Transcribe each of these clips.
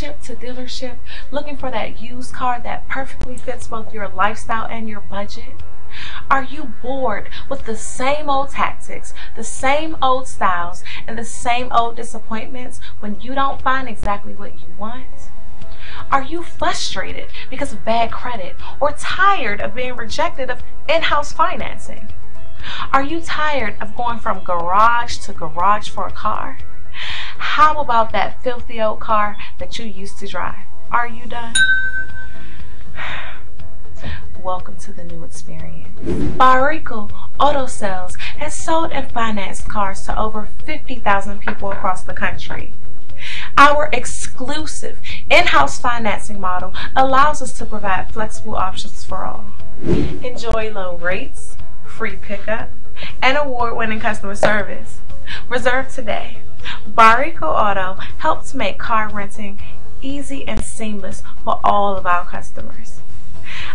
dealership to dealership looking for that used car that perfectly fits both your lifestyle and your budget? Are you bored with the same old tactics, the same old styles, and the same old disappointments when you don't find exactly what you want? Are you frustrated because of bad credit or tired of being rejected of in-house financing? Are you tired of going from garage to garage for a car? How about that filthy old car that you used to drive? Are you done? Welcome to the new experience. Boycott Auto Sales has sold and financed cars to over 50,000 people across the country. Our exclusive in-house financing model allows us to provide flexible options for all. Enjoy low rates, free pickup, and award-winning customer service. Reserve today. Boycott Auto helps make car renting easy and seamless for all of our customers.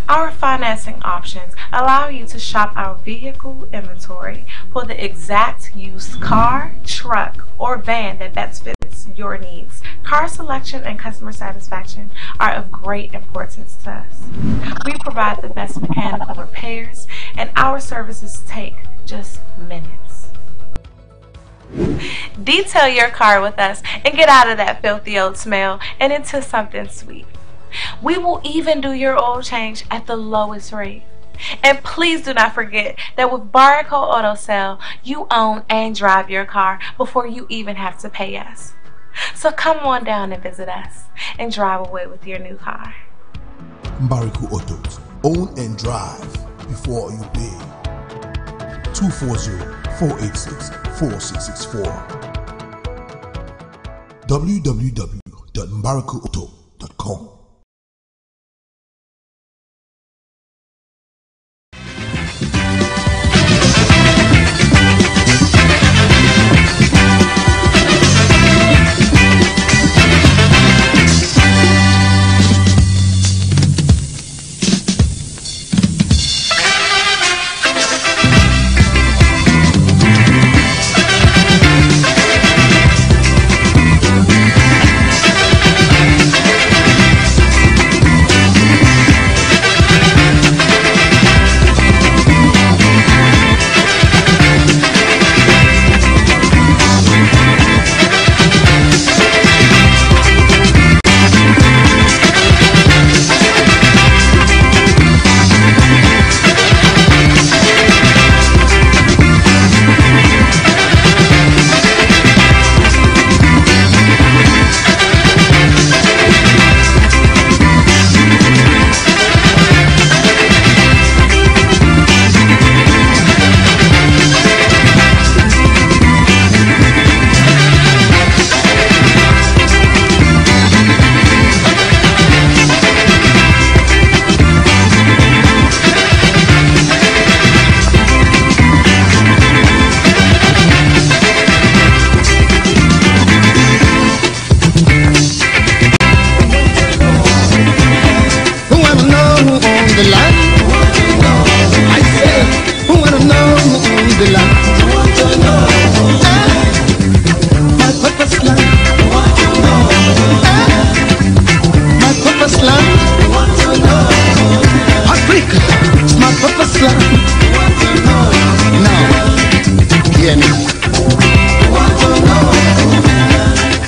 Our financing options allow you to shop our vehicle inventory for the exact used car, truck, or van that best fits your needs. Car selection and customer satisfaction are of great importance to us. We provide the best mechanical repairs, and our services take just minutes. Detail your car with us and get out of that filthy old smell and into something sweet. We will even do your oil change at the lowest rate. And please do not forget that with Boycott Auto Sale, you own and drive your car before you even have to pay us. So come on down and visit us and drive away with your new car. Boycott Autos. Own and drive before you pay. 240-486-4664. www.boycottauto.com.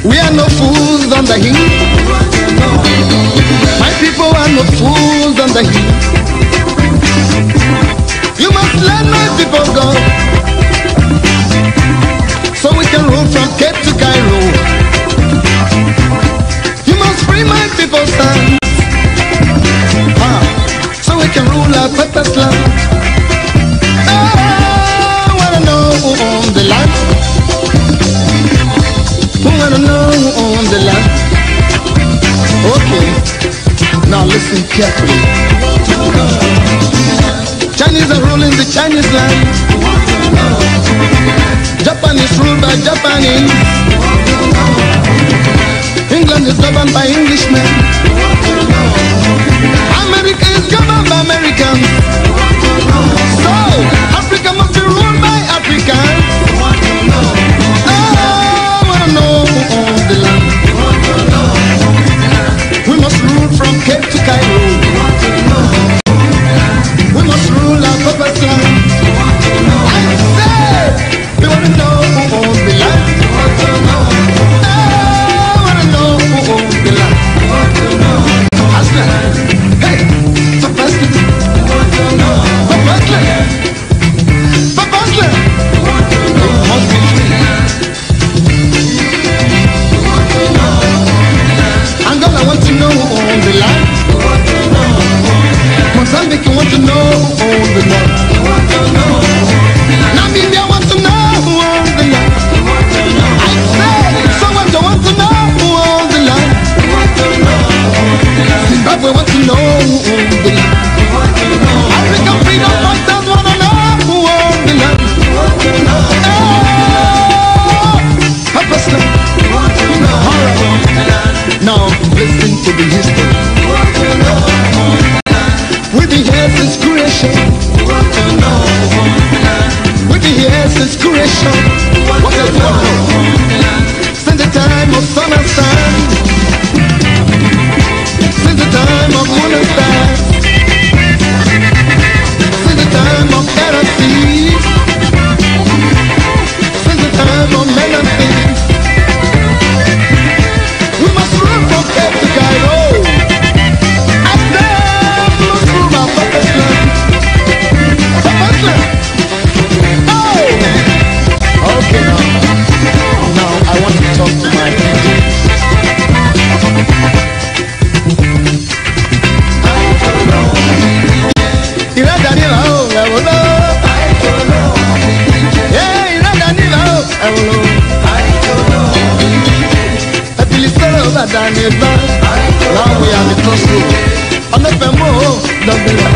We are no fools on the hill. My people are no fools on the hill. You must let my people go, so we can rule from Cape to Cairo. You must free my people's hands, so we can rule our purpose land. I wanna know who owns the land. Who wanna know who owns the land? Okay, now listen carefully. Chinese are ruling the Chinese land. Japan is ruled by Japanese. England is governed by Englishmen. America is governed by Americans. So, Africa must be ruled by Africans. I wanna know who owns the land. of sun and sand, since the time of moon and stars, since the time of air and sea, since the time of men and things, we must run from Cape to Cairo, and then must rule our purpose land. Purpose land. Oh! Okay now I want to talk to my people. Now we are the crossroads. On the Femo, Dumbilla.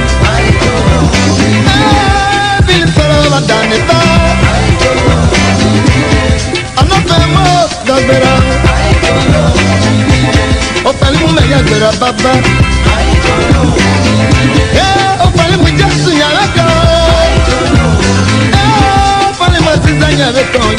On the Femo, Dumbilla. Oh, Palimu, Mayagara, Baba. Yeah, oh, Palimu, just in Yalaka. Oh, Palimu, Zizania, the Tongue.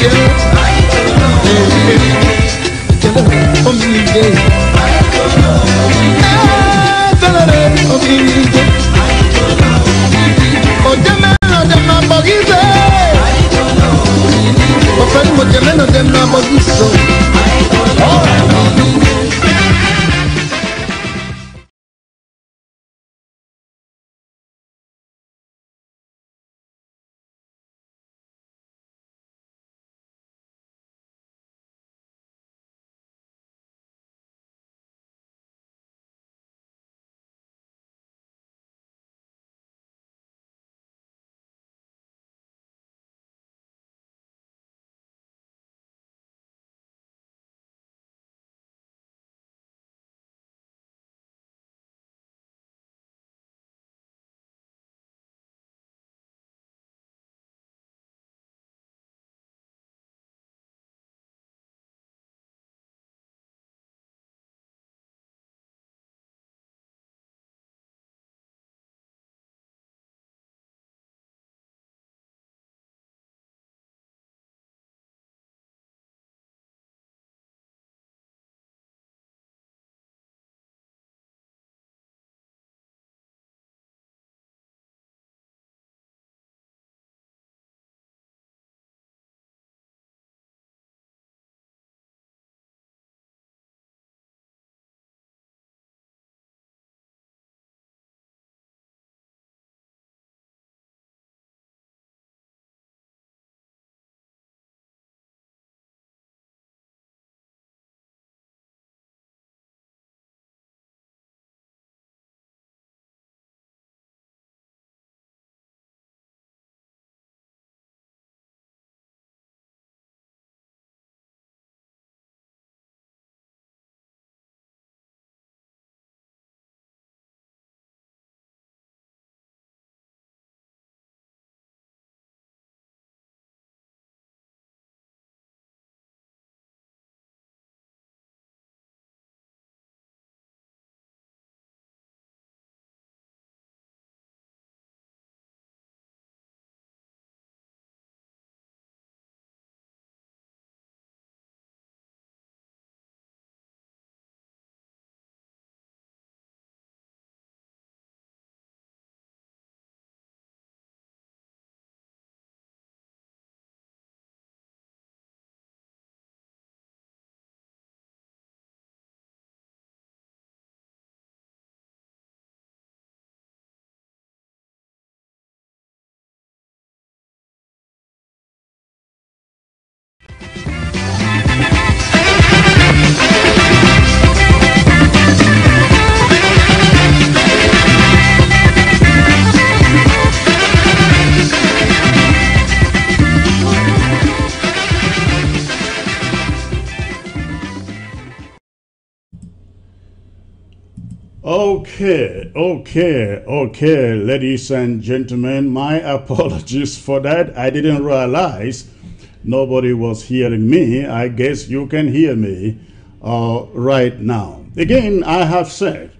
Okay, ladies and gentlemen, my apologies for that. I didn't realize nobody was hearing me. I guess you can hear me right now. Again, I have said,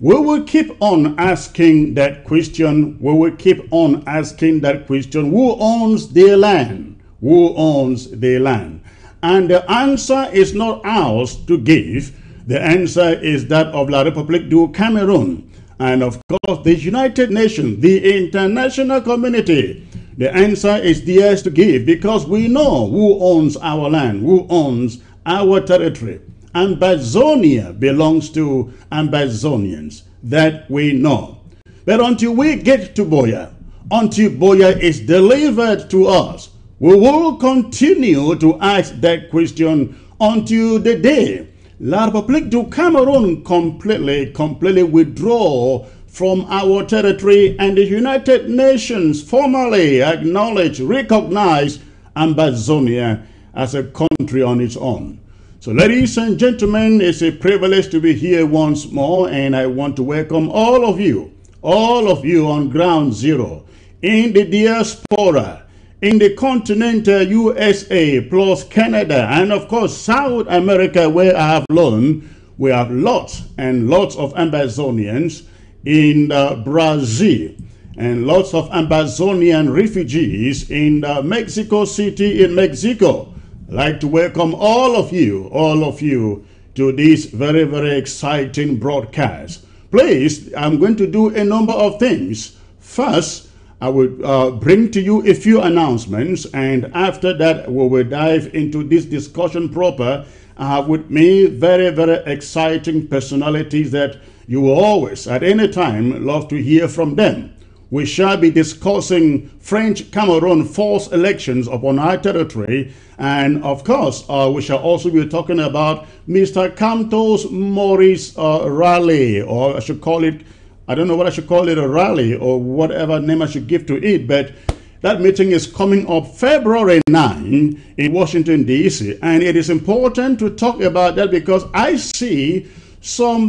we will keep on asking that question. We will keep on asking that question. Who owns their land? Who owns their land? And the answer is not ours to give. The answer is that of La République du Cameroon. And of course, the United Nations, the international community. The answer is theirs to give, because we know who owns our land, who owns our territory. Ambazonia belongs to Ambazonians. That we know. But until we get to Boya, until Boya is delivered to us, we will continue to ask that question until the day La République du Cameroon completely withdraw from our territory and the United Nations formally acknowledge, recognize Ambazonia as a country on its own. So ladies and gentlemen, it's a privilege to be here once more, and I want to welcome all of you on ground zero, in the diaspora, in the continental USA, plus Canada, and of course South America, where I have learned we have lots and lots of Ambazonians in Brazil, and lots of Ambazonian refugees in Mexico City in Mexico. I'd like to welcome all of you to this very, very exciting broadcast. Please, I'm going to do a number of things. First, I will bring to you a few announcements, and after that, we will dive into this discussion proper. I have with me very, very exciting personalities that you will always, at any time, love to hear from them. We shall be discussing French Cameroon false elections upon our territory. And of course, we shall also be talking about Mr. Campos Maurice rally, or I should call it, I don't know what I should call it, a rally or whatever name I should give to it. But that meeting is coming up February 9 in Washington, D.C. And it is important to talk about that because I see some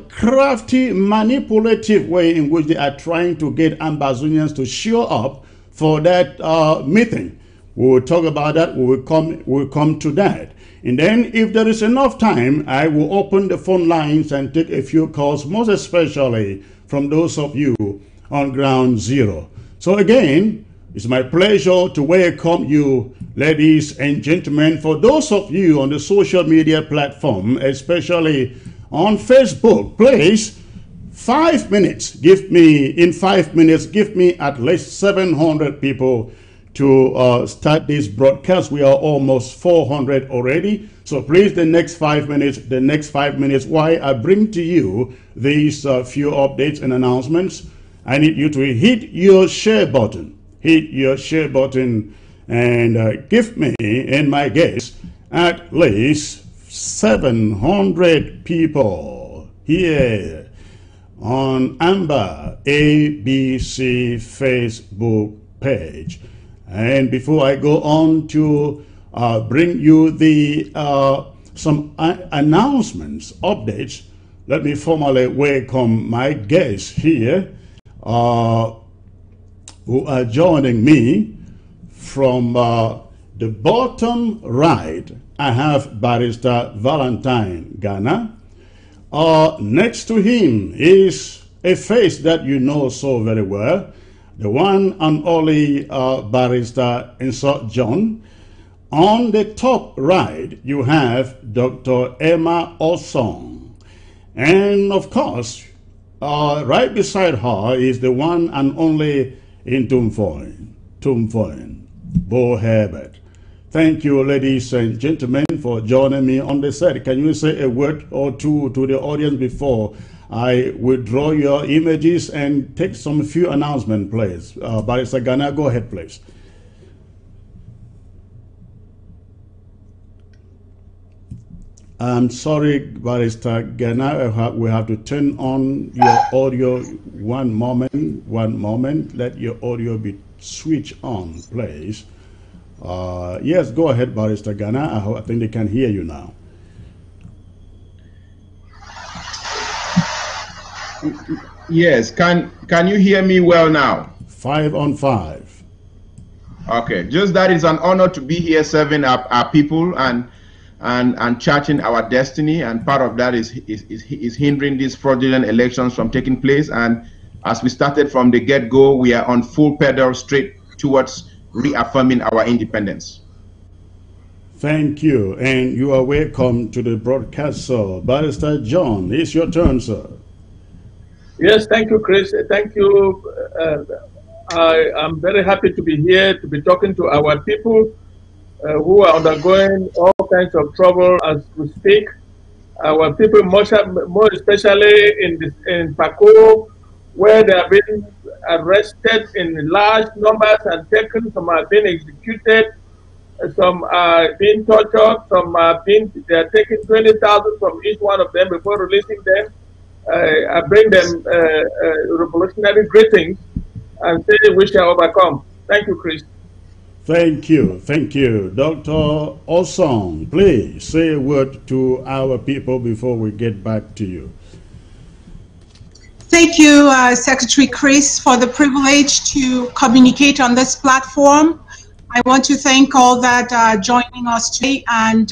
crafty, manipulative way in which they are trying to get Ambazonians to show up for that meeting. We will talk about that. We'll come to that. And then if there is enough time, I will open the phone lines and take a few calls, most especially from those of you on ground zero. So again, it's my pleasure to welcome you, ladies and gentlemen. For those of you on the social media platform, especially on Facebook, please, 5 minutes, in 5 minutes, give me at least 700 people to start this broadcast. We are almost 400 already. So please, the next 5 minutes, while I bring to you these few updates and announcements, I need you to hit your share button. Hit your share button and give me and my guests at least 700 people here on Amber ABC Facebook page. And before I go on to bring you the some announcements, updates, let me formally welcome my guests here who are joining me from the bottom right. I have Barrister Valentine Ghana. Next to him is a face that you know so very well, the one and only Barrister Insert John. On the top right, you have Dr. Emma Osong. And of course, right beside her is the one and only in Tumfoin, Bo Herbert. Thank you, ladies and gentlemen, for joining me on the set. Can you say a word or two to the audience before I withdraw your images and take some few announcements, please? Barrister Ghana, go ahead, please. I'm sorry, Barrister Ghana, we have to turn on your audio. One moment. Let your audio be switched on, please. Yes, go ahead, Barrister Ghana. I think they can hear you now. Yes, can you hear me well now? 5 on 5. Okay, just that it's an honor to be here serving our people and charting our destiny, and part of that is hindering these fraudulent elections from taking place. And as we started from the get-go, we are on full pedal straight towards reaffirming our independence. Thank you, and you are welcome to the broadcast, sir. Barrister John, it's your turn, sir. Yes, thank you, Chris. Thank you. I am very happy to be here to be talking to our people who are undergoing all kinds of trouble as we speak. Our people, more especially in Paco, where they have been arrested in large numbers and taken. Some are being executed. Some are being tortured. Some are they are taking 20,000 from each one of them before releasing them. I bring them revolutionary greetings and say we shall overcome. Thank you, Chris. Thank you. Thank you. Dr. Osong, please say a word to our people before we get back to you. Thank you, Secretary Chris, for the privilege to communicate on this platform. I want to thank all that are joining us today and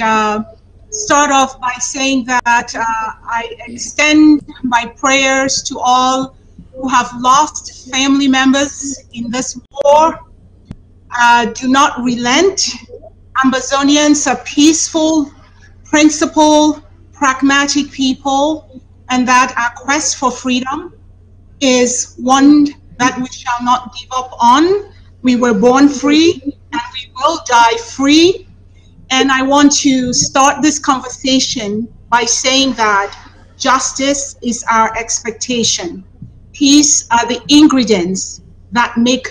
start off by saying that I extend my prayers to all who have lost family members in this war. Do not relent. Ambazonians are peaceful, principled, pragmatic people, and that our quest for freedom is one that we shall not give up on. We were born free and we will die free. And I want to start this conversation by saying that justice is our expectation. Peace are the ingredients that make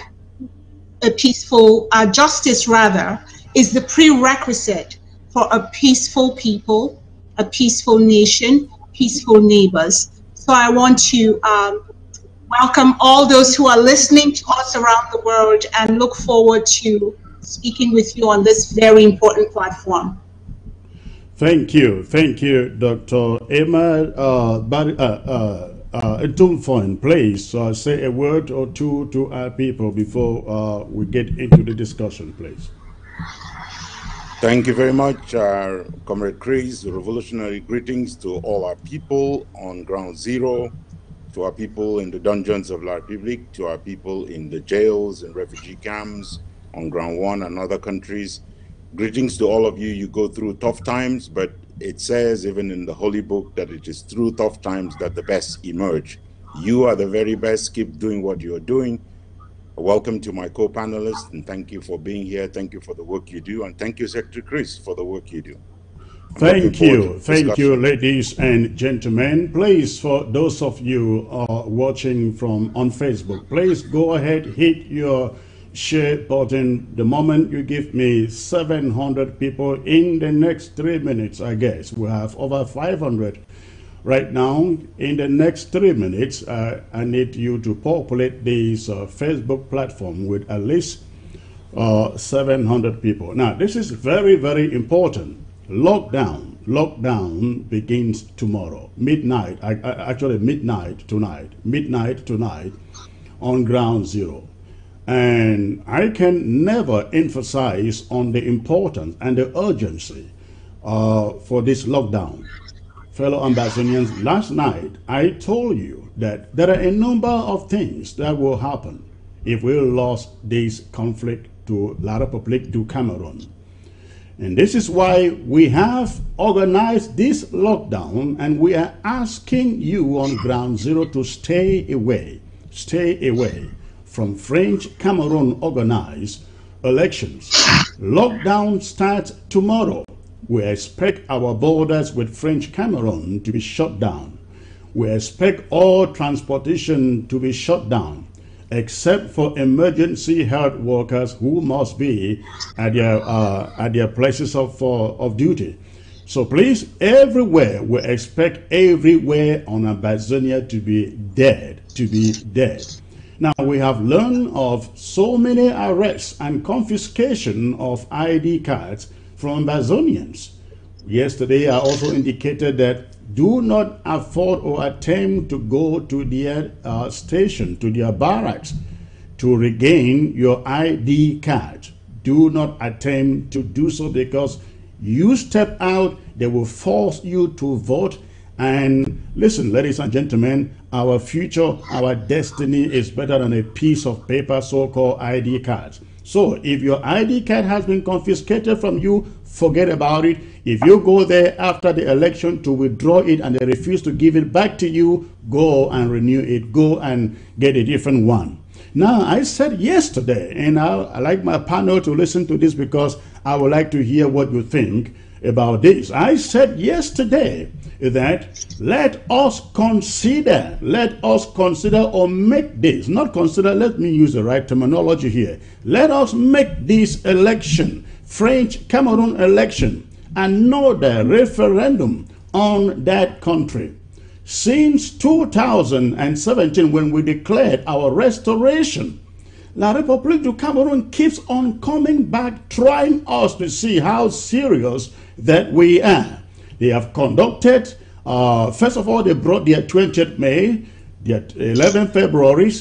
a peaceful, justice rather, is the prerequisite for a peaceful people, a peaceful nation, peaceful neighbors. So I want to welcome all those who are listening to us around the world and look forward to speaking with you on this very important platform. Thank you, Dr. Emma Etumfoin. Please say a word or two to our people before we get into the discussion, please. Thank you very much, Comrade Chris. Revolutionary greetings to all our people on Ground Zero, to our people in the dungeons of La Republique, to our people in the jails and refugee camps on Ground One and other countries. Greetings to all of you. You go through tough times, but it says even in the Holy Book that it is through tough times that the best emerge. You are the very best. Keep doing what you're doing. Welcome to my co-panelists, and thank you for being here. Thank you for the work you do, and thank you, Secretary Chris, for the work you do. Thank you, ladies and gentlemen. Please, for those of you watching from on Facebook, please go ahead, hit your share button. The moment you give me 700 people in the next 3 minutes, I guess we have over 500 right now. In the next 3 minutes, I need you to populate this Facebook platform with at least 700 people. Now, this is very, very important. Lockdown begins tomorrow, midnight, actually midnight tonight on Ground Zero. And I can never emphasize on the importance and the urgency for this lockdown. Fellow Ambazonians, last night I told you that there are a number of things that will happen if we lost this conflict to La Republique du Cameroon. And this is why we have organized this lockdown, and we are asking you on Ground Zero to stay away from French Cameroon organized elections. Lockdown starts tomorrow. We expect our borders with French Cameroon to be shut down. We expect all transportation to be shut down, except for emergency health workers who must be at their places of duty. So please, everywhere, we expect everywhere on Ambazonia to be dead, Now, we have learned of so many arrests and confiscation of ID cards from Ambazonians. Yesterday, I also indicated that do not afford or attempt to go to their station, to their barracks, to regain your ID card. Do not attempt to do so, because you step out, they will force you to vote, And listen, ladies and gentlemen, our future, our destiny is better than a piece of paper, so-called ID cards. So if your ID card has been confiscated from you, forget about it. If you go there after the election to withdraw it and they refuse to give it back to you, go and renew it. Go and get a different one. Now, I said yesterday, and I like my panel to listen to this because I would like to hear what you think about this. I said yesterday that let us consider or make this, not consider, let me use the right terminology here. Let us make this election, French Cameroon election, another referendum on that country. Since 2017, when we declared our restoration, La République du Cameroon keeps on coming back, trying us to see how serious that we are. They have conducted, first of all, they brought their 20th May, their 11th February,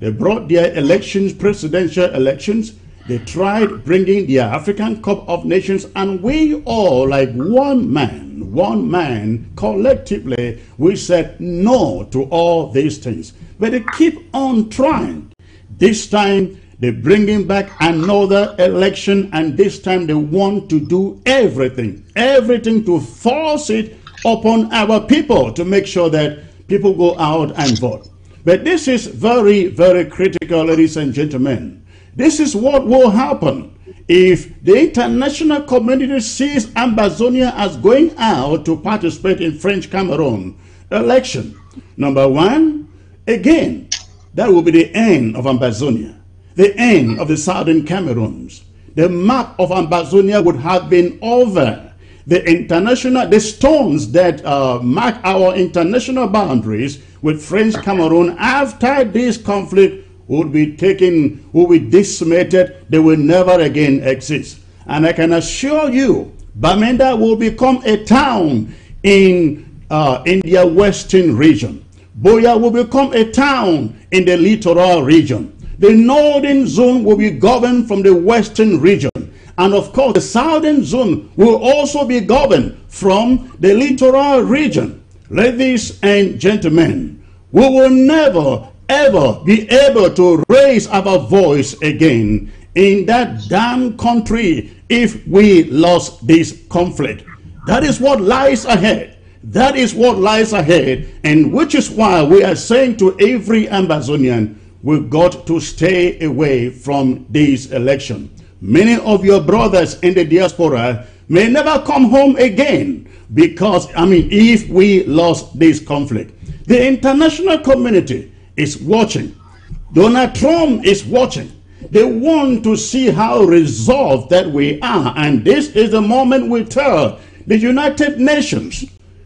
they brought their elections, presidential elections. They tried bringing the African Cup of Nations, and we all, like one man, collectively, we said no to all these things. But they keep on trying. This time, they're bringing back another election, and this time they want to do everything to force it upon our people to make sure that people go out and vote. But this is very, very critical, ladies and gentlemen. This is what will happen if the international community sees Ambazonia as going out to participate in French Cameroon election. Number one, again, that will be the end of Ambazonia, the end of the southern Cameroons. The map of Ambazonia would have been over. The stones that mark our international boundaries with French Cameroon after this conflict would be taken, will be decimated. They will never again exist. And I can assure you, Bamenda will become a town in their western region. Boya will become a town in the littoral region. The northern zone will be governed from the western region. And of course, the southern zone will also be governed from the littoral region. Ladies and gentlemen, we will never ever be able to raise our voice again in that damn country if we lost this conflict. That is what lies ahead. That is what lies ahead, and which is why we are saying to every Ambazonian, we've got to stay away from this election. Many of your brothers in the diaspora may never come home again because, if we lost this conflict. The international community is watching. Donald Trump is watching. They want to see how resolved that we are. And this is the moment we tell the United Nations,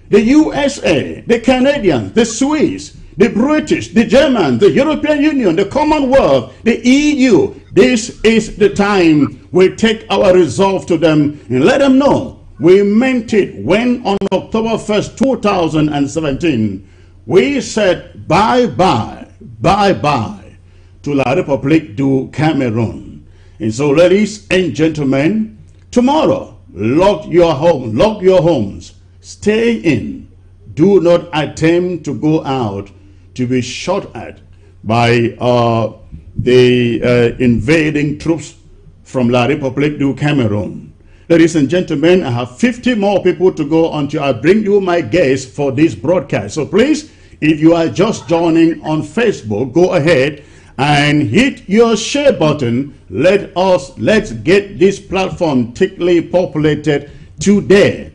the USA, the Canadians, the Swiss, the British, the Germans, the European Union, the Commonwealth, the EU. This is the time we take our resolve to them and let them know we meant it when on October 1st, 2017, we said bye-bye to La République du Cameroon. And so, ladies and gentlemen, tomorrow, lock your homes, stay in. Do not attempt to go out to be shot at by the invading troops from La République du Cameroon. Ladies and gentlemen, I have 50 more people to go until I bring you my guests for this broadcast. So please, if you are just joining on Facebook, go ahead and hit your share button. Let's get this platform thickly populated today.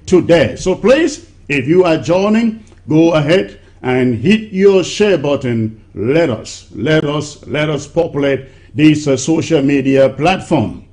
So please, if you are joining, go ahead and hit your share button. Let us populate this social media platform.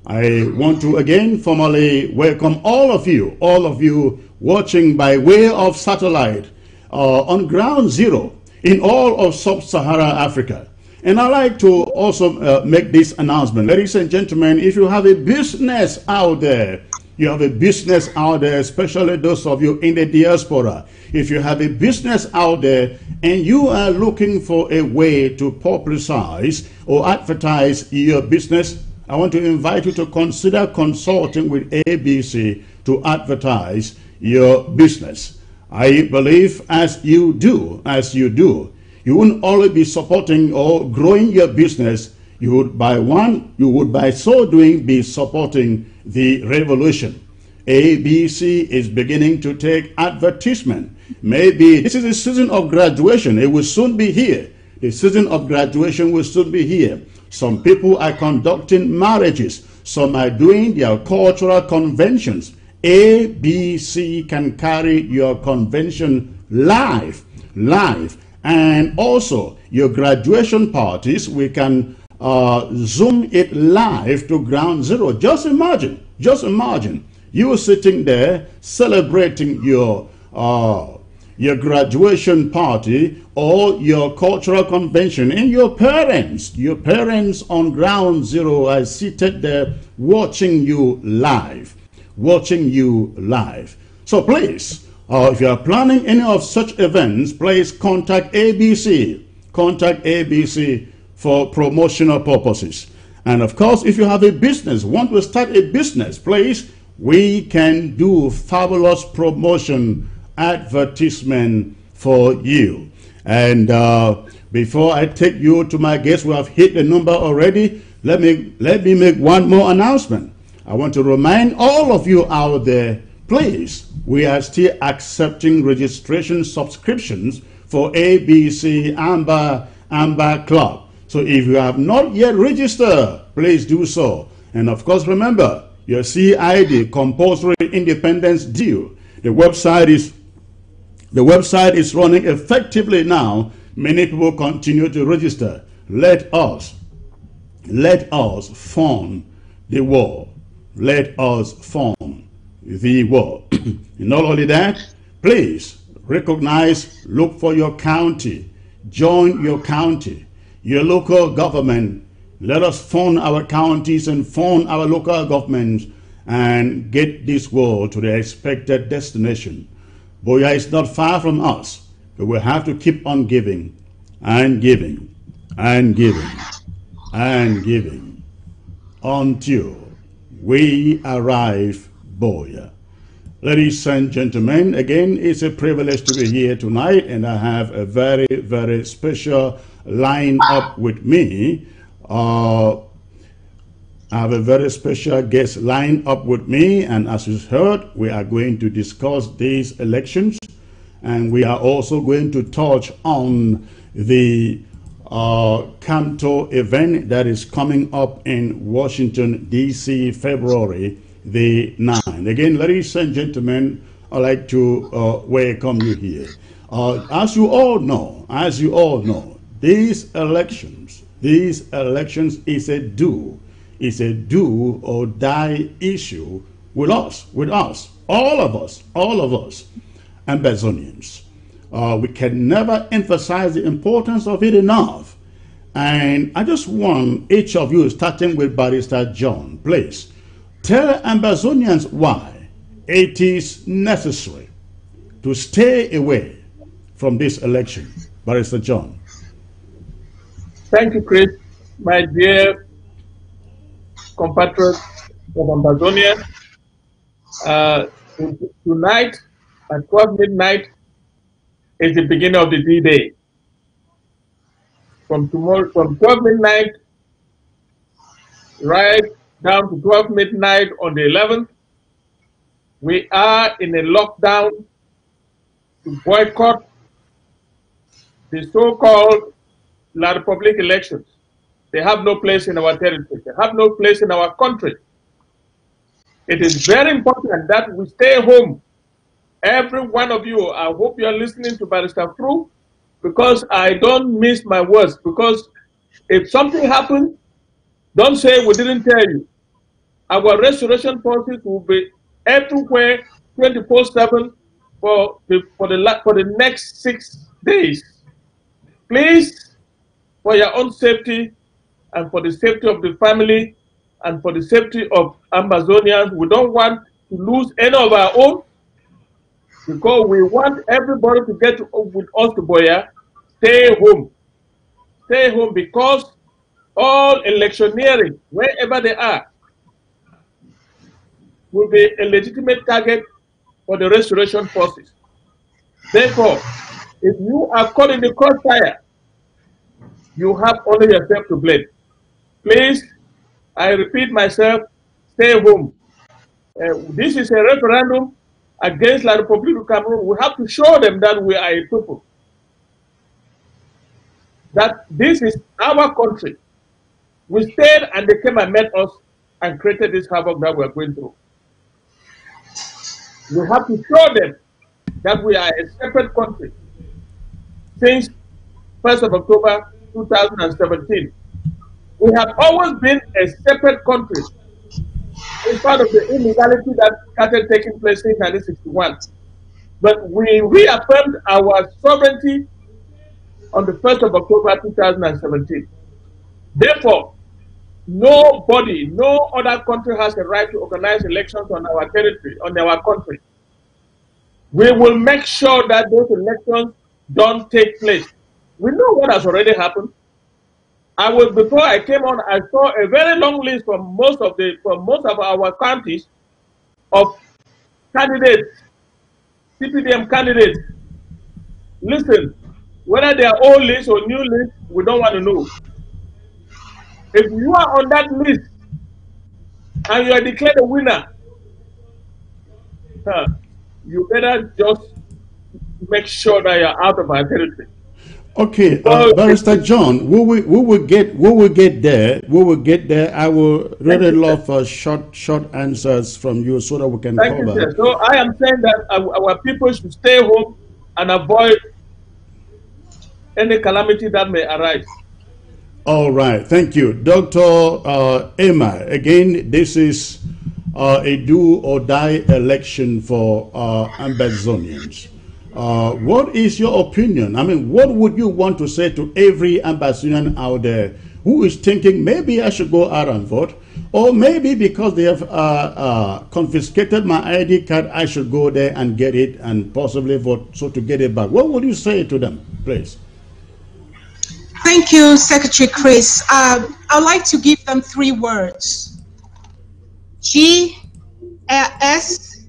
I want to again formally welcome all of you watching by way of satellite on ground zero in all of sub-Saharan Africa. And I'd like to also make this announcement. Ladies and gentlemen, if you have a business out there, especially those of you in the diaspora, if you have a business out there and you are looking for a way to publicize or advertise your business, I want to invite you to consider consulting with ABC to advertise your business. I believe as you do, you wouldn't only be supporting or growing your business, you would by so doing be supporting the revolution. ABC is beginning to take advertisement. Maybe this is the season of graduation. It will soon be here. The season of graduation will soon be here. Some people are conducting marriages. Some are doing their cultural conventions. ABC can carry your convention live. And also your graduation parties, we can zoom it live to ground zero. Just imagine you sitting there celebrating your graduation party or your cultural convention, and your parents on ground zero are seated there watching you live. So please, if you are planning any of such events, please contact ABC. Contact ABC for promotional purposes. And of course, if you have a business, want to start a business, please, we can do fabulous promotion advertisement for you. And before I take you to my guests who have hit the number already, let me make one more announcement. I want to remind all of you out there, please, we are still accepting registration subscriptions for ABC Amber Club. So if you have not yet registered, please do so. And of course, remember your CID, compulsory independence due. The website is running effectively now. Many people continue to register. Let us form the war. Let us form the war. And not only that, please recognize, look for your county, join your county, your local government. Let us form our counties and form our local governments and get this war to the expected destination. Boya is not far from us, but we have to keep on giving and giving and giving and giving until we arrive, Boya. Ladies and gentlemen, again, it's a privilege to be here tonight, and I have a very, very special line-up with me. I have a very special guest lined up with me, and as you heard, we are going to discuss these elections, and we are also going to touch on the Canto event that is coming up in Washington, D.C., February the 9th. Again, ladies and gentlemen, I'd like to welcome you here. As you all know, these elections is a do or die issue with us, all of us, Ambazonians. We can never emphasize the importance of it enough. And I just want each of you, starting with Barrister John, please tell Ambazonians why it is necessary to stay away from this election. Barrister John. Thank you, Chris. My dear compatriots of Amazonia, tonight at 12 midnight is the beginning of the D-Day. From 12 midnight right down to 12 midnight on the 11th, we are in a lockdown to boycott the so-called La Republic elections. They have no place in our territory. They have no place in our country. It is very important that we stay home. Every one of you, I hope you are listening to Barrister Fru, because I don't miss my words. Because if something happens, don't say we didn't tell you. Our restoration forces will be everywhere 24/7 for the next 6 days. Please, for your own safety and for the safety of the family and for the safety of Ambazonians, we don't want to lose any of our own, because we want everybody to get with us to Boya. Stay home. Stay home, because all electioneering, wherever they are, will be a legitimate target for the restoration forces. Therefore, if you are caught in the crossfire, you have only yourself to blame. Please, I repeat myself, stay home. This is a referendum against La Republique of Cameroon. We have to show them that we are a people, that this is our country. We stayed and they came and met us and created this havoc that we are going through. We have to show them that we are a separate country since 1st of October 2017. We have always been a separate country in part of the illegality that started taking place in 1961. But we reaffirmed our sovereignty on the 1st of October 2017. Therefore, nobody, no other country has a right to organize elections on our territory, on our country. We will make sure that those elections don't take place. We know what has already happened. Before I came on, I saw a very long list from most of our counties of candidates, CPDM candidates. Listen, whether they are old list or new list, we don't want to know. If you are on that list and you are declared a winner, you better just make sure that you're out of our territory. Okay, Barrister John, we will get there. I will really love short answers from you so that we can cover. Thank you, sir. So I am saying that our people should stay home and avoid any calamity that may arise. All right, thank you, Dr. Emma. Again, this is a do or die election for Ambazonians. What is your opinion? I mean, what would you want to say to every Ambazonian out there who is thinking maybe I should go out and vote, or maybe because they have confiscated my ID card, I should go there and get it and possibly vote so to get it back? What would you say to them, please? Thank you, Secretary Chris. I'd like to give them 3 words: G, S,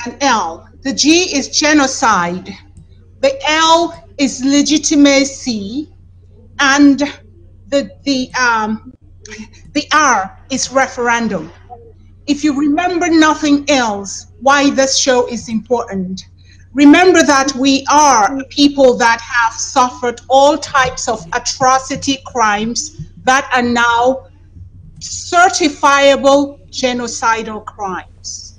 and L. The G is genocide, the L is legitimacy, and the R is referendum. If you remember nothing else, why this show is important, remember that we are people that have suffered all types of atrocity crimes that are now certifiable genocidal crimes.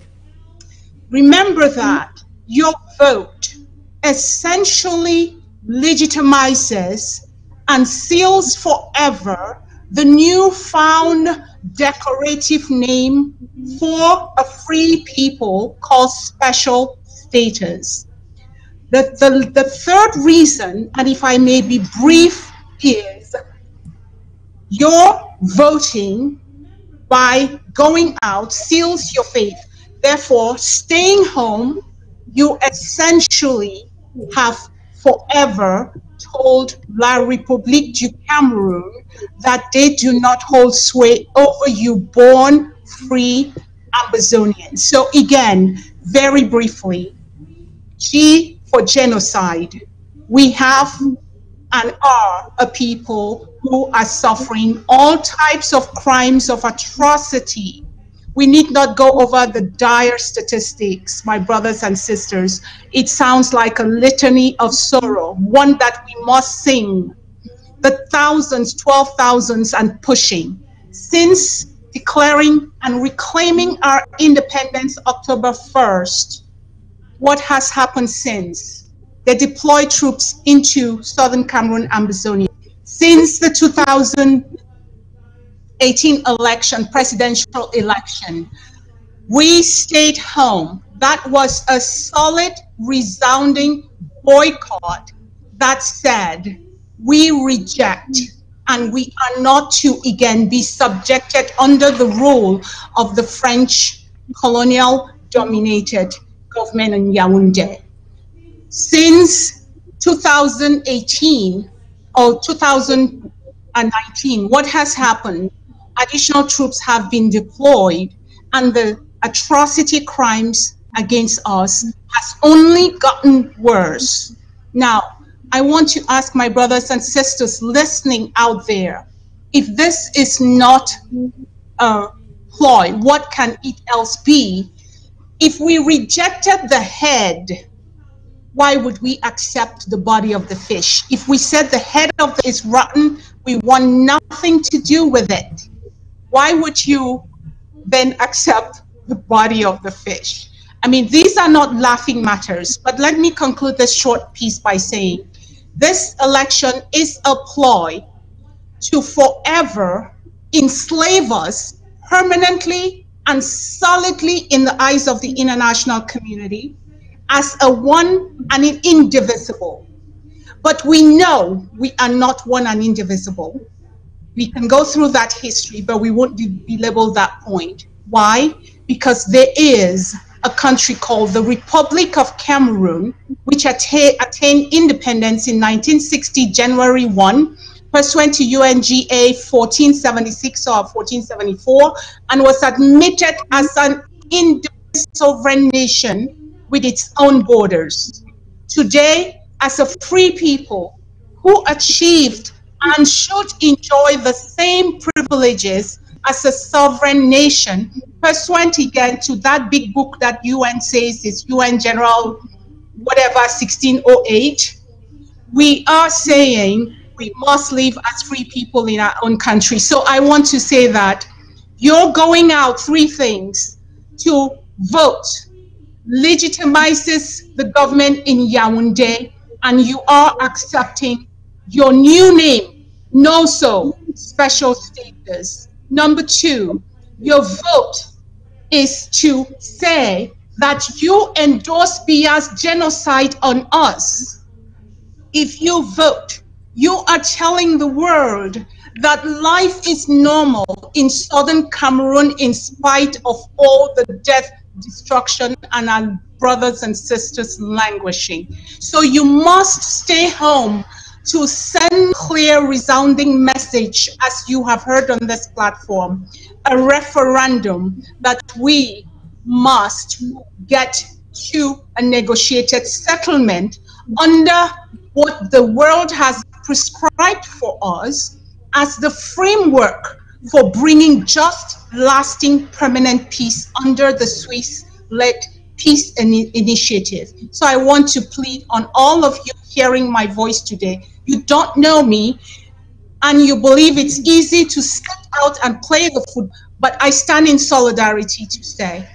Remember that your vote essentially legitimizes and seals forever the newfound decorative name for a free people called special status. The third reason, and if I may be brief, is your voting by going out seals your faith. Therefore, staying home, you essentially have forever told La République du Cameroun that they do not hold sway over you born free Ambazonians. So again, very briefly, G for genocide. We have and are a people who are suffering all types of crimes of atrocity. We need not go over the dire statistics, my brothers and sisters. It sounds like a litany of sorrow, one that we must sing. The thousands, 12,000s and pushing. Since declaring and reclaiming our independence October 1st, what has happened since? They deployed troops into southern Cameroon, Ambazonia. Since the 2018 election, presidential election, we stayed home. That was a solid, resounding boycott that said, we reject and we are not to again be subjected under the rule of the French colonial dominated government in Yaoundé. Since 2018 or 2019, what has happened? Additional troops have been deployed and the atrocity crimes against us has only gotten worse. Now, I want to ask my brothers and sisters listening out there, if this is not a ploy, what can it else be? If we rejected the head, why would we accept the body of the fish? If we said the head of the is rotten, we want nothing to do with it, why would you then accept the body of the fish? I mean, these are not laughing matters, but let me conclude this short piece by saying this election is a ploy to forever enslave us permanently and solidly in the eyes of the international community as a one and an indivisible. But we know we are not one and indivisible. We can go through that history, but we won't belabel that point. Why? Because there is a country called the Republic of Cameroon, which attained independence in 1960, January 1, pursuant to UNGA 1476 or 1474, and was admitted as an independent sovereign nation with its own borders. Today, as a free people who achieved and should enjoy the same privileges as a sovereign nation, pursuant again to that big book that UN says is UN General whatever 1608, we are saying we must live as free people in our own country. So I want to say that you're going out three things: to vote legitimizes the government in Yaoundé, and you are accepting your new name, NOSO, special status. Number two, your vote is to say that you endorse Bia's genocide on us. If you vote, you are telling the world that life is normal in southern Cameroon in spite of all the death, destruction, and our brothers and sisters languishing. So you must stay home to send clear, resounding message, as you have heard on this platform, a referendum that we must get to a negotiated settlement under what the world has prescribed for us as the framework for bringing just, lasting, permanent peace under the Swiss-led peace initiative. So I want to plead on all of you hearing my voice today. You don't know me, and you believe it's easy to step out and play the football, but I stand in solidarity to say,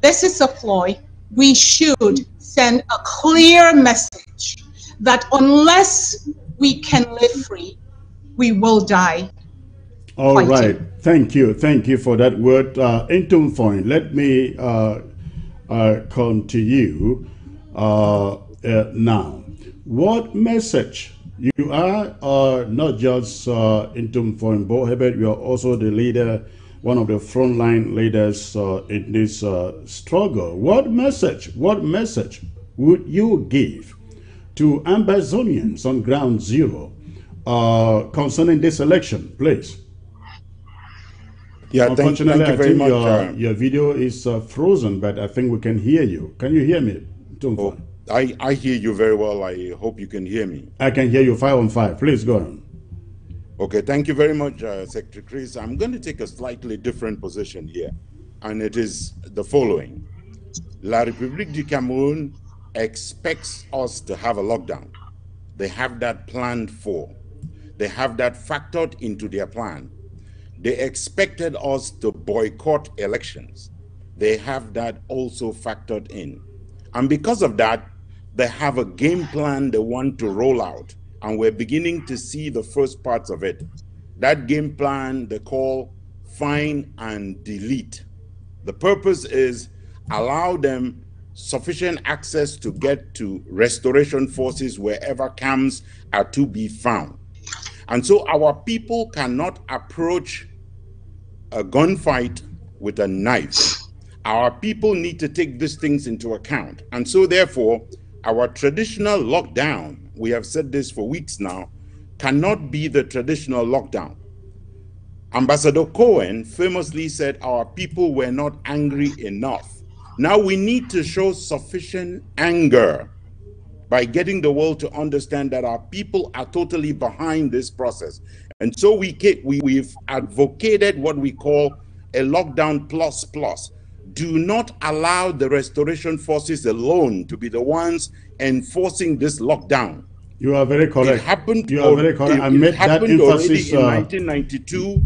this is a ploy. We should send a clear message that unless we can live free, we will die. All right. Thank you. Thank you for that word. Intum Point, let me come to you now. What message? You are not just Intum Point Bohebet, you are also the leader, one of the frontline leaders in this struggle. What message would you give to Ambazonians on ground zero concerning this election, please? Yeah, thank you very much. Your video is frozen, but I think we can hear you. Can you hear me? Oh, I hear you very well. I hope you can hear me. I can hear you 5 on 5. Please go on. Okay, thank you very much, Secretary Chris. I'm going to take a slightly different position here, and it is the following. La République du Cameroun expects us to have a lockdown. They have that planned for. They have that factored into their plan. They expected us to boycott elections. They have that also factored in. And because of that, they have a game plan they want to roll out. And we're beginning to see the first parts of it. That game plan they call find and delete. The purpose is allow them sufficient access to get to restoration forces wherever camps are to be found. And so our people cannot approach a gunfight with a knife. Our people need to take these things into account. And so therefore, our traditional lockdown, we have said this for weeks now, cannot be the traditional lockdown. Ambassador Cohen famously said our people were not angry enough Now we need to show sufficient anger by getting the world to understand that our people are totally behind this process. And so we've advocated what we call a lockdown plus plus. Do not allow the restoration forces alone to be the ones enforcing this lockdown. You are very correct. It happened. You are very correct. I made that emphasis in 1992.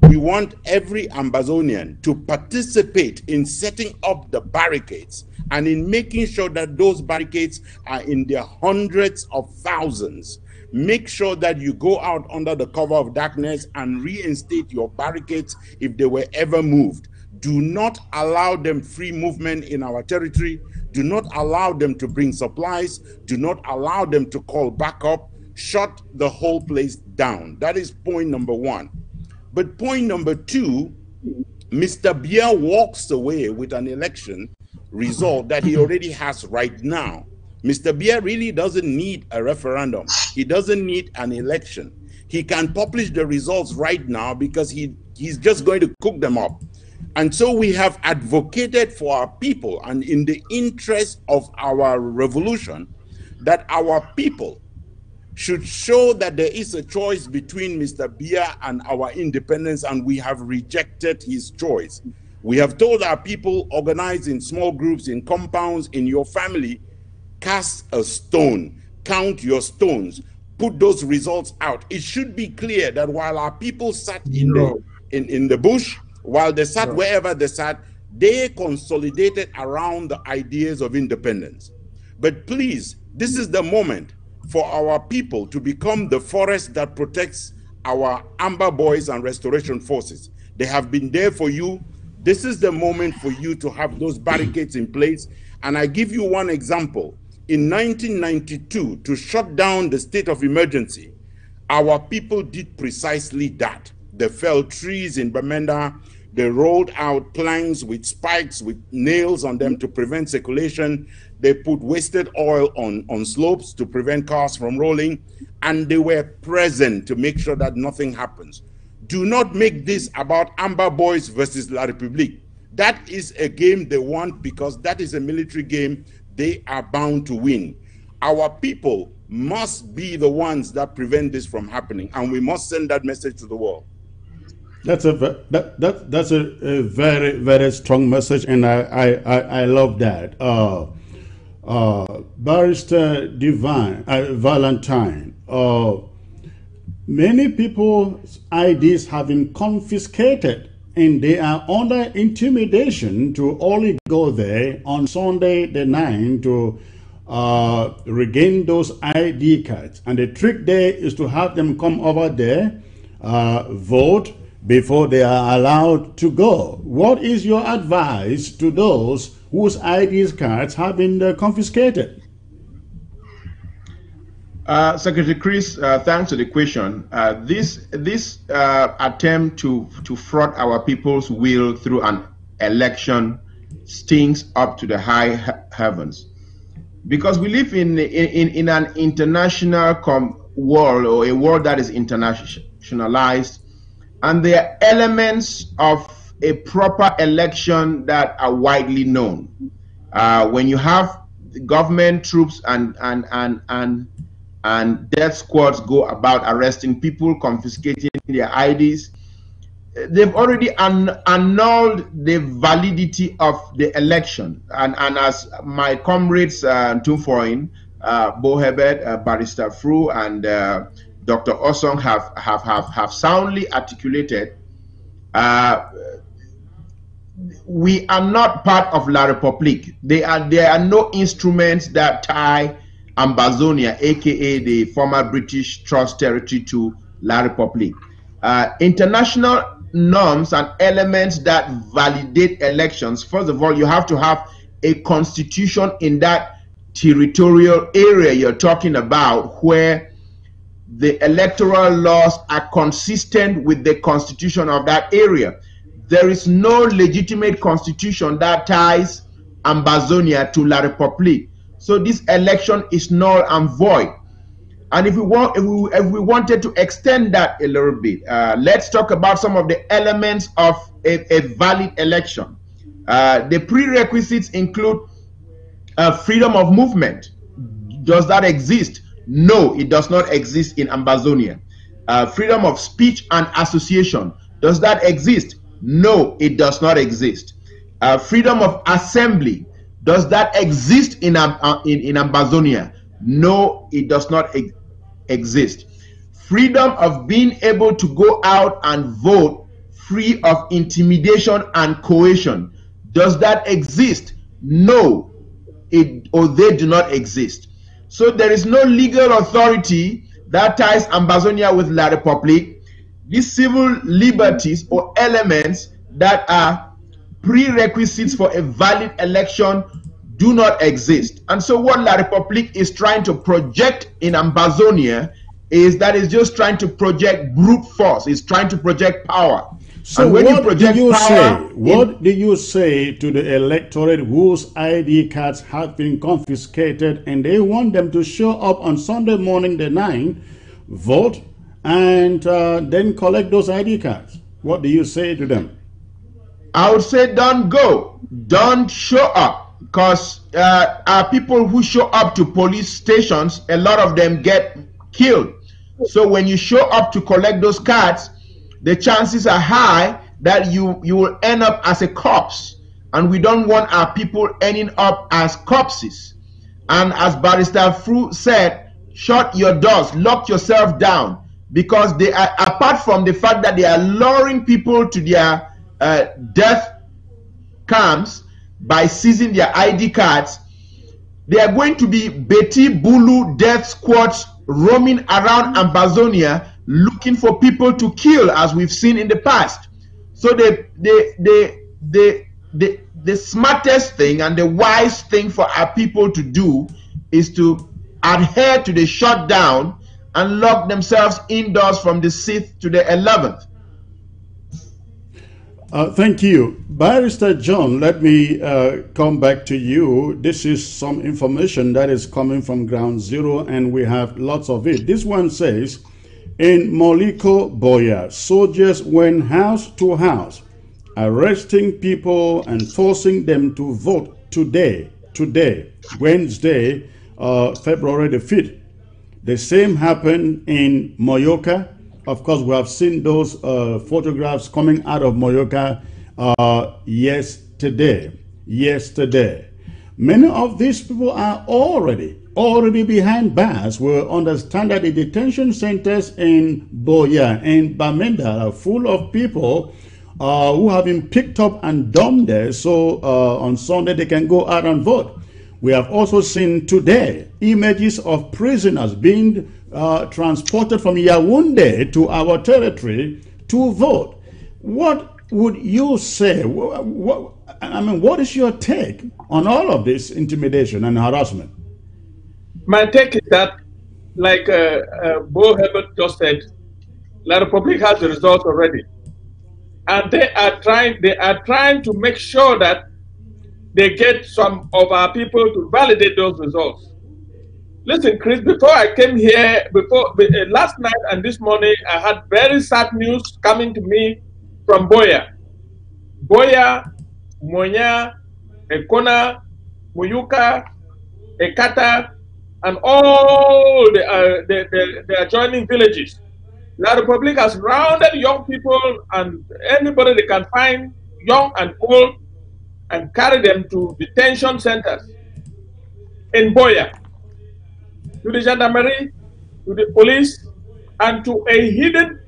We want every Ambazonian to participate in setting up the barricades and in making sure that those barricades are in their hundreds of thousands. Make sure that you go out under the cover of darkness and reinstate your barricades if they were ever moved. Do not allow them free movement in our territory. Do not allow them to bring supplies. Do not allow them to call backup. Shut the whole place down. That is point number one. But point number two, Mr. Biya walks away with an election result that he already has right now. Mr. Biya really doesn't need a referendum. He doesn't need an election. He can publish the results right now because he's just going to cook them up. And so we have advocated for our people and in the interest of our revolution that our people should show that there is a choice between Mr. Biya and our independence, and we have rejected his choice. We have told our people, organize in small groups, in compounds, in your family, cast a stone, count your stones, put those results out. It should be clear that while our people sat in the bush, while they sat wherever they sat, they consolidated around the ideas of independence. But please, this is the moment for our people to become the forest that protects our Amber Boys and Restoration Forces. They have been there for you. This is the moment for you to have those barricades in place. And I give you one example. In 1992, to shut down the state of emergency, our people did precisely that. They felled trees in Bamenda. They rolled out planks with spikes with nails on them to prevent circulation. They put wasted oil on slopes to prevent cars from rolling. And they were present to make sure that nothing happens. Do not make this about Amber Boys versus La République. That is a game they want because that is a military game they are bound to win. Our people must be the ones that prevent this from happening, and we must send that message to the world. That's a very, very strong message, and I love that. Barrister Valentine, many people's IDs have been confiscated, and they are under intimidation to only go there on Sunday the 9th to regain those ID cards. And the trick there is to have them come over there, vote before they are allowed to go. What is your advice to those whose ID cards have been confiscated? Secretary Chris, thanks for the question. This attempt to fraud our people's will through an election stinks up to the high heavens, because we live in an international world, or a world that is internationalized, and there are elements of a proper election that are widely known. When you have government troops and death squads go about arresting people, confiscating their IDs, they've already annulled the validity of the election. And as my comrades, Tumfoin, Bohebet, Barrister Fru, and Dr. Osong have soundly articulated, we are not part of La République. There are no instruments that tie Ambazonia, aka the former British Trust Territory, to La République. International norms and elements that validate elections, first of all, you have to have a constitution in that territorial area you're talking about, where the electoral laws are consistent with the constitution of that area. There is no legitimate constitution that ties Ambazonia to La République. So this election is null and void. And if we wanted to extend that a little bit, let's talk about some of the elements of a valid election. The prerequisites include freedom of movement. Does that exist? No, it does not exist in Ambazonia. Freedom of speech and association. Does that exist? No, it does not exist. Freedom of assembly. Does that exist in Ambazonia? No, it does not exist. Freedom of being able to go out and vote free of intimidation and coercion. Does that exist? No, they do not exist. So there is no legal authority that ties Ambazonia with La Republique. These civil liberties or elements that are prerequisites for a valid election do not exist. And so what La Republique is trying to project in Ambazonia is that it's just trying to project brute force. It's trying to project power. So what do you say to the electorate whose ID cards have been confiscated and they want them to show up on Sunday morning the 9th, vote, and then collect those ID cards? What do you say to them? I would say don't go. Don't show up, because people who show up to police stations, a lot of them get killed. So when you show up to collect those cards, the chances are high that you will end up as a corpse, and we don't want our people ending up as corpses. And as Barrister Fru said, shut your doors, lock yourself down, because they are, apart from the fact that they are luring people to their death camps by seizing their ID cards, they are going to be Betty Bulu death squads roaming around Ambazonia looking for people to kill, as we've seen in the past. So the smartest thing and the wise thing for our people to do is to adhere to the shutdown and lock themselves indoors from the 6th to the 11th. Thank you. Barrister John, let me come back to you. This is some information that is coming from Ground Zero, and we have lots of it. This one says, in Moliko Boya, soldiers went house to house, arresting people and forcing them to vote today, Wednesday, February the 5th. The same happened in Moyoka. Of course, we have seen those photographs coming out of Moyoka yesterday. Many of these people are already behind bars. We understand that the detention centers in Boya and Bamenda are full of people who have been picked up and dumped there, so on Sunday they can go out and vote. We have also seen today images of prisoners being transported from Yaoundé to our territory to vote. What would you say? What is your take on all of this intimidation and harassment? My take is that, like Bo Herbert just said, La Republique has the results already, and they are trying to make sure that they get some of our people to validate those results. Listen, Chris, before I came here, last night and this morning, I had very sad news coming to me from Boya. Boya, Monya, Ekona, Muyuka, Ekata, and all the adjoining villages. La Republique has rounded young people and anybody they can find, young and old, and carry them to detention centers in Boya, to the gendarmerie, to the police, and to a hidden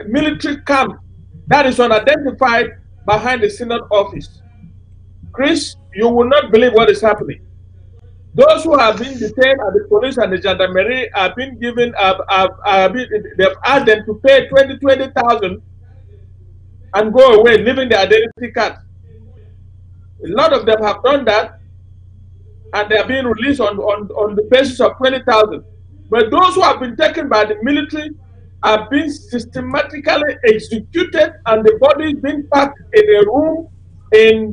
military camp that is unidentified behind the Synod office. Chris, you will not believe what is happening. Those who have been detained at the police and the gendarmerie have been given, they've asked them to pay 20,000 and go away, leaving their identity card. A lot of them have done that, and they are being released on the basis of 20,000. But those who have been taken by the military are being systematically executed, and the bodies being packed in a room in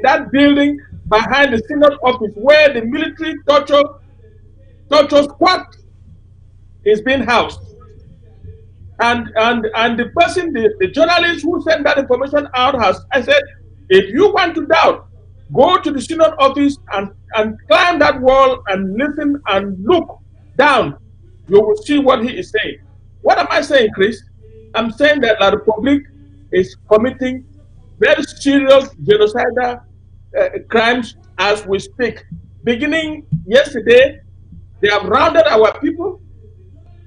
that building behind the Synod office, where the military torture squad is being housed. And the person, the journalist who sent that information out I said, If you want to doubt, go to the synod office and climb that wall and listen and look down. You will see what he is saying. What am I saying, Chris? I'm saying that La Republic is committing very serious genocidal crimes as we speak. Beginning yesterday, they have rounded our people,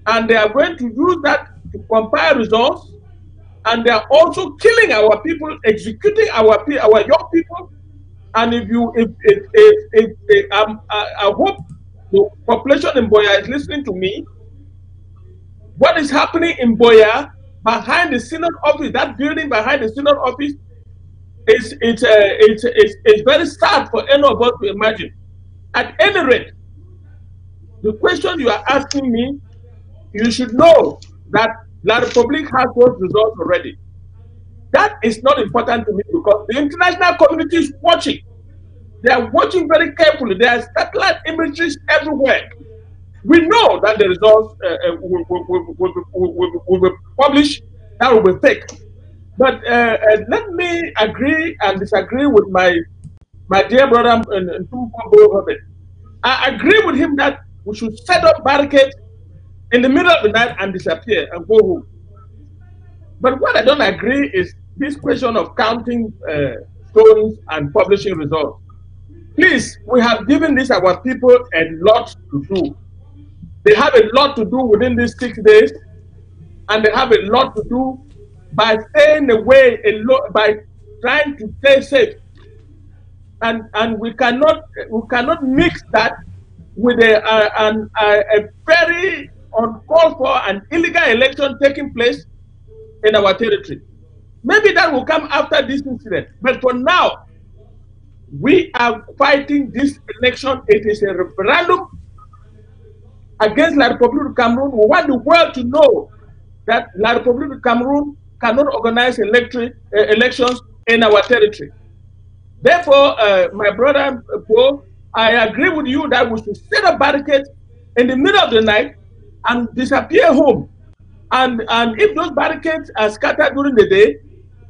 and they are going to use that to compile results, and they are also killing our people, executing our young people. And I hope the population in Boya is listening to me. What is happening in Boya behind the synod office, that building behind the synod office, it's very sad for any of us to imagine. At any rate, the question you are asking me, you should know that La Republic has those results already. That is not important to me because the international community is watching. They are watching very carefully. There are satellite images everywhere. We know that the results will be published. That will be fake. But let me agree and disagree with my dear brother Robert. I agree with him that we should set up barricades in the middle of the night and disappear and go home. But what I don't agree is this question of counting stones and publishing results. Please, we have given this our people a lot to do. They have a lot to do within these 6 days, and they have a lot to do by staying away, by trying to stay safe. And we cannot mix that with a very uncalled for and illegal election taking place in our territory. Maybe that will come after this incident. But for now, we are fighting this election. It is a referendum against La Republic of Cameroon. We want the world to know that La Republic of Cameroon cannot organize elections in our territory. Therefore, my brother Paul, I agree with you that we should set up barricades in the middle of the night and disappear home. And if those barricades are scattered during the day,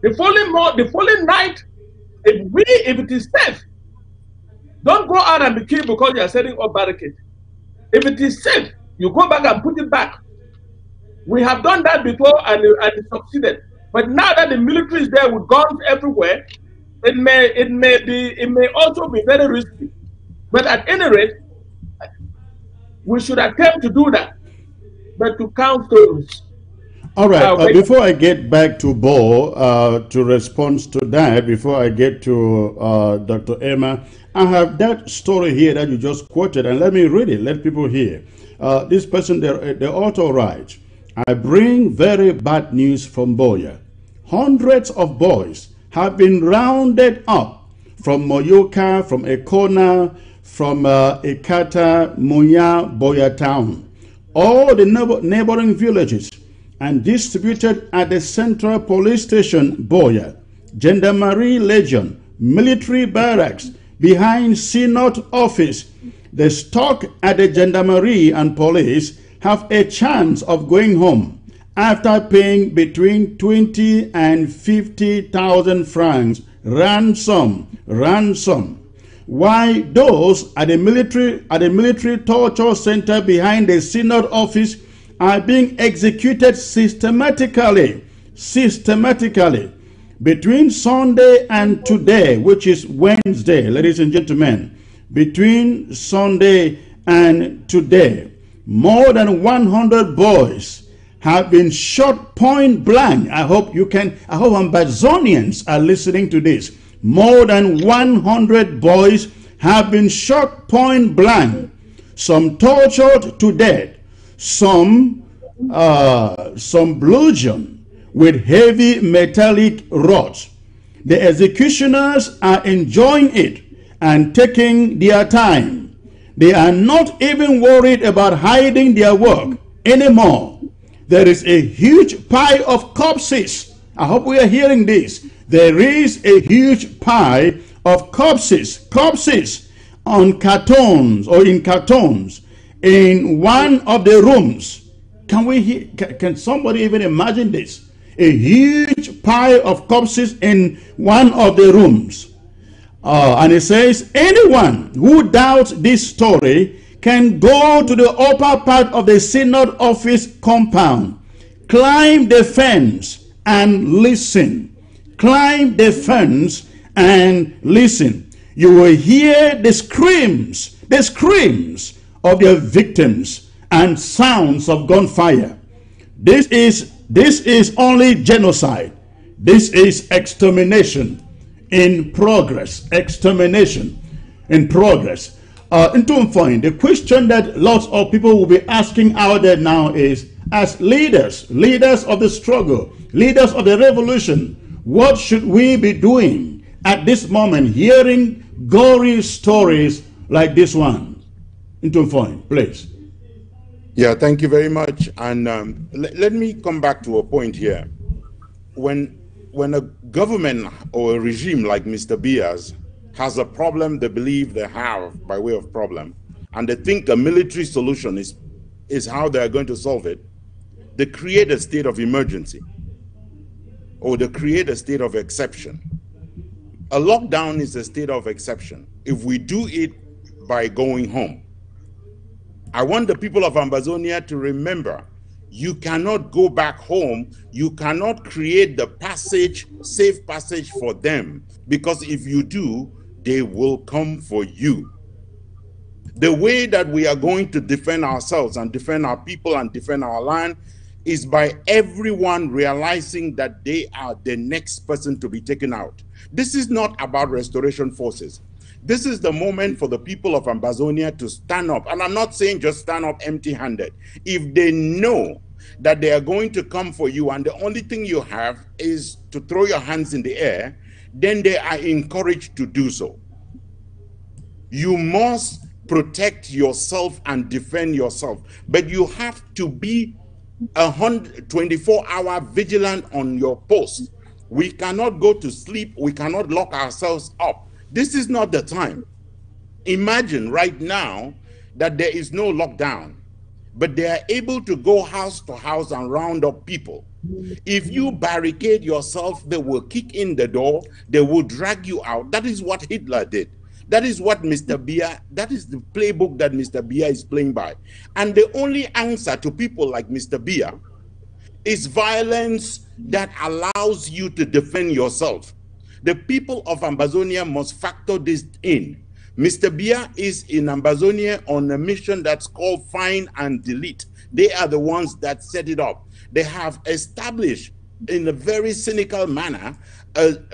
the following night, if it is safe, don't go out and be killed because you are setting up barricades. If it is safe, you go back and put it back. We have done that before and it succeeded. But now that the military is there with guns everywhere, it may also be very risky. But at any rate, we should attempt to do that. But to count stones. All right. Before I get back to Bo to respond to that, before I get to Dr. Emma, I have that story here that you just quoted, and let me read it. Let people hear. This person, the author writes, I bring very bad news from Boya. Hundreds of boys have been rounded up from Moyoka, from Ekona, from Ekata, Munya, Boya town, all the neighboring villages, and distributed at the Central Police Station, Boya, Gendarmerie Legion, military barracks, behind Synod office. The stock at the Gendarmerie and police have a chance of going home after paying between 20 and 50,000 francs ransom. Why those at the military torture center behind the Synod office are being executed systematically between Sunday and today, which is Wednesday, ladies and gentlemen. Between Sunday and today, more than 100 boys have been shot point blank. I hope Ambazonians are listening to this. More than 100 boys have been shot point blank. Some tortured to death. Some bludgeoned with heavy metallic rods. The executioners are enjoying it and taking their time. They are not even worried about hiding their work anymore. There is a huge pile of corpses. I hope we are hearing this. There is a huge pile of corpses on cartons or in cartons in one of the rooms. Can somebody even imagine this? a huge pile of corpses in one of the rooms. And it says, anyone who doubts this story can go to the upper part of the synod office compound, climb the fence and listen. Climb the fence and listen. You will hear the screams of their victims and sounds of gunfire. This is only genocide. This is extermination in progress. Extermination in progress. The question that lots of people will be asking out there now is, as leaders of the struggle, leaders of the revolution, what should we be doing at this moment, hearing gory stories like this one? Please. Yeah, thank you very much. And let me come back to a point here. When a government or a regime like Mr. Bia's has a problem they believe they have by way of problem, and they think a military solution is how they are going to solve it, they create a state of emergency, or they create a state of exception. A lockdown is a state of exception if we do it by going home. I want the people of Ambazonia to remember, you cannot go back home. You cannot create the passage, safe passage for them, because if you do, they will come for you. The way that we are going to defend ourselves and defend our people and defend our land is by everyone realizing that they are the next person to be taken out. This is not about restoration forces. This is the moment for the people of Ambazonia to stand up. And I'm not saying just stand up empty-handed. If they know that they are going to come for you and the only thing you have is to throw your hands in the air, then they are encouraged to do so. You must protect yourself and defend yourself, but you have to be 24-hour vigilant on your post. We cannot go to sleep. We cannot lock ourselves up. This is not the time. Imagine right now that there is no lockdown, but they are able to go house to house and round up people. If you barricade yourself, they will kick in the door, they will drag you out. That is what Hitler did. That is what Mr. Bia, that is the playbook that Mr. Bia is playing by. And the only answer to people like Mr. Bia is violence that allows you to defend yourself. The people of Ambazonia must factor this in. Mr. Bia is in Ambazonia on a mission that's called Find and Delete. They are the ones that set it up. They have established in a very cynical manner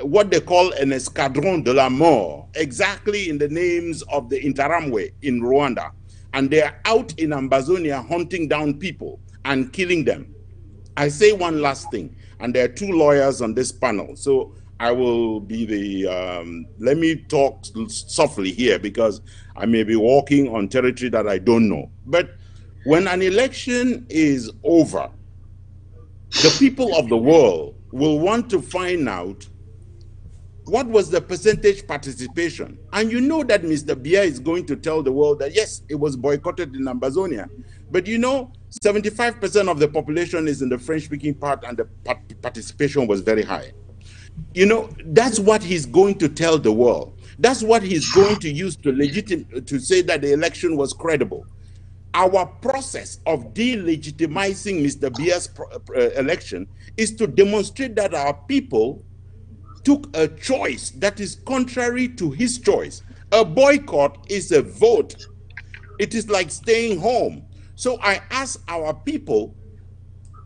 what they call an escadron de la mort, exactly in the names of the Interamwe in Rwanda. And they are out in Ambazonia hunting down people and killing them. I say one last thing, and there are two lawyers on this panel, so I will be the, let me talk softly here because I may be walking on territory that I don't know. But when an election is over, the people of the world will want to find out what was the percentage participation. And you know that Mr. Bia is going to tell the world that yes, it was boycotted in Ambazonia. But you know, 75% of the population is in the French-speaking part and the participation was very high. You know, that's what he's going to tell the world. That's what he's going to use to say that the election was credible. Our process of delegitimizing Mr. Bia's election is to demonstrate that our people took a choice that is contrary to his choice. A boycott is a vote. It is like staying home. So I ask our people,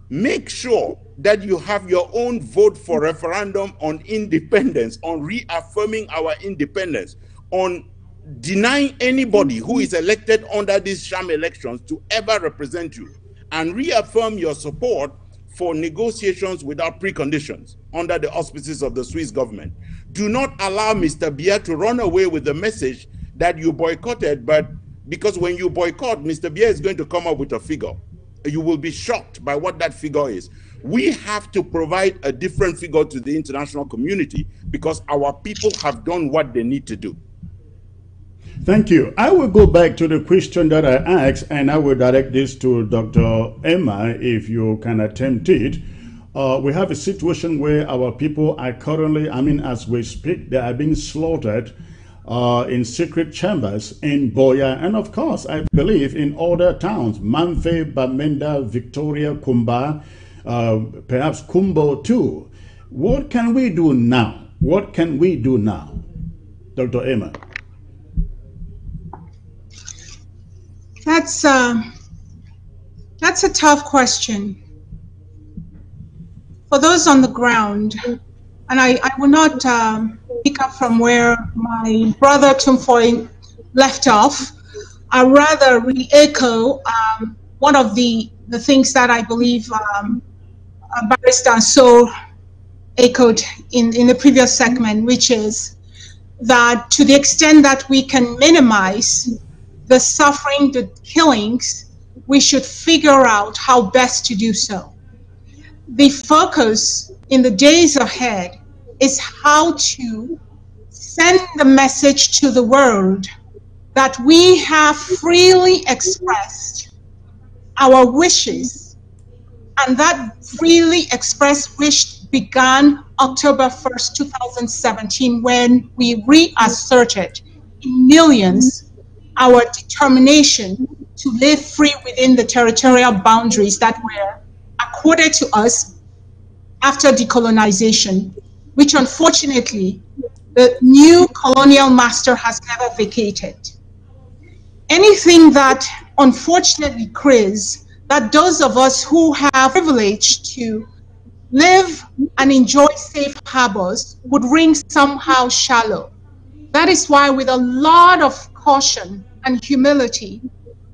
make sure that you have your own vote for referendum on independence, on reaffirming our independence, on denying anybody who is elected under these sham elections to ever represent you, and reaffirm your support for negotiations without preconditions under the auspices of the Swiss government. Do not allow Mr. Bia to run away with the message that you boycotted, but because when you boycott, Mr. Bia is going to come up with a figure. You will be shocked by what that figure is. We have to provide a different figure to the international community because our people have done what they need to do. Thank you. I will go back to the question that I asked, and I will direct this to Dr. Emma, if you can attempt it. we have a situation where our people are currently, I mean, as we speak, they are being slaughtered in secret chambers in Boya, and of course, I believe in other towns, Manfe, Bamenda, Victoria, Kumba, perhaps Kumbo too. What can we do now? What can we do now, Dr. Emma? That's a tough question. For those on the ground, and I will not pick up from where my brother Tumfoy left off. I rather re-echo one of the things that I believe Barrister So echoed in the previous segment, which is that to the extent that we can minimize the suffering, the killings, we should figure out how best to do so. The focus in the days ahead is how to send the message to the world that we have freely expressed our wishes, and that freely expressed wish began October 1st, 2017, when we reasserted in millions our determination to live free within the territorial boundaries that were accorded to us after decolonization, which unfortunately the new colonial master has never vacated. Anything that, unfortunately, Chris, that those of us who have privilege to live and enjoy safe harbors would ring somehow shallow. That is why, with a lot of caution and humility,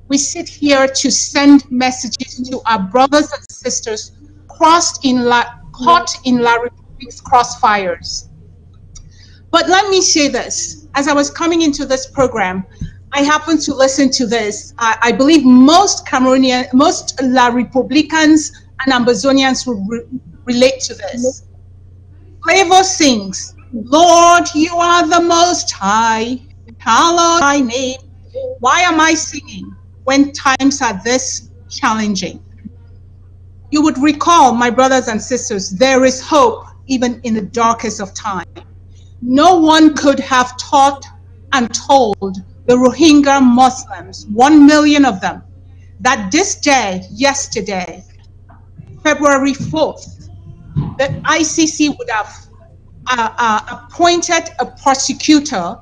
we sit here to send messages to our brothers and sisters caught in La Republique's crossfires. But let me say this, as I was coming into this program, I happened to listen to this. I believe most Cameroonian, most La Republicans and Ambazonians will relate to this. Flavor sings, Lord, you are the most high, hallowed thy name. Why am I singing when times are this challenging? You would recall, my brothers and sisters, there is hope even in the darkest of time. No one could have taught and told the Rohingya Muslims, 1 million of them, that this day, yesterday, February 4th, the ICC would have appointed a prosecutor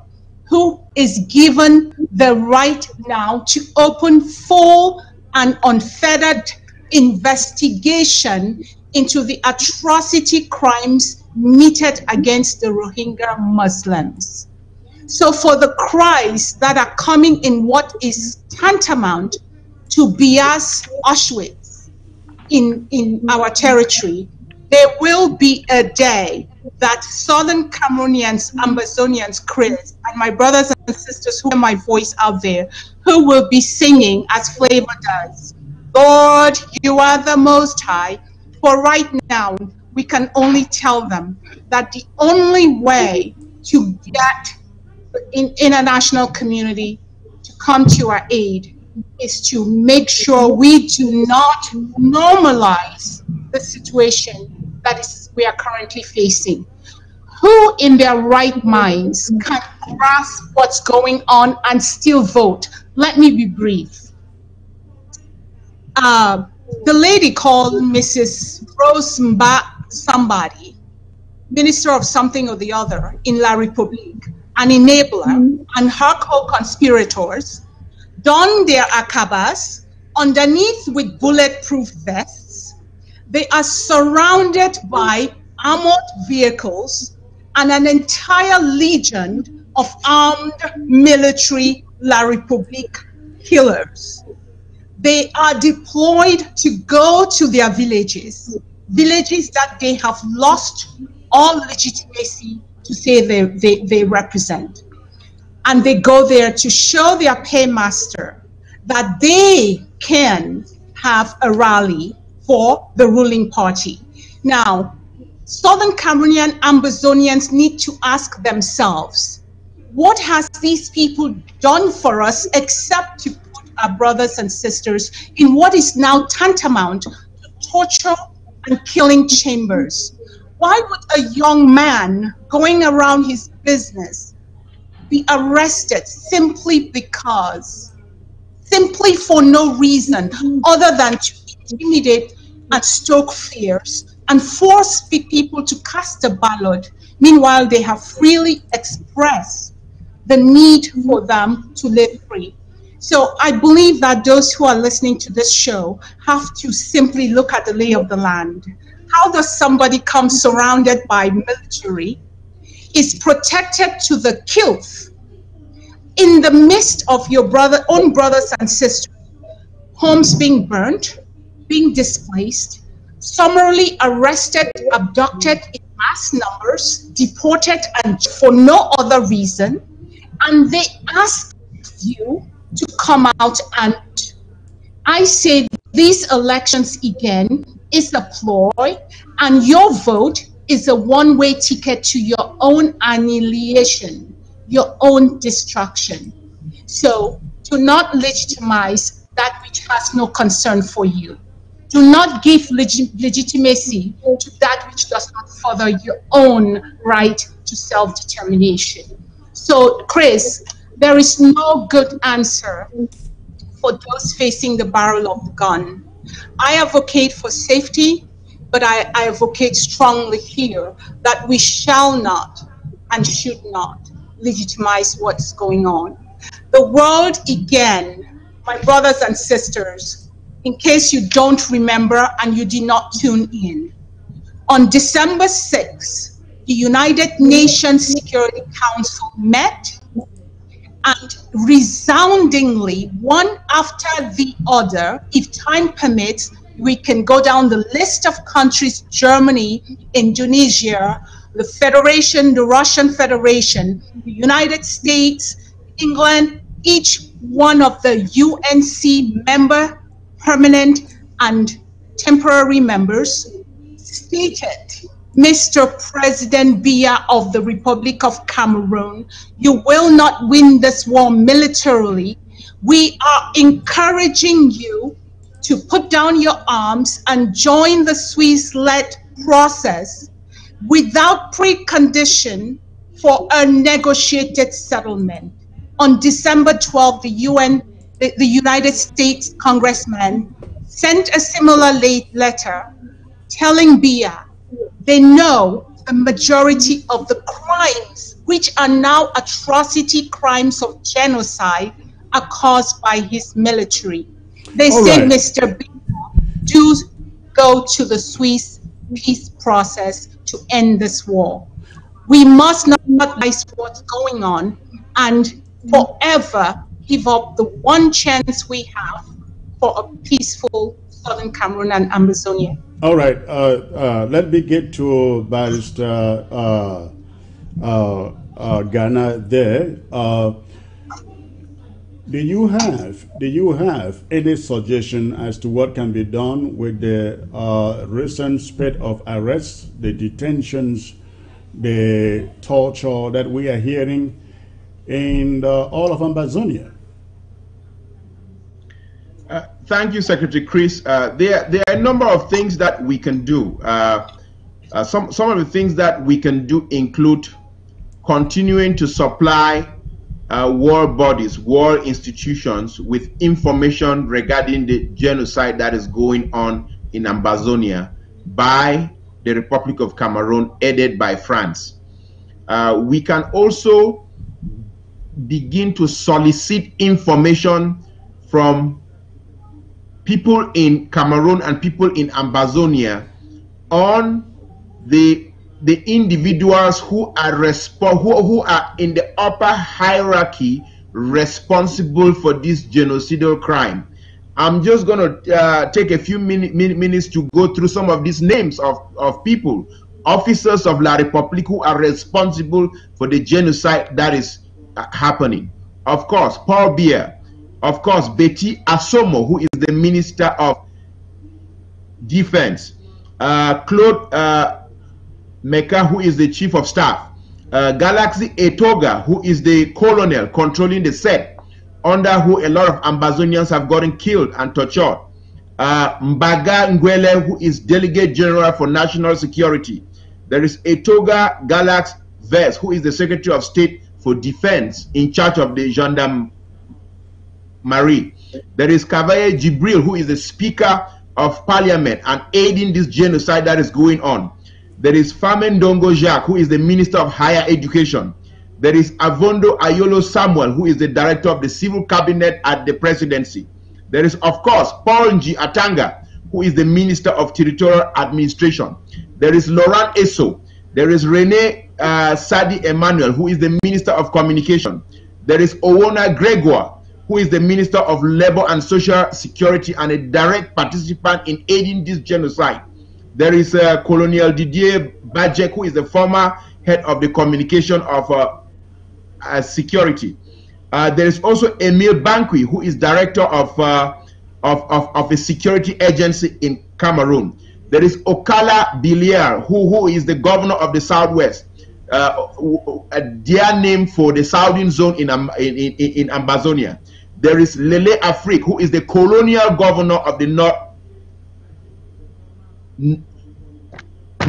who is given the right now to open full and unfettered investigation into the atrocity crimes meted against the Rohingya Muslims. So for the cries that are coming in what is tantamount to Bias Auschwitz in our territory, there will be a day that Southern Cameroonians, Ambazonians, Chris, and my brothers and sisters who hear my voice out there, who will be singing as Flavor does, Lord, you are the Most High. For right now, we can only tell them that the only way to get the international community to come to our aid is to make sure we do not normalize the situation that we are currently facing. Who in their right minds can grasp what's going on and still vote? Let me be brief. The lady called Mrs. Rose Mba somebody, minister of something or the other in La Republique, an enabler, and her co-conspirators don their akabas underneath with bulletproof vests. They are surrounded by armored vehicles and an entire legion of armed military La Republique killers. They are deployed to go to their villages that they have lost all legitimacy to say they represent. And they go there to show their paymaster that they can have a rally for the ruling party. Now, Southern Cameroonian Ambazonians need to ask themselves, what has these people done for us except to put our brothers and sisters in what is now tantamount to torture and killing chambers. Why would a young man going around his business be arrested simply for no reason other than to intimidate and stoke fears and force people to cast a ballot? Meanwhile, they have freely expressed the need for them to live free. So I believe that those who are listening to this show have to simply look at the lay of the land. How does somebody come surrounded by military, is protected to the kilt, in the midst of your own brothers and sisters, homes being burnt, being displaced, summarily arrested, abducted in mass numbers, deported and for no other reason, and they ask you to come out? And I say these elections again is a ploy, and your vote is a one-way ticket to your own annihilation, your own destruction. So do not legitimize that which has no concern for you. Do not give legitimacy to that which does not further your own right to self-determination. So, Chris, there is no good answer for those facing the barrel of the gun. I advocate for safety, but I advocate strongly here that we shall not and should not legitimize what's going on. The world, again, my brothers and sisters, in case you don't remember and you did not tune in, on December 6th, the United Nations Security Council met, and resoundingly, one after the other, if time permits, we can go down the list of countries: Germany, Indonesia, the Federation, the Russian Federation, the United States, England, each one of the UNC member, permanent and temporary members, stated, Mr. President Biya of the Republic of Cameroon, you will not win this war militarily. We are encouraging you to put down your arms and join the Swiss-led process without precondition for a negotiated settlement. On December 12th, the United States congressman sent a similar letter telling Biya they know the majority of the crimes, which are now atrocity crimes of genocide, are caused by his military. They say, right, Mr. Biya, do go to the Swiss peace process to end this war. We must not realize what's going on and forever give up the one chance we have for a peaceful Southern Cameroon and Amazonia. All right, let me get to Barrister Ghana there. Do you have any suggestion as to what can be done with the recent spate of arrests, the detentions, the torture that we are hearing in all of Amazonia? Thank you, Secretary Chris. There are a number of things that we can do. Some of the things that we can do include continuing to supply war bodies, war institutions with information regarding the genocide that is going on in Amazonia by the Republic of Cameroon, aided by France. We can also begin to solicit information from people in Cameroon and people in Amazonia on the individuals who are who are in the upper hierarchy responsible for this genocidal crime. I'm just going to take a few minutes to go through some of these names of people, officers of La République who are responsible for the genocide that is happening. Of course, Paul Biya. Of course, Betty Asomo, who is the Minister of Defense. Claude Meka, who is the Chief of Staff. Galaxy Etoga, who is the Colonel controlling the set, under who a lot of Amazonians have gotten killed and tortured. Mbaga Ngwele, who is Delegate General for National Security. There is Etoga Galax Vest, who is the Secretary of State for Defense in charge of the gendarmerie. There is Kavaye Jibril, who is the Speaker of Parliament and aiding this genocide that is going on. There is Famen Dongo Jacques, who is the Minister of Higher Education. There is Avondo Ayolo Samuel, who is the Director of the Civil Cabinet at the Presidency. There is, of course, Paul Nji Atanga, who is the Minister of Territorial Administration. There is Laurent Esso. There is Rene Sadi Emmanuel, who is the Minister of Communication. There is Owona Gregoire, who is the Minister of Labor and Social Security and a direct participant in aiding this genocide. There is Colonel Didier Bajek, who is the former head of the communication of security. There is also Emile Bankwi, who is director of a security agency in Cameroon. There is Okala Biliar, who is the governor of the Southwest, their name for the southern zone in Ambazonia. There is Lele Afrique, who is the colonial governor of the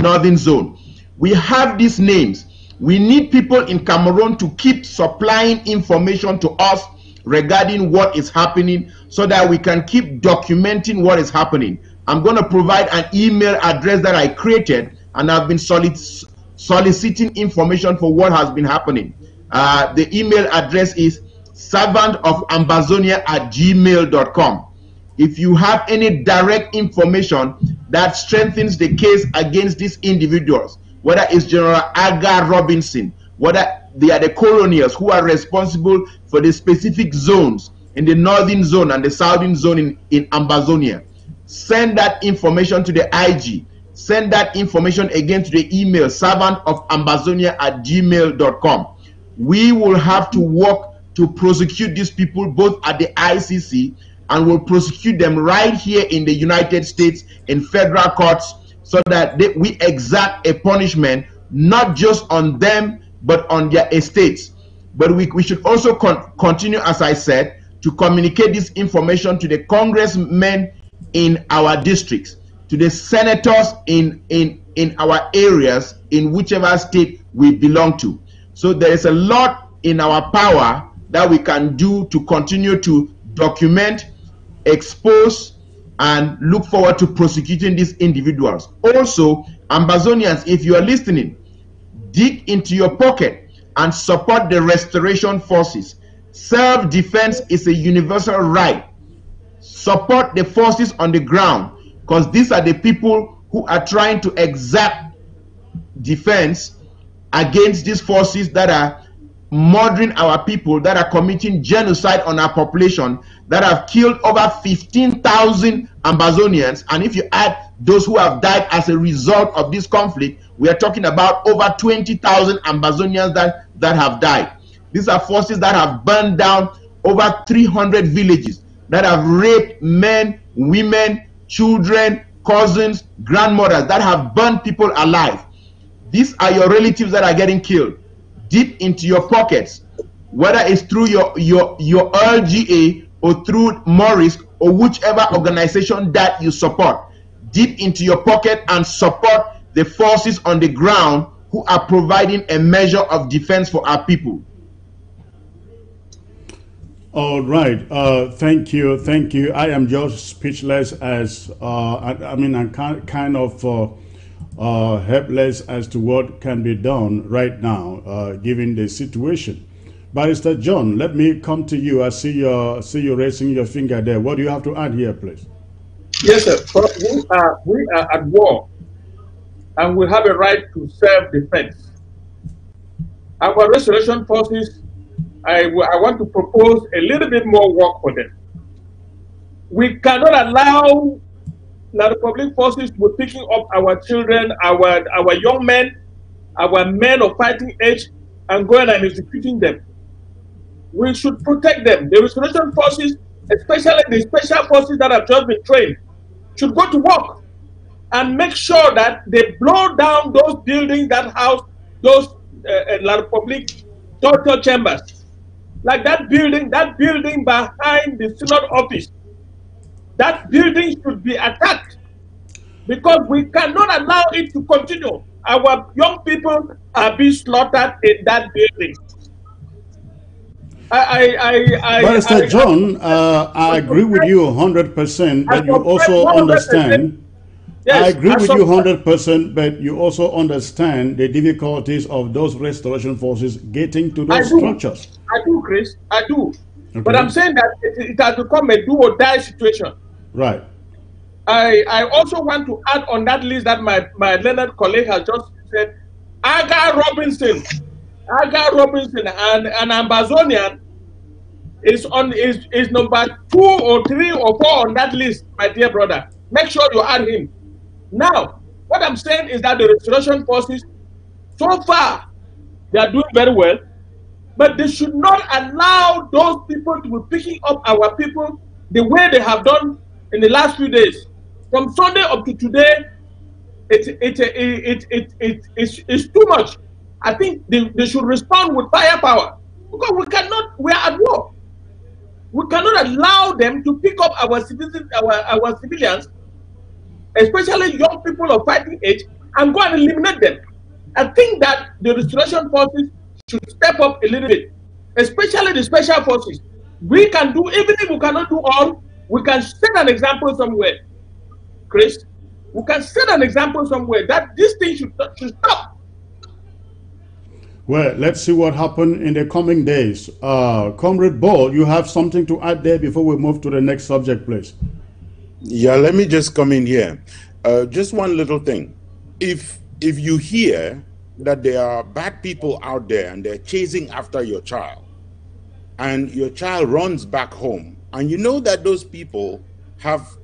northern zone. We have these names. We need people in Cameroon to keep supplying information to us regarding what is happening so that we can keep documenting what is happening. I'm going to provide an email address that I created, and I've been soliciting information for what has been happening. The email address is servantofambazonia@gmail.com. If you have any direct information that strengthens the case against these individuals, whether it's General Aga Robinson, whether they are the colonials who are responsible for the specific zones in the northern zone and the southern zone in Ambazonia, send that information to the IG. Send that information again to the email servantofambazonia@gmail.com. We will have to work to prosecute these people both at the ICC, and will prosecute them right here in the United States in federal courts, so that we exact a punishment not just on them but on their estates. But we should also continue, as I said, to communicate this information to the congressmen in our districts, to the senators in our areas, in whichever state we belong to. So there is a lot in our power that we can do to continue to document, expose, and look forward to prosecuting these individuals. Also, Ambazonians, if you are listening, dig into your pocket and support the restoration forces. Self-defense is a universal right. Support the forces on the ground, because these are the people who are trying to exact defense against these forces that are murdering our people, that are committing genocide on our population, that have killed over 15,000 Ambazonians. And if you add those who have died as a result of this conflict, we are talking about over 20,000 Ambazonians that have died. These are forces that have burned down over 300 villages, that have raped men, women, children, cousins, grandmothers, that have burned people alive. These are your relatives that are getting killed. Deep into your pockets, whether it's through your LGA or through Morris or whichever organization that you support, deep into your pocket and support the forces on the ground who are providing a measure of defense for our people. All right. Thank you. Thank you. I am just speechless as, I'm kind of helpless as to what can be done right now, given the situation. Barrister John, let me come to you. I see you raising your finger there. What do you have to add here, please? Yes, sir. We are at war, and we have a right to self-defense. Our restoration forces, I want to propose a little bit more work for them. We cannot allow the Republic forces to be picking up our children, our young men, our men of fighting age, and going and executing them. We should protect them. The restoration forces, especially the special forces that have just been trained, should go to work and make sure that they blow down those buildings that house those La Republic torture chambers. Like that building behind the Synod office. that building should be attacked, because we cannot allow it to continue. Our young people are being slaughtered in that building. Barrister John, I agree with you 100%, but you also 100%, understand. yes, I agree with you subscribe. 100%, but you also understand the difficulties of those restoration forces getting to those structures. I do, Chris. I do. Okay. But I'm saying that it has become a do or die situation. Right. I also want to add on that list that my learned colleague has just said, Aga Robinson, and an Ambazonian is number 2 or 3 or 4 on that list, my dear brother. Make sure you add him. Now, what I'm saying is that the restoration forces, so far, they are doing very well, but they should not allow those people to be picking up our people the way they have done in the last few days. From Sunday up to today, it's too much. I think they should respond with firepower, because we are at war. We cannot allow them to pick up our citizens, our civilians, especially young people of fighting age, and go and eliminate them. I think that the restoration forces should step up a little bit, especially the special forces. We can do, even if we cannot do all, we can set an example somewhere, Chris. We can set an example somewhere that this thing should stop. Well, let's see what happens in the coming days. Comrade Ball, you have something to add there before we move to the next subject, please. Yeah, let me just come in here. Just one little thing. If you hear that there are bad people out there and they're chasing after your child, and your child runs back home, and you know that those people have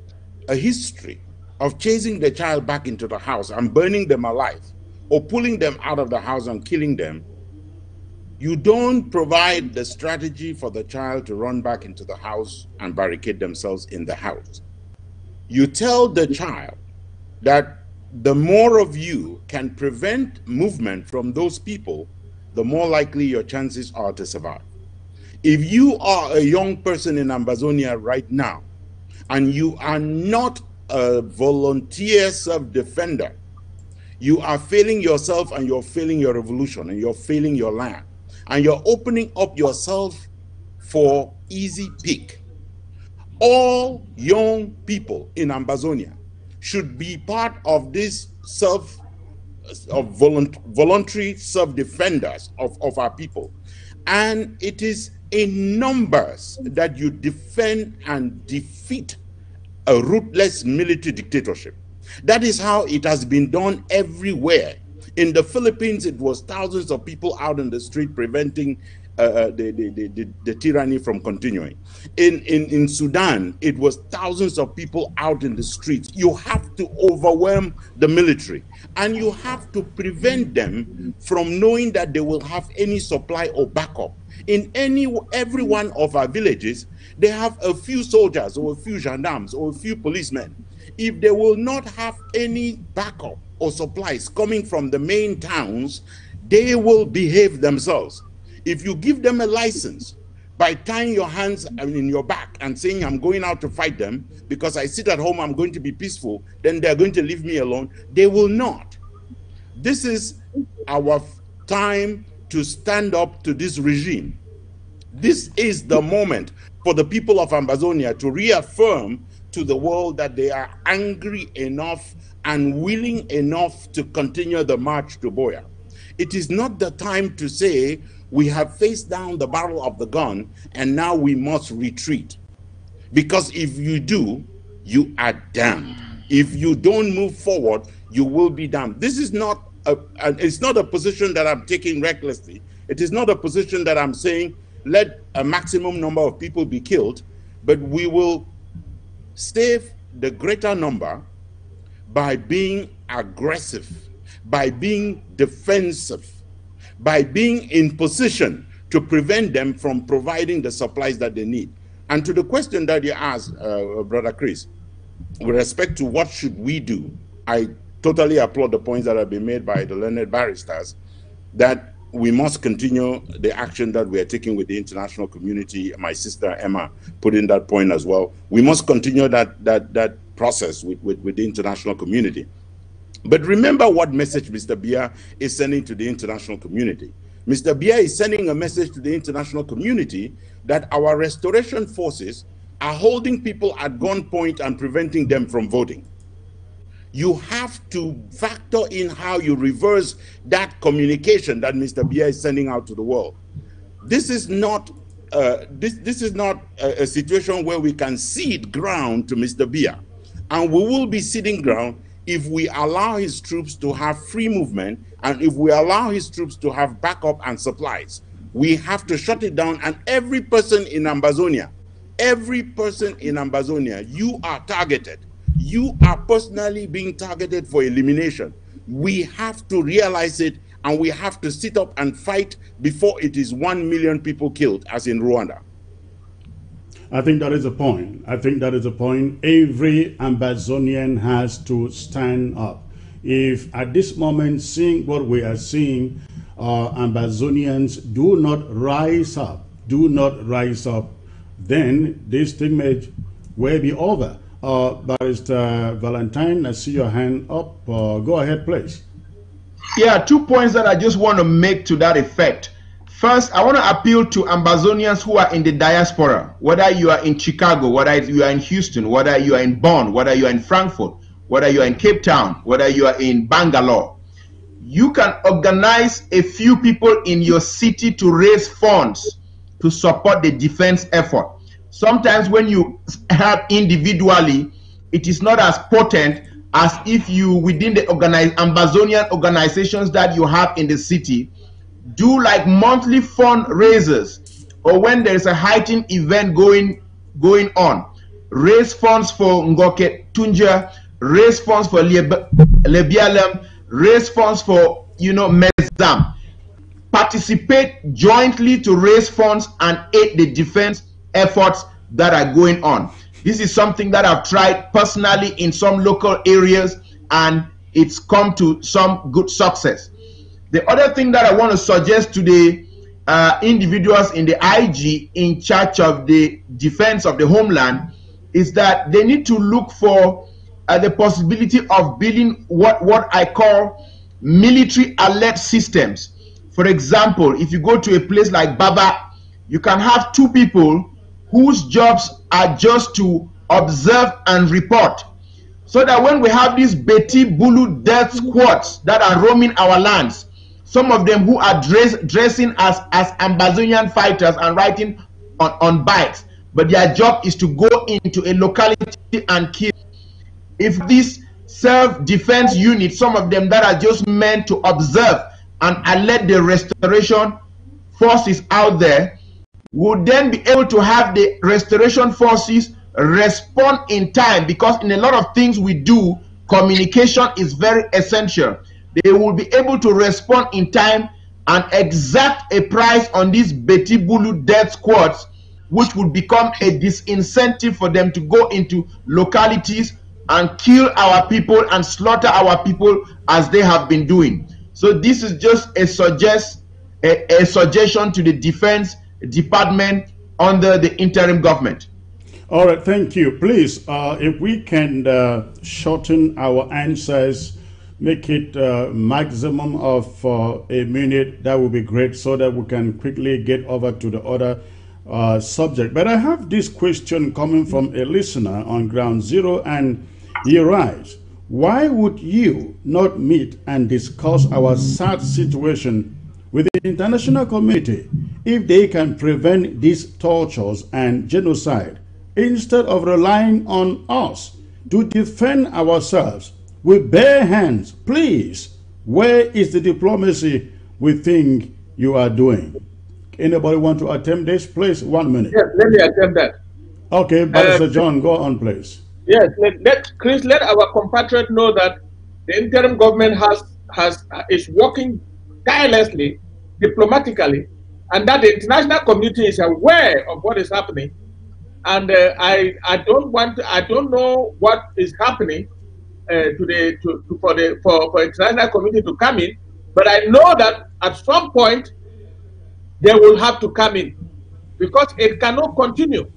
a history of chasing the child back into the house and burning them alive, or pulling them out of the house and killing them, you don't provide the strategy for the child to run back into the house and barricade themselves in the house. You tell the child that the more of you can prevent movement from those people, the more likely your chances are to survive. If you are a young person in Ambazonia right now, and you are not a volunteer self-defender, you are failing yourself, and you're failing your revolution, and you're failing your land, and you're opening up yourself for easy pick. All young people in Ambazonia should be part of this voluntary self-defenders of our people. And it is in numbers that you defend and defeat a ruthless military dictatorship. That is how it has been done everywhere. In the Philippines, it was thousands of people out in the street preventing the tyranny from continuing. In Sudan, it was thousands of people out in the streets. You have to overwhelm the military, and you have to prevent them from knowing that they will have any supply or backup. In every one of our villages, they have a few soldiers or a few gendarmes or a few policemen. If they will not have any backup or supplies coming from the main towns, they will behave themselves. If you give them a license by tying your hands in your back and saying, I'm going out to fight them because I sit at home, I'm going to be peaceful, then they're going to leave me alone, they will not. This is our time to stand up to this regime. This is the moment for the people of Ambazonia to reaffirm to the world that they are angry enough and willing enough to continue the march to Boya. It is not the time to say, we have faced down the barrel of the gun and now we must retreat. Because if you do, you are damned. If you don't move forward, you will be damned. This is not it's not a position that I'm taking recklessly. It is not a position that I'm saying, let a maximum number of people be killed, but we will save the greater number by being aggressive, by being defensive, by being in position to prevent them from providing the supplies that they need. And to the question that you asked, Brother Chris, with respect to what should we do, I totally applaud the points that have been made by the learned barristers, that we must continue the action that we are taking with the international community. My sister Emma put in that point as well. We must continue that process with the international community. But remember what message Mr. Biya is sending to the international community. Mr. Biya is sending a message to the international community that our restoration forces are holding people at gunpoint and preventing them from voting. You have to factor in how you reverse that communication that Mr. Biya is sending out to the world. This is not this is not a situation where we can cede ground to Mr. Biya, and we will be ceding ground if we allow his troops to have free movement, and if we allow his troops to have backup and supplies. We have to shut it down, and every person in Ambazonia, you are targeted. You are personally being targeted for elimination. We have to realize it, and we have to sit up and fight before it is 1 million people killed, as in Rwanda. I think that is a point. I think that is a point. Every Ambazonian has to stand up. If at this moment, seeing what we are seeing, Ambazonians do not rise up, then this thing may well be over. Barrister Valentine, I see your hand up. Go ahead, please. Yeah, 2 points that I just want to make to that effect. First, I want to appeal to Ambazonians who are in the diaspora, whether you are in Chicago, whether you are in Houston, whether you are in Bonn, whether you are in Frankfurt, whether you are in Cape Town, whether you are in Bangalore. You can organize a few people in your city to raise funds to support the defense effort. Sometimes when you help individually, it is not as potent as if you, within the Ambazonian organizations that you have in the city, do like monthly fundraisers, or when there is a heightened event going on, raise funds for Ngoke Tunja, raise funds for Lebialem, raise funds for, Mezam. Participate jointly to raise funds and aid the defense efforts that are going on. This is something that I've tried personally in some local areas, and it's come to some good success. The other thing that I want to suggest to the individuals in the IG in charge of the defense of the homeland is that they need to look for the possibility of building what I call military alert systems. For example, if you go to a place like Baba, you can have 2 people whose jobs are just to observe and report, so that when we have these Beti Bulu death squads that are roaming our lands, some of them who are dressing as Ambazonian fighters and riding on bikes, but their job is to go into a locality and kill. If these self-defense units, some of them that are just meant to observe and alert the restoration forces out there, would then be able to have the restoration forces respond in time, because in a lot of things we do, communication is very essential. They will be able to respond in time and exact a price on these Beti Bulu death squads, which would become a disincentive for them to go into localities and kill our people and slaughter our people as they have been doing. So this is just a suggestion to the Defense Department under the interim government. All right, thank you. Please, if we can shorten our answers, make it maximum of a minute, that would be great, so that we can quickly get over to the other subject. But I have this question coming from a listener on Ground Zero, and he writes, why would you not meet and discuss our sad situation with the international community if they can prevent these tortures and genocide, instead of relying on us to defend ourselves with bare hands? Please, where is the diplomacy we think you are doing? Anybody want to attempt this? Please, 1 minute. Yes, let me attempt that. Okay, Barrister John, go on, please. Yes, Chris, let our compatriot know that the interim government is working tirelessly, diplomatically, and that the international community is aware of what is happening. And I don't know what is happening for international community to come in, But I know that at some point, they will have to come in because it cannot continue.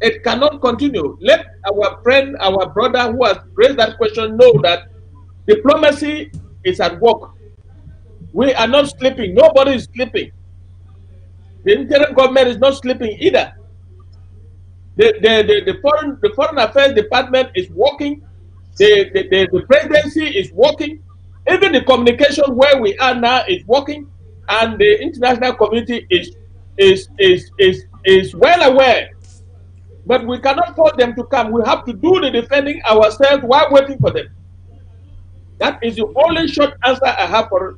It cannot continue. Let our friend, our brother who has raised that question know that diplomacy is at work. We are not sleeping. Nobody is sleeping. The interim government is not sleeping either. The foreign affairs department is working. The presidency is working. Even the communication where we are now is working, and the international community is well aware. But we cannot force them to come. We have to do the defending ourselves while waiting for them. That is the only short answer I have for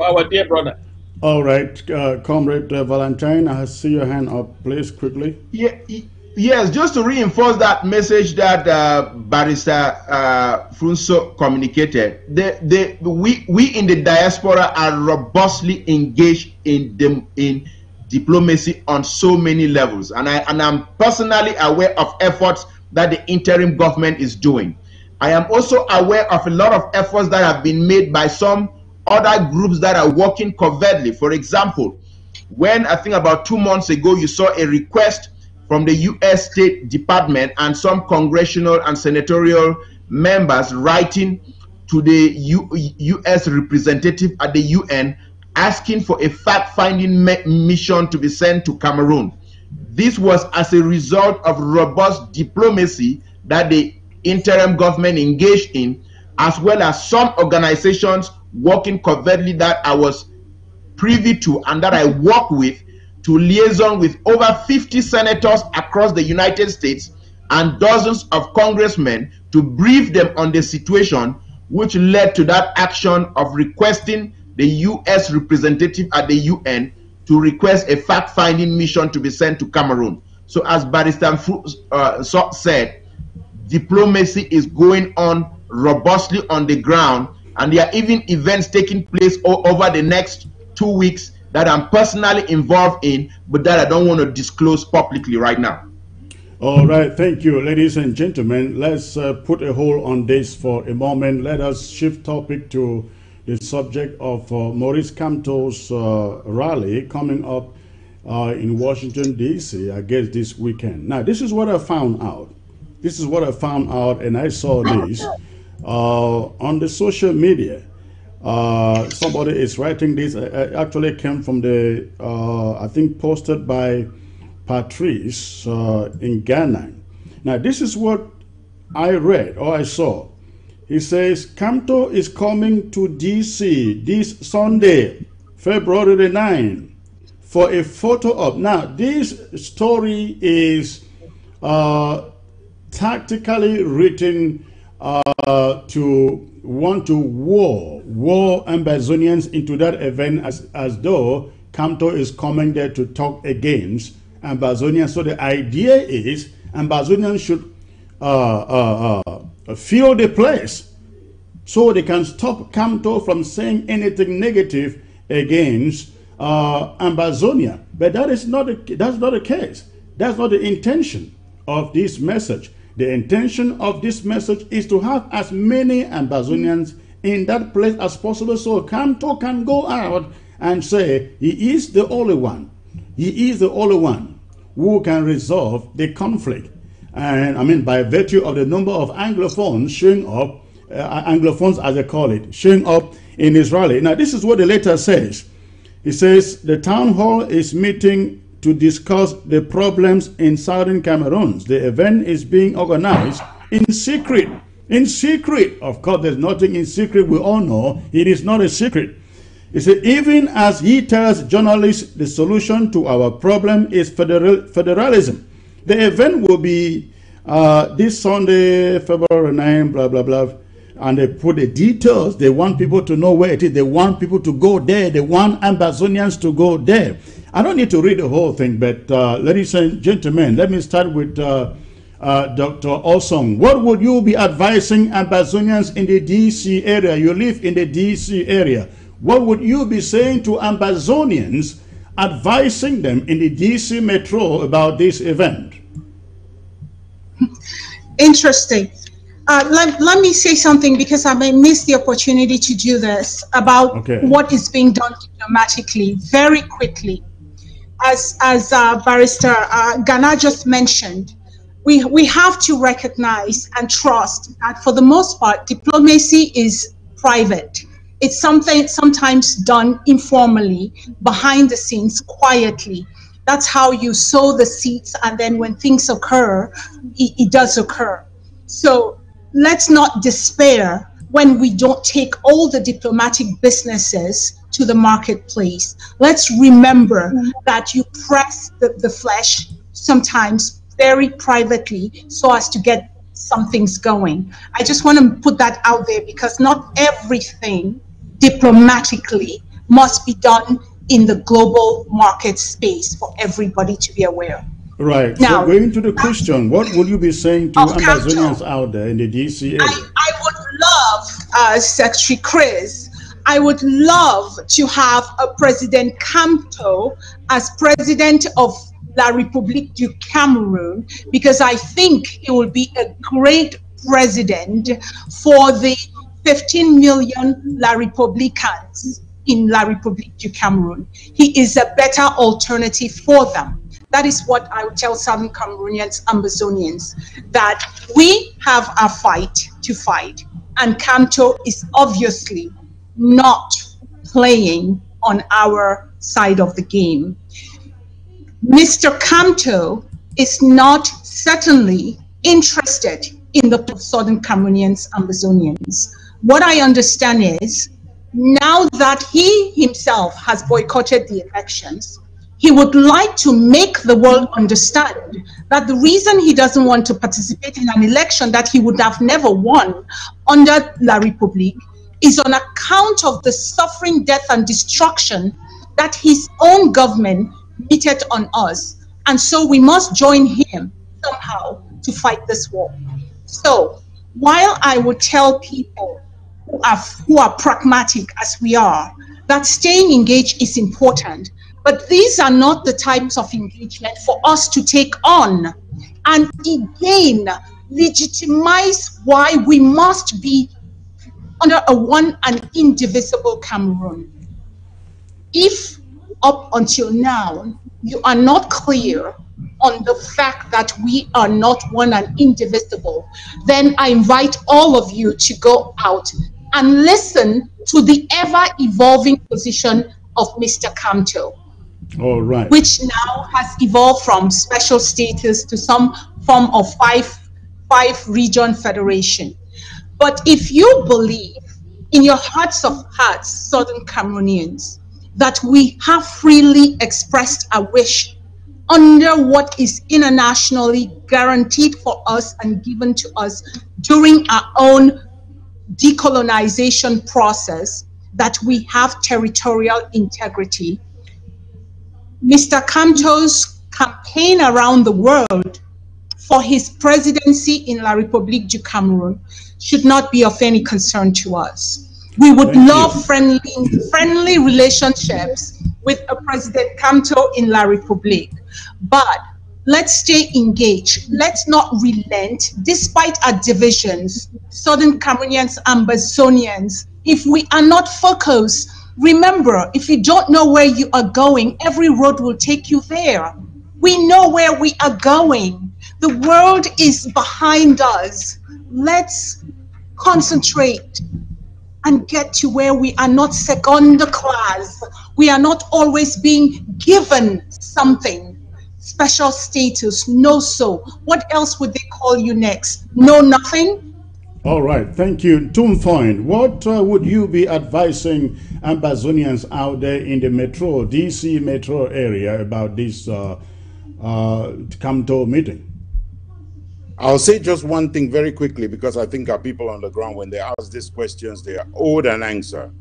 our dear brother. All right, Comrade Valentine, I see your hand up. Please, quickly. Yeah, yes, just to reinforce that message that Barrister Frunso communicated, we in the diaspora are robustly engaged in diplomacy on so many levels, and I'm personally aware of efforts that the interim government is doing. I am also aware of a lot of efforts that have been made by some other groups that are working covertly. For example, when I think about 2 months ago, you saw a request from the U.S. State Department and some congressional and senatorial members writing to the U.S. representative at the UN asking for a fact-finding mission to be sent to Cameroon. This was as a result of robust diplomacy that the interim government engaged in, as well as some organizations working covertly that I was privy to and that I work with to liaison with over 50 senators across the United States and dozens of congressmen to brief them on the situation, which led to that action of requesting the U.S. representative at the UN to request a fact-finding mission to be sent to Cameroon. So as Barrister said, diplomacy is going on robustly on the ground, and there are even events taking place over the next 2 weeks that I'm personally involved in, but that I don't want to disclose publicly right now. All right, thank you, ladies and gentlemen. Let's put a hold on this for a moment. Let us shift topic to the subject of Maurice Kamto's rally coming up in Washington, D.C., I guess this weekend. Now, this is what I found out. This is what I found out, and I saw this on the social media. Somebody is writing this. It actually came from the, I think, posted by Patrice in Ghana. Now, this is what I read or I saw. He says, Kamto is coming to D.C. this Sunday, February the 9th, for a photo op. Now, this story is tactically written to want to war Ambazonians into that event as though Kamto is coming there to talk against Ambazonians. So the idea is Ambazonians should fill the place so they can stop Kamto from saying anything negative against Ambazonia. But that's not the case. That's not the intention of this message. The intention of this message is to have as many Ambazonians in that place as possible so Kamto can go out and say he is the only one. He is the only one who can resolve the conflict. And I mean, by virtue of the number of Anglophones showing up, Anglophones as they call it, showing up in his rally. Now, this is what the letter says. It says, the town hall is meeting to discuss the problems in southern Cameroon. The event is being organized in secret. In secret. Of course, there's nothing in secret. We all know it is not a secret. He said, even as he tells journalists the solution to our problem is federalism. The event will be this Sunday, February 9, blah, blah, blah. And they put the details. They want people to know where it is. They want people to go there. They want Ambazonians to go there. I don't need to read the whole thing, but ladies and gentlemen, let me start with Dr. Osong. What would you be advising Ambazonians in the D.C. area? You live in the D.C. area. What would you be saying to Ambazonians, advising them in the D.C. metro about this event? Interesting. Let me say something, because I may miss the opportunity to do this, about what is being done diplomatically very quickly. As Barrister Ghana just mentioned, we have to recognize and trust that for the most part, diplomacy is private. It's something sometimes done informally, behind the scenes, quietly. That's how you sow the seeds, and then when things occur, it does occur. So let's not despair when we don't take all the diplomatic businesses to the marketplace. Let's remember that you press the flesh sometimes very privately so as to get some things going. I just want to put that out there, because not everything diplomatically must be done in the global market space for everybody to be aware. Right. Now, so going to the question, what would you be saying to Ambazonians out there in the DC area? I would love, Secretary Chris, I would love to have a President Kamto as president of La République du Cameroon, because I think he will be a great president for the 15 million La Républicains in La République du Cameroon. He is a better alternative for them. That is what I would tell Southern Cameroonians, Ambazonians, that we have a fight to fight, and Kamto is obviously not playing on our side of the game. Mr. Kamto is not certainly interested in the Southern Cameroonians, Ambazonians. What I understand is, now that he himself has boycotted the elections, he would like to make the world understand that the reason he doesn't want to participate in an election that he would have never won under La République is on account of the suffering, death, and destruction that his own government meted on us. And so we must join him somehow to fight this war. So while I would tell people who are pragmatic as we are, that staying engaged is important, but these are not the types of engagement for us to take on and again legitimize why we must be under a one and indivisible Cameroon. If up until now you are not clear on the fact that we are not one and indivisible, then I invite all of you to go out and listen to the ever-evolving position of Mr. Kamto. All right. Which now has evolved from special status to some form of five region federation. But if you believe in your hearts of hearts, Southern Cameroonians, that we have freely expressed a wish under what is internationally guaranteed for us and given to us during our own decolonization process, that we have territorial integrity, Mr. Kamto's campaign around the world for his presidency in La République du Cameroon should not be of any concern to us. We would love friendly relationships with a President Kamto in La République, but let's stay engaged. Let's not relent despite our divisions, Southern Cameroonians, Ambazonians. If we are not focused, remember, if you don't know where you are going, every road will take you there. We know where we are going. The world is behind us. Let's concentrate and get to where we are not second class. We are not always being given something, special status, no so. What else would they call you next? No nothing? All right, thank you. Toomfoin, what would you be advising Ambazonians out there in the metro, DC metro area about this Kamto meeting? I'll say just one thing very quickly, because I think our people on the ground, when they ask these questions, they are owed an answer.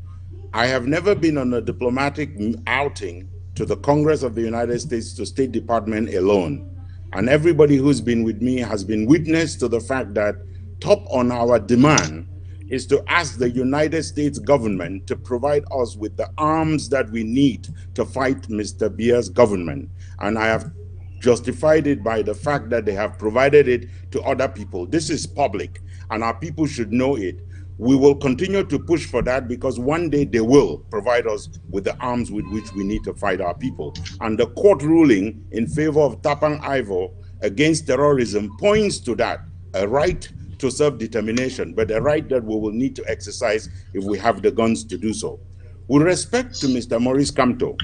I have never been on a diplomatic outing to the Congress of the United States, to State Department alone. And everybody who's been with me has been witness to the fact that top on our demand is to ask the United States government to provide us with the arms that we need to fight Mr. Biya's government. And I have justified it by the fact that they have provided it to other people. This is public. and our people should know it. We will continue to push for that because one day they will provide us with the arms with which we need to fight our people. And the court ruling in favor of Tapang Ivor against terrorism points to that, a right to self-determination, but a right that we will need to exercise if we have the guns to do so. With respect to Mr. Maurice Kamto,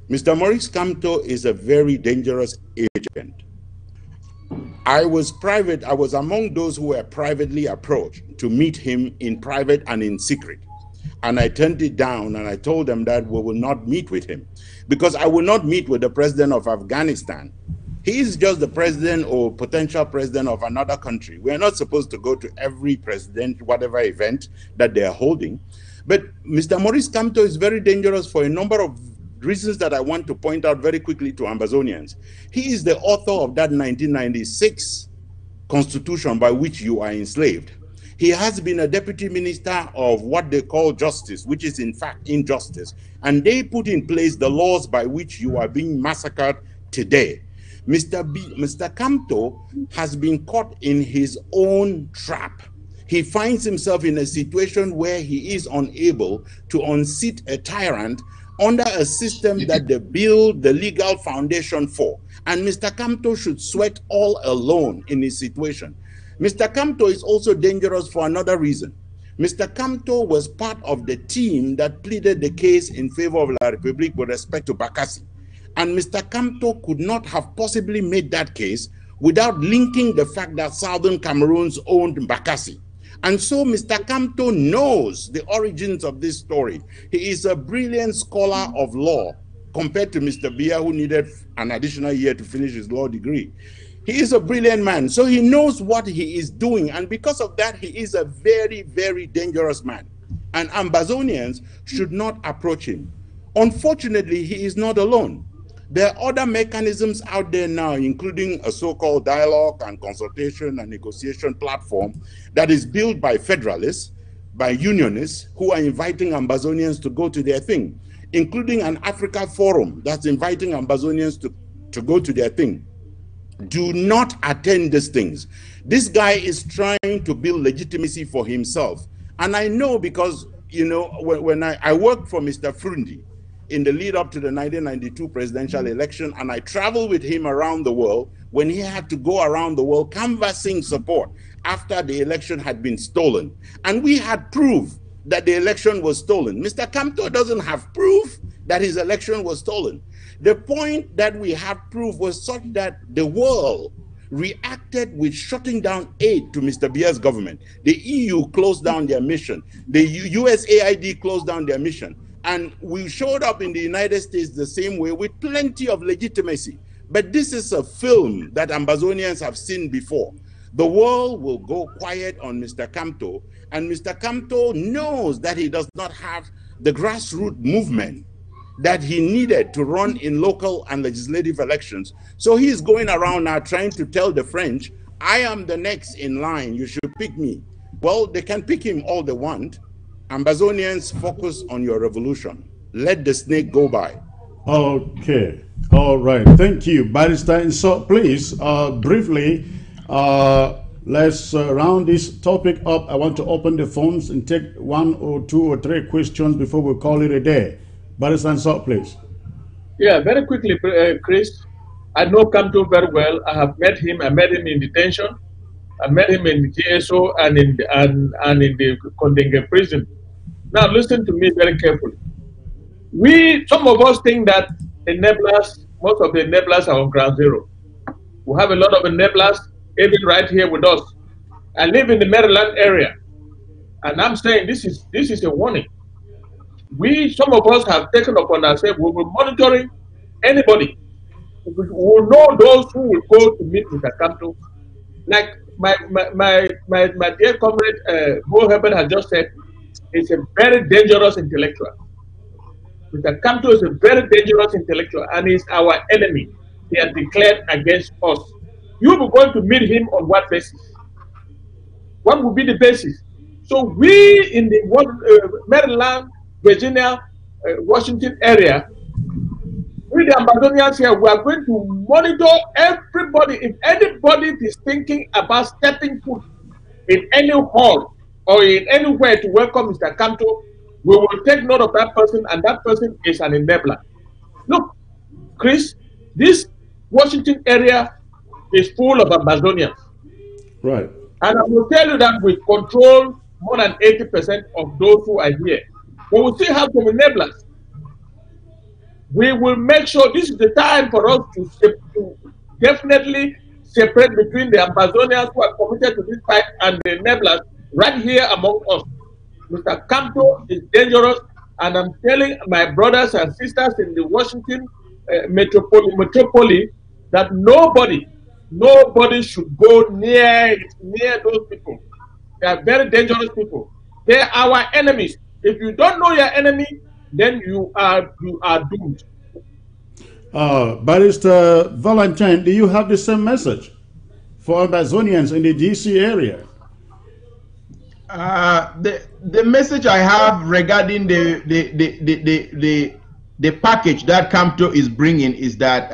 Mr. Maurice Kamto is a very dangerous agent. I was among those who were privately approached to meet him in private and in secret. And I turned it down and I told them that we will not meet with him because I will not meet with the president of Afghanistan. He is just the president or potential president of another country. We are not supposed to go to every president, whatever event that they are holding. But Mr. Maurice Kamto is very dangerous for a number of reasons that I want to point out very quickly to Ambazonians. He is the author of that 1996 constitution by which you are enslaved. He has been a deputy minister of what they call justice, which is in fact injustice. And they put in place the laws by which you are being massacred today. Mr. Kamto has been caught in his own trap. He finds himself in a situation where he is unable to unseat a tyrant under a system that they build the legal foundation for. And Mr. Kamto should sweat all alone in his situation. Mr. Kamto is also dangerous for another reason. Mr. Kamto was part of the team that pleaded the case in favor of La République with respect to Bakassi. And Mr. Kamto could not have possibly made that case without linking the fact that Southern Cameroons owned Bakassi. And so Mr. Kamto knows the origins of this story. He is a brilliant scholar of law compared to Mr. Biya, who needed an additional year to finish his law degree. He is a brilliant man, so he knows what he is doing. And because of that, he is a very, very dangerous man. And Ambazonians should not approach him. Unfortunately, he is not alone. There are other mechanisms out there now, including a so-called dialogue and consultation and negotiation platform that is built by federalists, by unionists who are inviting Ambazonians to go to their thing, including an Africa forum that's inviting Ambazonians to go to their thing. Do not attend these things. This guy is trying to build legitimacy for himself. And I know because, you know, when I worked for Mr. Frundi, in the lead up to the 1992 presidential election, and I traveled with him around the world when he had to go around the world canvassing support after the election had been stolen. And we had proof that the election was stolen. Mr. Kamto doesn't have proof that his election was stolen. The point that we had proof was such that the world reacted with shutting down aid to Mr. Biya's government. The EU closed down their mission. The USAID closed down their mission. And we showed up in the United States the same way with plenty of legitimacy. But this is a film that Ambazonians have seen before. The world will go quiet on Mr. Kamto, and Mr. Kamto knows that he does not have the grassroots movement that he needed to run in local and legislative elections. So he's going around now trying to tell the French, I am the next in line, you should pick me. Well, they can pick him all they want. Ambazonians, focus on your revolution. Let the snake go by. Okay. All right. Thank you, Barrister. And so please, briefly, let's round this topic up. I want to open the phones and take 1 or 2 or 3 questions before we call it a day. Barrister, and so please. Yeah, very quickly, Chris. I know Kamto very well. I have met him. I met him in detention. I met him in the GSO and in the Kondenge prison. Now listen to me very carefully. Some of us think that enablers, most of the enablers are on ground zero. We have a lot of enablers even right here with us. I live in the Maryland area, and I'm saying this is a warning. Some of us have taken upon ourselves. We will be monitoring anybody. We will know those who will go to meet Mr. Kamto. Like my dear comrade Bo Herbert has just said, is a very dangerous intellectual. Mr. Kamto is a very dangerous intellectual and he's our enemy. He has declared against us. You will going to meet him on what basis? What will be the basis? So we in the Maryland, Virginia, Washington area, with the Ambazonians here, we are going to monitor everybody. If anybody is thinking about stepping foot in any hall or in anywhere to welcome Mr. Kamto, we will take note of that person, and that person is an enabler. Look, Chris, this Washington area is full of Amazonians. Right. And I will tell you that we control more than 80% of those who are here. But we still have some enablers. We will make sure this is the time for us to definitely separate between the Amazonians who are committed to this fight and the enablers right here among us. Mr. Kamto is dangerous, and I'm telling my brothers and sisters in the Washington metropolis that nobody should go near those people. They are very dangerous people. They are our enemies. If you don't know your enemy, then you are doomed. Barrister Valentine, do you have the same message for Amazonians in the DC area? The message I have regarding the package that Kamto is bringing is that,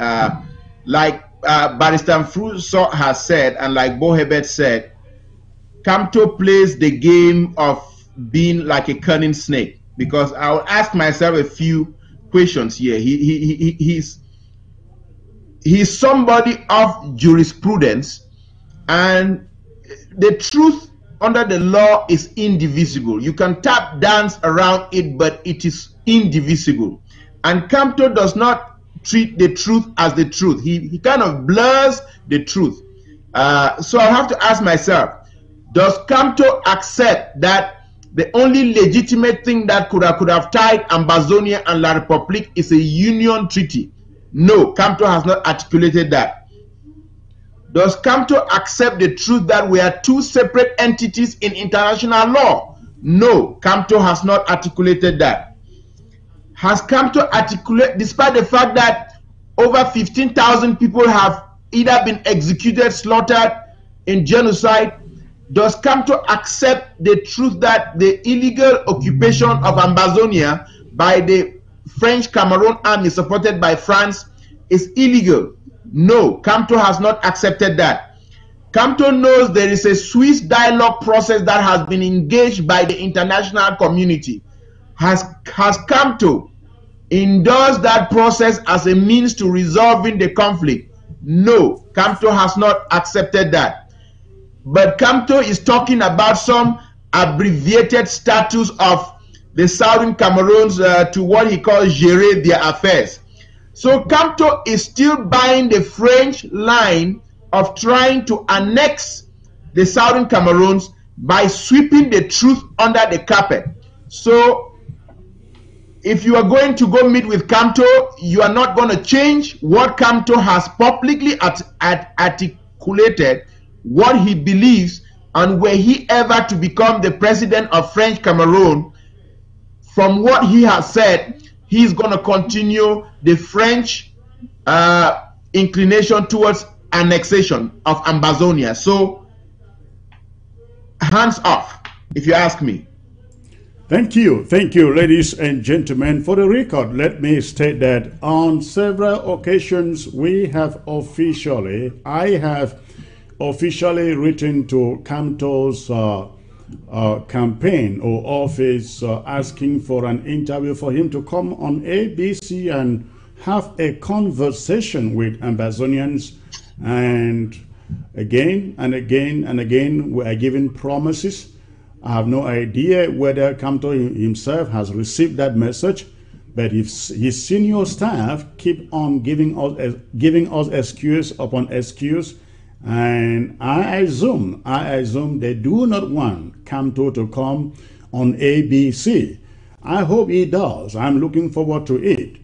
like Barrister Mfruso has said, and like Bo Hebert said, Kamto plays the game of being like a cunning snake. Because I'll ask myself a few questions here. He's somebody of jurisprudence, and the truth under the law is indivisible. You can tap dance around it, but it is indivisible. And Kamto does not treat the truth as the truth. He kind of blurs the truth. So I have to ask myself, does Kamto accept that the only legitimate thing that could have tied Ambazonia and La Republique is a union treaty? No, Kamto has not articulated that. Does Kamto accept the truth that we are two separate entities in international law? No, Kamto has not articulated that. Has Kamto articulated, despite the fact that over 15,000 people have either been executed, slaughtered in genocide, does Kamto accept the truth that the illegal occupation of Ambazonia by the French Cameroon army supported by France is illegal? No, Kamto has not accepted that. Kamto knows there is a Swiss dialogue process that has been engaged by the international community. Has Kamto endorsed that process as a means to resolving the conflict? No, Kamto has not accepted that. But Kamto is talking about some abbreviated status of the Southern Cameroons to what he calls gérer their affairs. So Kamto is still buying the French line of trying to annex the Southern Cameroons by sweeping the truth under the carpet. So if you are going to go meet with Kamto, you are not going to change what Kamto has publicly articulated, what he believes, and were he ever to become the president of French Cameroon, from what he has said, he's going to continue the French inclination towards annexation of Ambazonia. So, hands off, if you ask me. Thank you, ladies and gentlemen. For the record, let me state that on several occasions I have officially written to Kamto's campaign or office asking for an interview for him to come on ABC and have a conversation with Ambazonians. And again and again and again we are given promises. I have no idea whether Kamto himself has received that message, but if his senior staff keep on giving us excuse upon excuse, and I assume they do not want Kamto to come on ABC. I hope he does. I'm looking forward to it.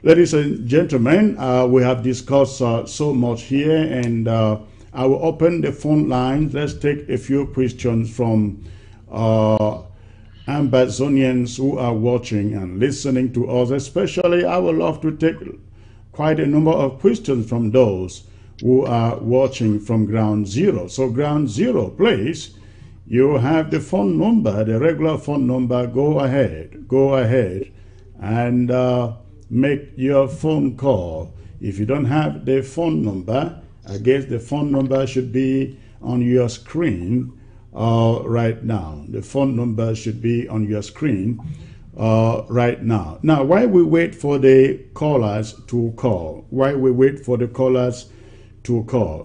Ladies and gentlemen, we have discussed so much here, and I will open the phone lines. Let's take a few questions from Ambazonians who are watching and listening to us. Especially, I would love to take quite a number of questions from those who are watching from Ground Zero. So Ground Zero, please, you have the phone number, the regular phone number. Go ahead and make your phone call. If you don't have the phone number, I guess the phone number should be on your screen. right now. The phone number should be on your screen right now. Now, while we wait for the callers to call,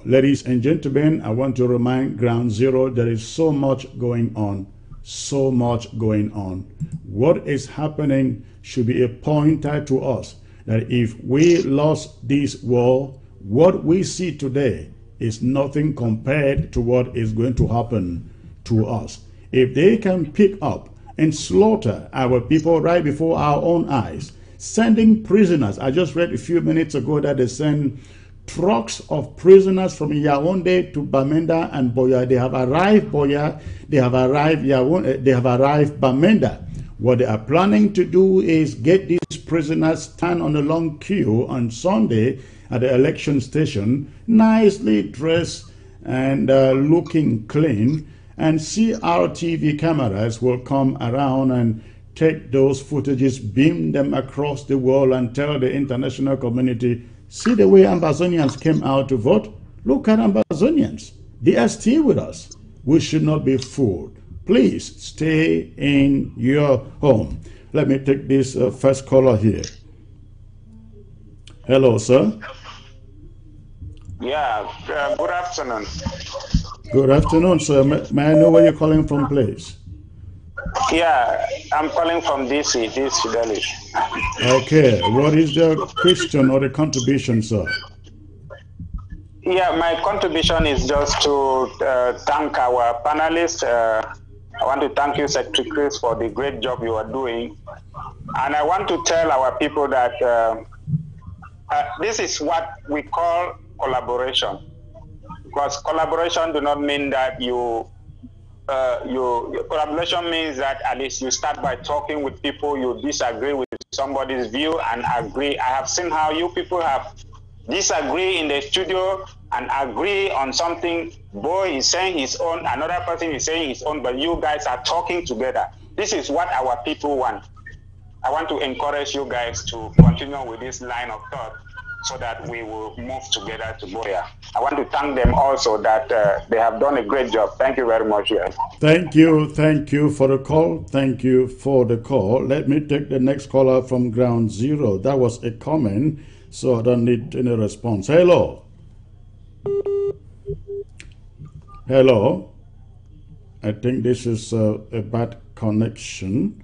ladies and gentlemen, I want to remind Ground Zero there is so much going on. What is happening should be a pointer to us that if we lost this war, what we see today is nothing compared to what is going to happen to us. If they can pick up and slaughter our people right before our own eyes, sending prisoners. I just read a few minutes ago that they send trucks of prisoners from Yaoundé to Bamenda and Boya. They have arrived Boya, they have arrived Yaoundé, they have arrived Bamenda. What they are planning to do is get these prisoners stand on a long queue on Sunday at the election station, nicely dressed and looking clean, and CRTV cameras will come around and take those footages, beam them across the world and tell the international community, see the way Ambazonians came out to vote? Look at Ambazonians. They are still with us. We should not be fooled. Please stay in your home. Let me take this first caller here. Hello, sir. Yeah, good afternoon. Good afternoon, sir. May I know where you're calling from, please? Yeah, I'm calling from DC, Delhi. Okay, what is the question or the contribution, sir? Yeah, my contribution is just to thank our panelists. I want to thank you, Secretary Chris, for the great job you are doing. And I want to tell our people that this is what we call collaboration. Because collaboration do not mean that collaboration means that at least you start by talking with people, you disagree with somebody's view and agree. I have seen how you people have disagree in the studio and agree on something. Boy is saying his own, another person is saying his own, but you guys are talking together. This is what our people want. I want to encourage you guys to continue with this line of thought so that we will move together to Boya. I want to thank them also that they have done a great job. Thank you very much, guys. Thank you for the call. Thank you for the call. Let me take the next caller from Ground Zero. That was a comment, so I don't need any response. Hello. Hello. I think this is a bad connection.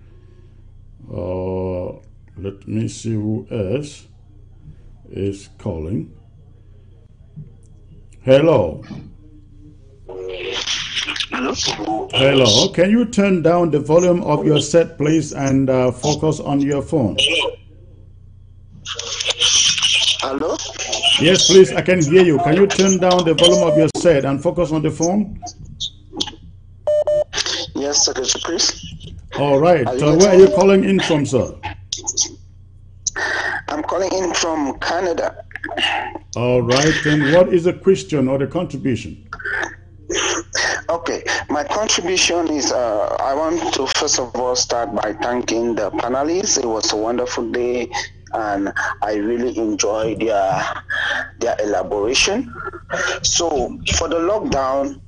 Let me see who else is calling. Hello. Hello. Hello. Can you turn down the volume of your set, please, and focus on your phone? Hello. Yes, please. I can hear you. Can you turn down the volume of your set and focus on the phone? Yes, Secretary Chris. All right. Where are you calling in from, sir? I'm calling in from Canada. All right. And what is the question or the contribution? Okay. My contribution is I want to first of all start by thanking the panelists. It was a wonderful day, and I really enjoyed their elaboration. So for the lockdown,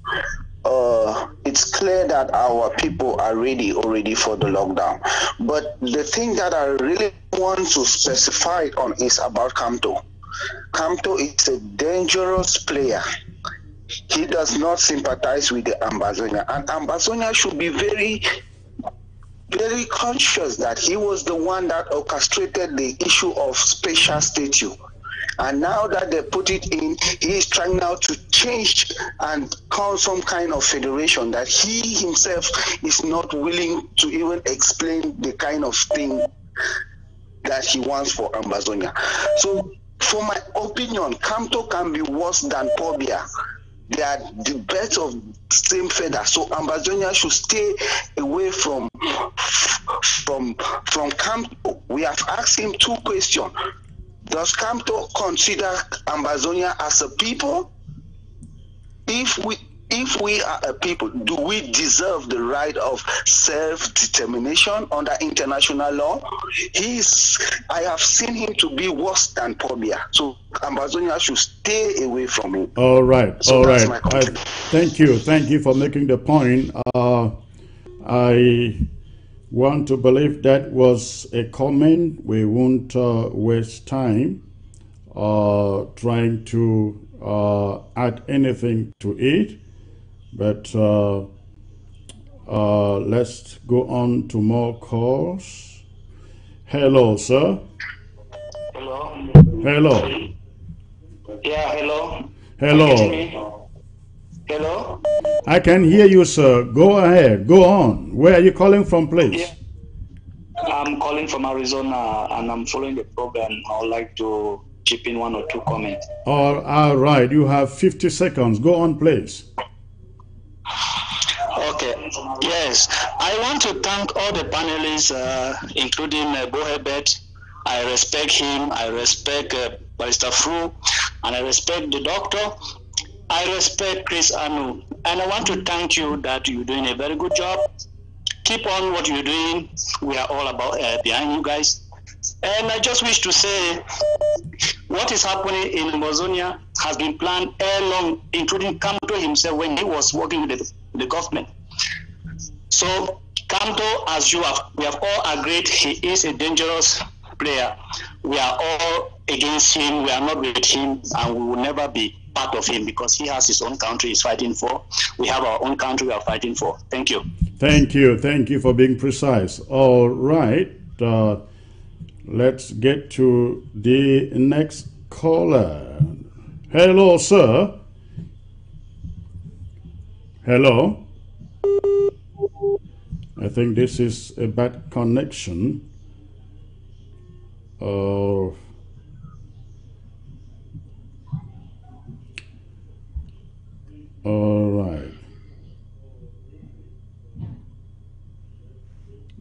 it's clear that our people are ready already for the lockdown. But the thing that I really want to specify on is about Kamto. Kamto is a dangerous player. He does not sympathize with the Ambazonia, and Ambazonia should be very, very conscious that he was the one that orchestrated the issue of special statute. And now that they put it in, he is trying now to change and call some kind of federation that he himself is not willing to even explain the kind of thing that he wants for Ambazonia. So, for my opinion, Kamto can be worse than Pobia. They are the birds of same feather. So Ambazonia should stay away from Kamto. We have asked him two questions. Does Kamto consider Ambazonia as a people? If if we are a people, do we deserve the right of self-determination under international law? I have seen him to be worse than Pobia. So Amazonia should stay away from him. All right, so all that's right. My thank you for making the point. I want to believe that was a comment. We won't waste time trying to add anything to it, but let's go on to more calls. Hello, sir. Hello. Hello. Yeah, hello. Hello. Hello. I can hear you, sir. Go ahead. Go on. Where are you calling from, please? Yeah. I'm calling from Arizona, and I'm following the program. I would like to chip in 1 or 2 comments. All right. You have 50 seconds. Go on, please. Okay. Yes. I want to thank all the panelists, including Boycott. I respect him. I respect Barrister Fru, and I respect the doctor. I respect Chris Anu, and I want to thank you that you're doing a very good job. Keep on what you're doing. We are all about behind you guys. And I just wish to say what is happening in Amazonia has been planned all along, including Kamto himself when he was working with the government. So Kamto, as we have all agreed, he is a dangerous player. We are all against him. We are not with him, and we will never be part of him because he has his own country he's fighting for. We have our own country we are fighting for. Thank you. Thank you for being precise. All right, let's get to the next caller. Hello, sir. Hello. I think this is a bad connection. All right.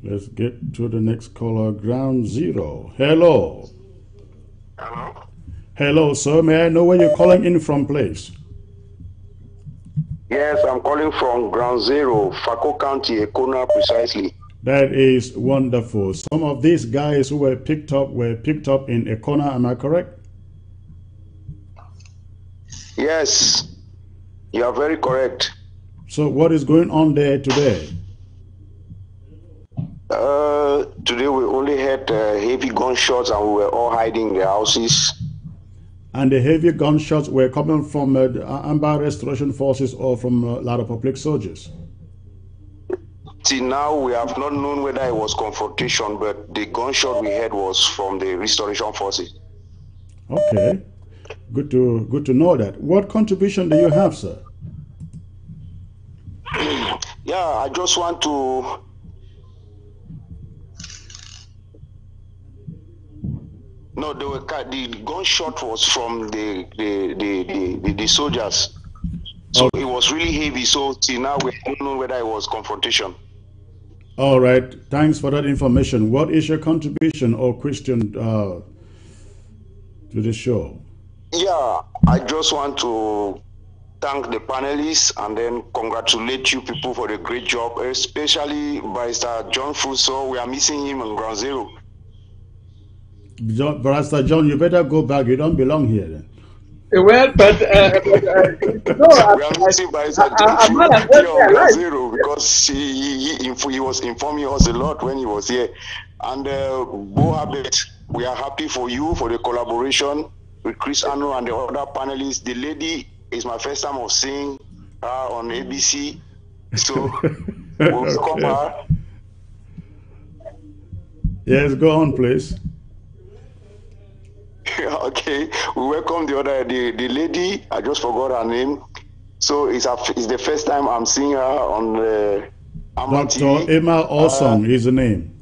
Let's get to the next caller, ground zero. Hello. Hello. Hello, sir. May I know where you're calling in from, please? Yes, I'm calling from ground zero, Fako County, Ekona, precisely. That is wonderful. Some of these guys who were picked up in Ekona, am I correct? Yes, you are very correct. So what is going on there today? Today we only had heavy gunshots and we were all hiding in the houses. And the heavy gunshots were coming from the Amba Restoration Forces or from a lot of public soldiers? Till now, we have not known whether it was confrontation, but the gunshot we had was from the Restoration Forces. Okay, good to know that. What contribution do you have, sir? Yeah, I just want to. No, the gunshot was from the soldiers. So okay. It was really heavy. So till now, we don't know whether it was confrontation. All right. Thanks for that information. What is your contribution or question to the show? Yeah, I just want to thank the panelists and then congratulate you people for the great job, especially Barrister John Fuso. We are missing him on ground zero. Barrister John, you better go back. You don't belong here then. Well, but no, we are missing Barrister John Fuso on ground zero because he was informing us a lot when he was here. And Bohabet, we are happy for you for the collaboration with Chris Anu and the other panelists. The lady is my first time of seeing her on ABC, so we'll welcome her. Yes, go on, please. Okay, we welcome the lady. I just forgot her name. So it's the first time I'm seeing her on Dr. TV. Emma Osong is the name.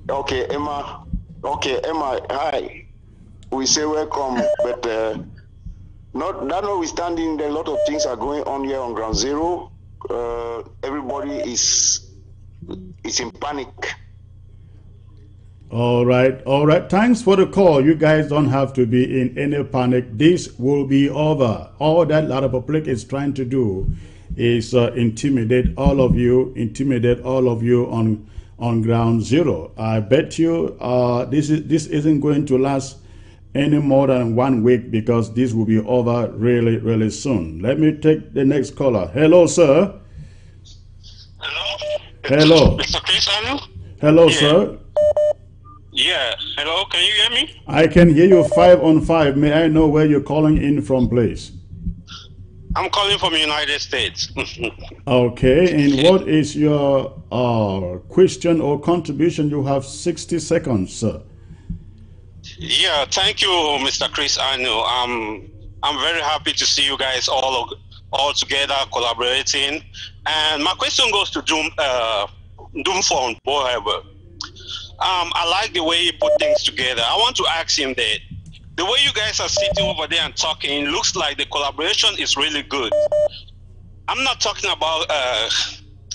Okay, Emma. Okay, Emma. Hi. We say welcome, but notwithstanding, a lot of things are going on here on ground zero. Everybody is in panic. All right, all right. Thanks for the call. You guys don't have to be in any panic. This will be over. All that lot of public is trying to do is intimidate all of you on ground zero. I bet you this isn't going to last any more than 1 week, because this will be over really, really soon. Let me take the next caller. Hello, sir. Hello. Mr. Chris Anu? Hello, sir. Yeah. Hello, can you hear me? I can hear you 5 on 5. May I know where you're calling in from, please? I'm calling from the United States. Okay, and what is your question or contribution? You have 60 seconds, sir. Yeah, thank you, Mr. Chris Anu. I'm very happy to see you guys all together collaborating. And my question goes to Doomphone Boycott. I like the way he put things together. I want to ask him that the way you guys are sitting over there and talking, it looks like the collaboration is really good. I'm not talking about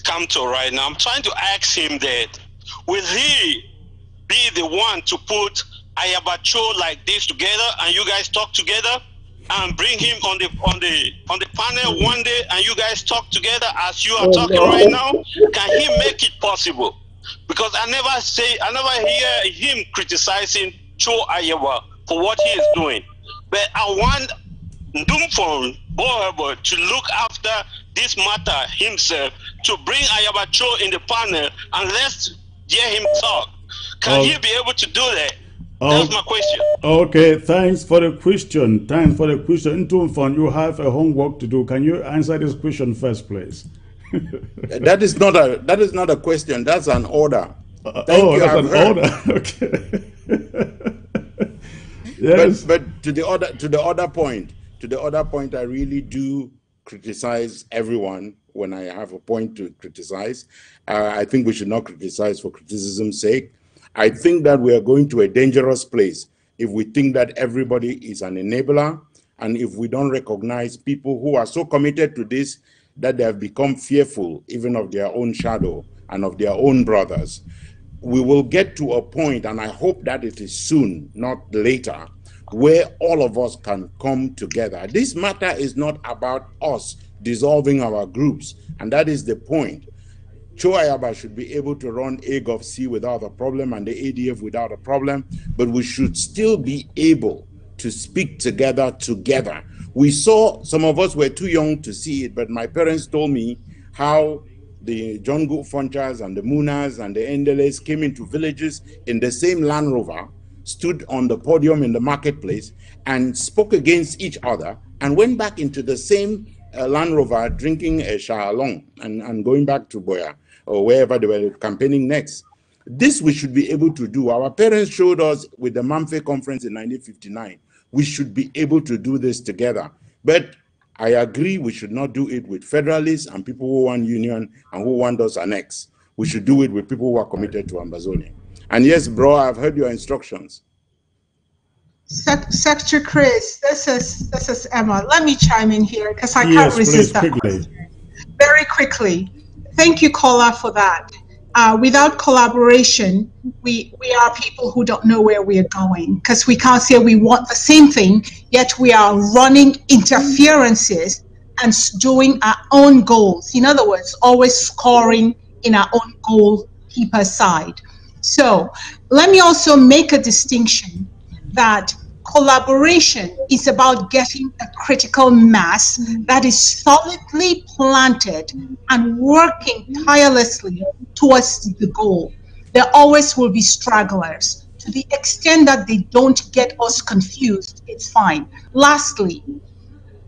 Camto right now. I'm trying to ask him that will he be the one to put Ayabacho like this together, and you guys talk together, and bring him on the panel one day, and you guys talk together as you are talking right now? Can he make it possible? Because I never hear him criticizing Cho Ayawa for what he is doing. But I want Doomphone Boycott to look after this matter himself, to bring Ayabacho in the panel and let's hear him talk. Can he be able to do that? That's my question. Okay, thanks for the question. Thanks for the question. Doomphone, you have a homework to do. Can you answer this question first, please? That is not a question. That's an order. Thank you. That's an order. Okay. Yes. But to the other point, I really do criticize everyone when I have a point to criticize. I think we should not criticize for criticism's sake. I think that we are going to a dangerous place if we think that everybody is an enabler, and if we don't recognize people who are so committed to this that they have become fearful even of their own shadow and of their own brothers. We will get to a point, and I hope that it is soon, not later, where all of us can come together. This matter is not about us dissolving our groups, and that is the point. Cho Ayaba should be able to run AGOV-C without a problem and the ADF without a problem, but we should still be able to speak together. We saw, some of us were too young to see it, but my parents told me how the John Good Funchas and the Munas and the Endeles came into villages in the same Land Rover, stood on the podium in the marketplace and spoke against each other, and went back into the same Land Rover drinking a Shahalong and going back to Boya or wherever they were campaigning next. This we should be able to do. Our parents showed us with the Mamfe conference in 1959. We should be able to do this together. But I agree we should not do it with federalists and people who want union and who want us annexed. We should do it with people who are committed to Ambazonia. And yes, bro, I've heard your instructions. Secretary Chris, this is Emma. Let me chime in here because I can't resist that question. Very quickly. Thank you, caller, for that. Without collaboration, we are people who don't know where we are going, because we can't say we want the same thing, yet we are running interferences and doing our own goals. In other words, always scoring in our own goalkeeper side. So let me also make a distinction that collaboration is about getting a critical mass that is solidly planted and working tirelessly towards the goal. There always will be stragglers. To the extent that they don't get us confused, it's fine. Lastly,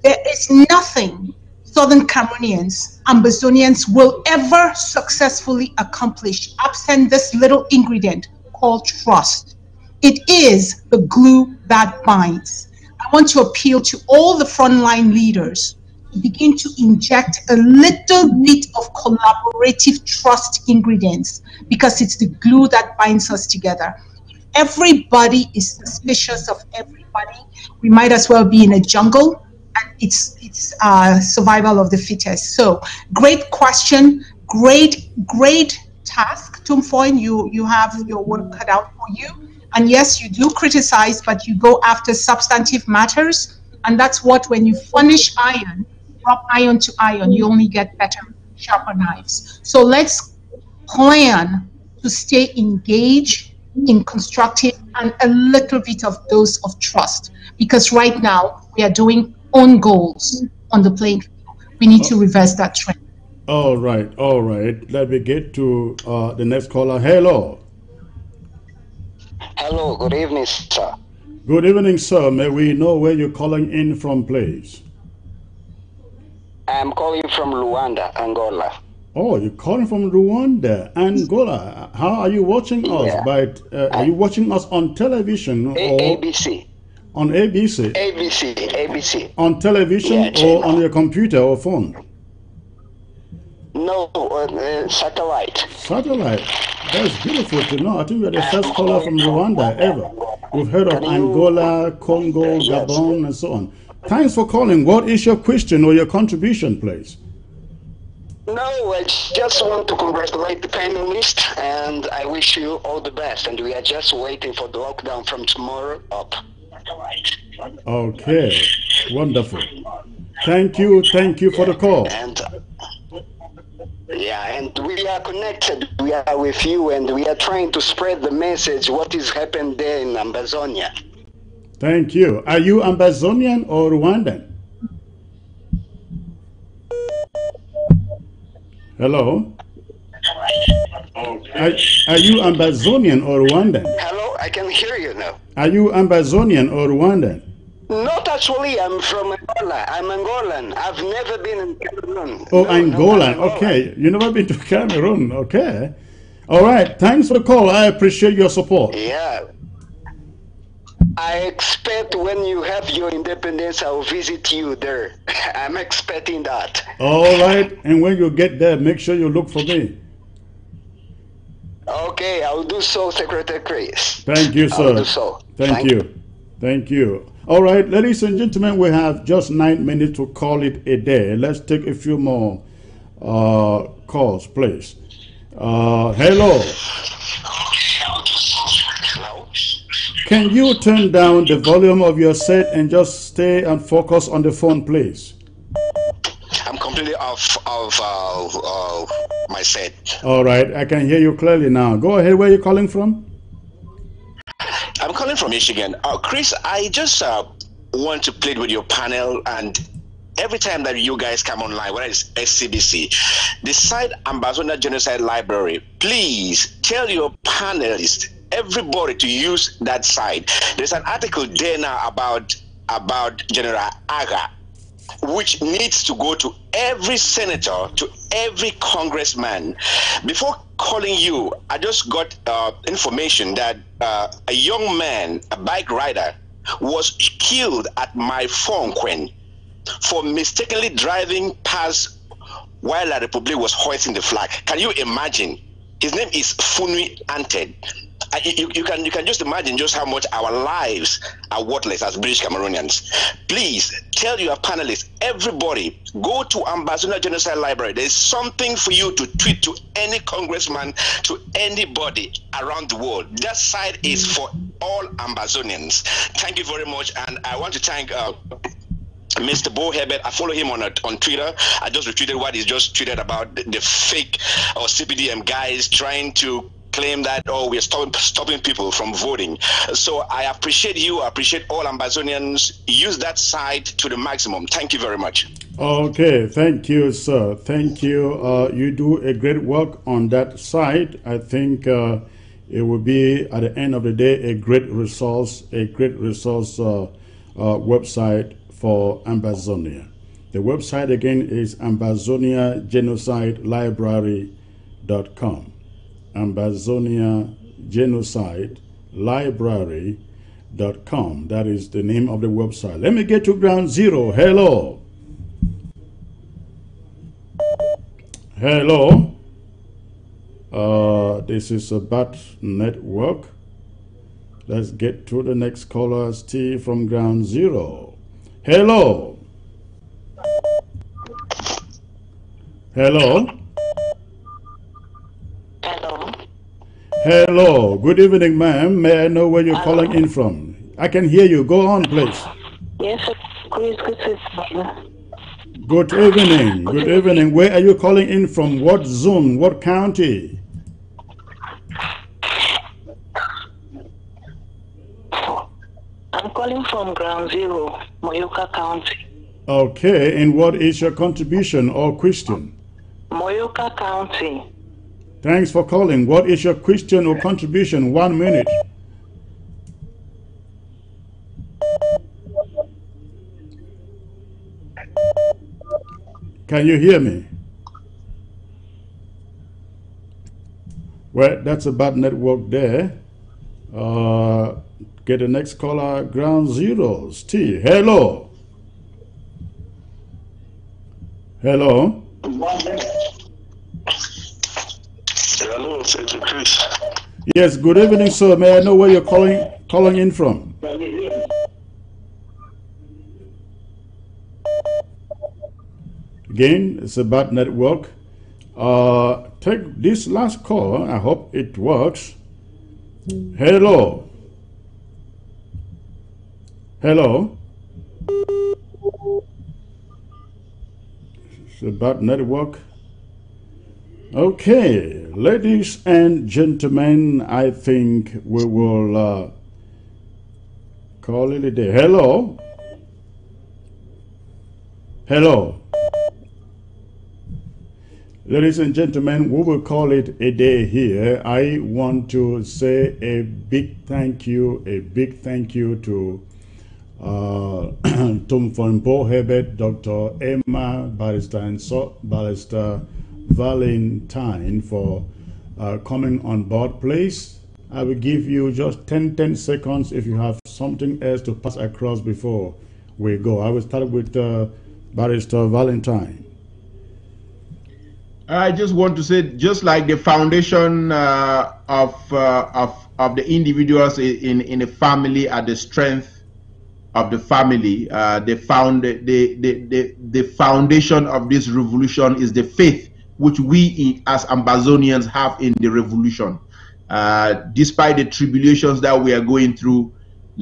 there is nothing Southern Cameroonians, Ambazonians will ever successfully accomplish absent this little ingredient called trust. It is the glue that binds. I want to appeal to all the frontline leaders to begin to inject a little bit of collaborative trust ingredients, because it's the glue that binds us together. If everybody is suspicious of everybody, we might as well be in a jungle, and it's survival of the fittest. So great question, great task, Tumfoin. You have your work cut out for you. And yes, you do criticize, but you go after substantive matters. And that's what, when you furnish iron, rub iron to iron, you only get better, sharper knives. So let's plan to stay engaged in constructive and a little bit of dose of trust. Because right now, we are doing own goals on the playing field. We need to reverse that trend. All right, all right. Let me get to the next caller. Hello. Hello, good evening, sir. Good evening, sir. May we know where you're calling in from, please? I'm calling from Luanda, Angola. Oh, you're calling from Rwanda, Angola. How are you watching us? Are you watching us on television or ABC? On ABC. ABC. On television or on your computer or phone? No, satellite. Satellite. That's beautiful to know. I think you're the first caller from Rwanda ever. We've heard of Angola, Congo, Gabon, and so on. Thanks for calling. What is your question or your contribution, please? No, I just want to congratulate the panelists, and I wish you all the best. And we are just waiting for the lockdown from tomorrow up. Okay, wonderful. Thank you for the call. And and we are connected. We are with you, and we are trying to spread the message. What is happening there in Ambazonia? Thank you. Are you Ambazonian or Rwandan? Hello? Are you Ambazonian or Rwandan? Hello, I can hear you now. Are you Ambazonian or Rwandan? Not actually, I'm from Angola. I'm Angolan. I've never been in Cameroon. Oh, Angolan. Okay. You never been to Cameroon. Okay. All right. Thanks for the call. I appreciate your support. Yeah. I expect when you have your independence, I'll visit you there. I'm expecting that. All right. And when you get there, make sure you look for me. Okay, I'll do so, Secretary Chris. Thank you, sir. I'll do so. Thank you. Thank you. All right, ladies and gentlemen, we have just 9 minutes to call it a day. Let's take a few more calls, please. Hello. Can you turn down the volume of your set and just stay and focus on the phone, please? I'm completely off my set. All right, I can hear you clearly now. Go ahead. Where are you calling from? I'm calling from Michigan. Chris, I just want to plead with your panel, and every time that you guys come online, whether it's SCBC, the site Ambazonia Genocide Library, please tell your panelists, everybody, to use that site. There's an article there now about General Aga, which needs to go to every senator, to every congressman. Before calling you, I just got information that a young man, a bike rider, was killed at my Fonquen for mistakenly driving past while La Republic was hoisting the flag. Can you imagine? His name is Funui Anted. You can just imagine just how much our lives are worthless as British Cameroonians. Please tell your panelists, everybody, go to Ambazonia Genocide Library. There's something for you to tweet to any congressman, to anybody around the world. That site is for all Ambazonians. Thank you very much, and I want to thank Mr. Bo Herbert. I follow him on Twitter. I just retweeted what he just tweeted about the fake or CPDM guys trying to claim that, oh, we're stopping people from voting. So I appreciate you. I appreciate all Ambazonians. Use that site to the maximum. Thank you very much. Okay, thank you, sir. Thank you. You do a great work on that site. I think it will be, at the end of the day, a great resource website for Ambazonia. The website again is ambazoniagenocidellibrary.com. ambazoniagenocidellibrary.com. That is the name of the website. Let me get to ground zero. Hello. Hello. This is a bad network. Let's get to the next caller, Steve from ground zero. Hello. Hello. Hello. Hello. Good evening, ma'am. May I know where you're calling in from? I can hear you. Go on, please. Yes, Chris, good evening. Good evening. Good evening. Where are you calling in from? What zone? What county? I'm calling from Ground Zero, Moyoka County. Okay. And what is your contribution or question? Moyoka County. Thanks for calling. What is your question or contribution? 1 minute. Can you hear me? Well, that's a bad network there. Get the next caller, Ground Zero's T. Hello. Hello. Hello, Senator Chris. Yes, good evening, sir. May I know where you're calling in from? Again, it's a bad network. Take this last call. I hope it works. Hello. Hello. It's a bad network. Okay, ladies and gentlemen, I think we will call it a day. Hello. Hello. Ladies and gentlemen, we will call it a day here. I want to say a big thank you to Tom von Boycott, Dr. Emma, Barrister Valentine for coming on board. Please, I will give you just 10 seconds if you have something else to pass across before we go. I will start with Barrister Valentine. I just want to say, just like the foundation of the individuals in a family are the strength of the family, the foundation of this revolution is the faith which we as Ambazonians have in the revolution. Despite the tribulations that we are going through,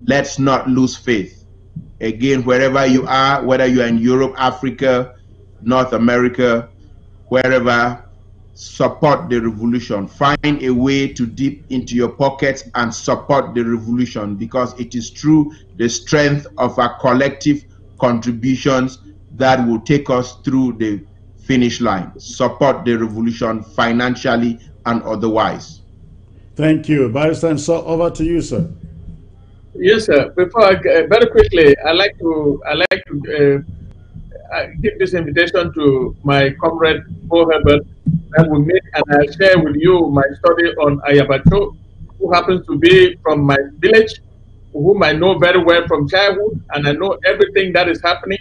let's not lose faith. Again, wherever you are, whether you are in Europe, Africa, North America, wherever, support the revolution. Find a way to dip into your pockets and support the revolution, because it is through the strength of our collective contributions that will take us through the finish line. Support the revolution financially and otherwise. Thank you. Barrister, so over to you, sir. Yes, sir. Before I very quickly, I like to give this invitation to my comrade Bo Herbert that will meet and I'll share with you my story on Ayabacho, who happens to be from my village, whom I know very well from childhood, and I know everything that is happening.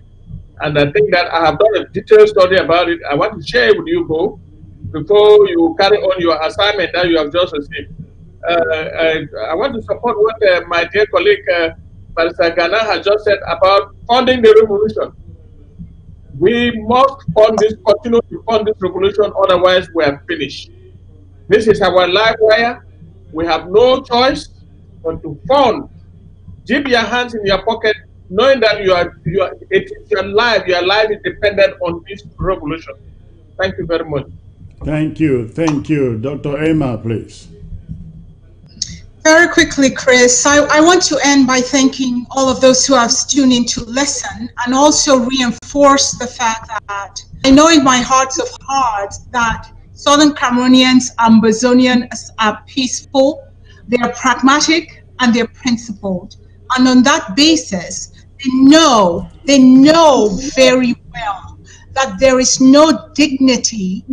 And I think that I have done a detailed study about it. I want to share with you, Bo, before you carry on your assignment that you have just received. I want to support what my dear colleague Barrister Ghana has just said about funding the revolution. We must continue to fund this revolution, otherwise we are finished. This is our life wire. We have no choice but to fund. Dip your hands in your pocket, knowing that it is your life is dependent on this revolution. Thank you very much. Thank you. Dr. Emma, please. Very quickly, Chris, I want to end by thanking all of those who have tuned in to listen, and also reinforce the fact that I know in my heart of hearts that Southern Cameroonians, Ambazonians are peaceful, they are pragmatic, and they're principled. And on that basis, they know very well that there is no dignity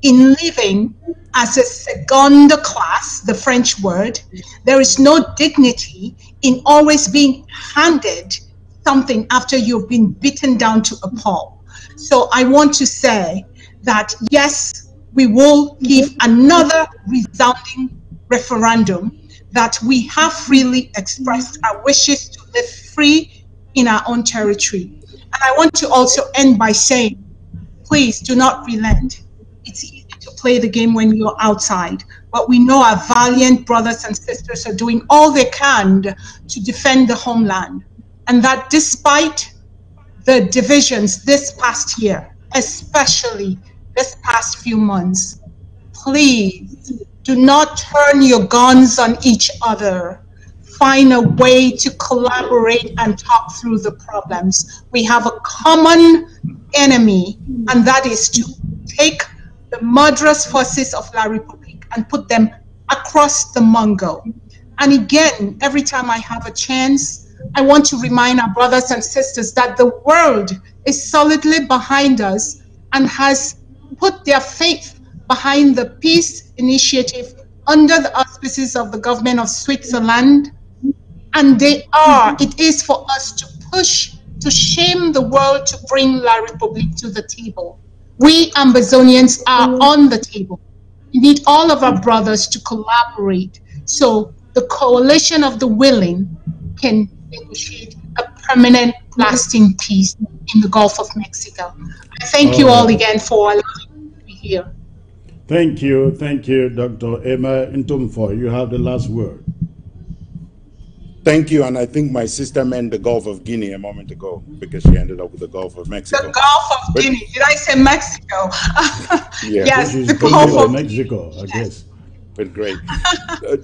in living as a second class, the French word. There is no dignity in always being handed something after you've been beaten down to a pulp. So I want to say that yes, we will give another resounding referendum that we have freely expressed our wishes to live free in our own territory. And I want to also end by saying, please do not relent. It's easy to play the game when you're outside. But we know our valiant brothers and sisters are doing all they can to defend the homeland. And that despite the divisions this past year, especially this past few months, please do not turn your guns on each other. Find a way to collaborate and talk through the problems. We have a common enemy, and that is to take the murderous forces of La Republique and put them across the Mungo. And again, every time I have a chance, I want to remind our brothers and sisters that the world is solidly behind us and has put their faith behind the peace initiative under the auspices of the government of Switzerland. And it is for us to push, to shame the world to bring La Republique to the table. We Ambazonians are on the table. We need all of our brothers to collaborate so the coalition of the willing can negotiate a permanent, lasting peace in the Gulf of Mexico. I thank you all again for allowing me to be here. Thank you, Dr. Emma Ntumfoy. You have the last word. Thank you, and I think my sister meant the Gulf of Guinea a moment ago because she ended up with the Gulf of Mexico. The Gulf of Guinea. Did I say Mexico? Yeah. Yes, She's the Gulf of Mexico, I guess. But great.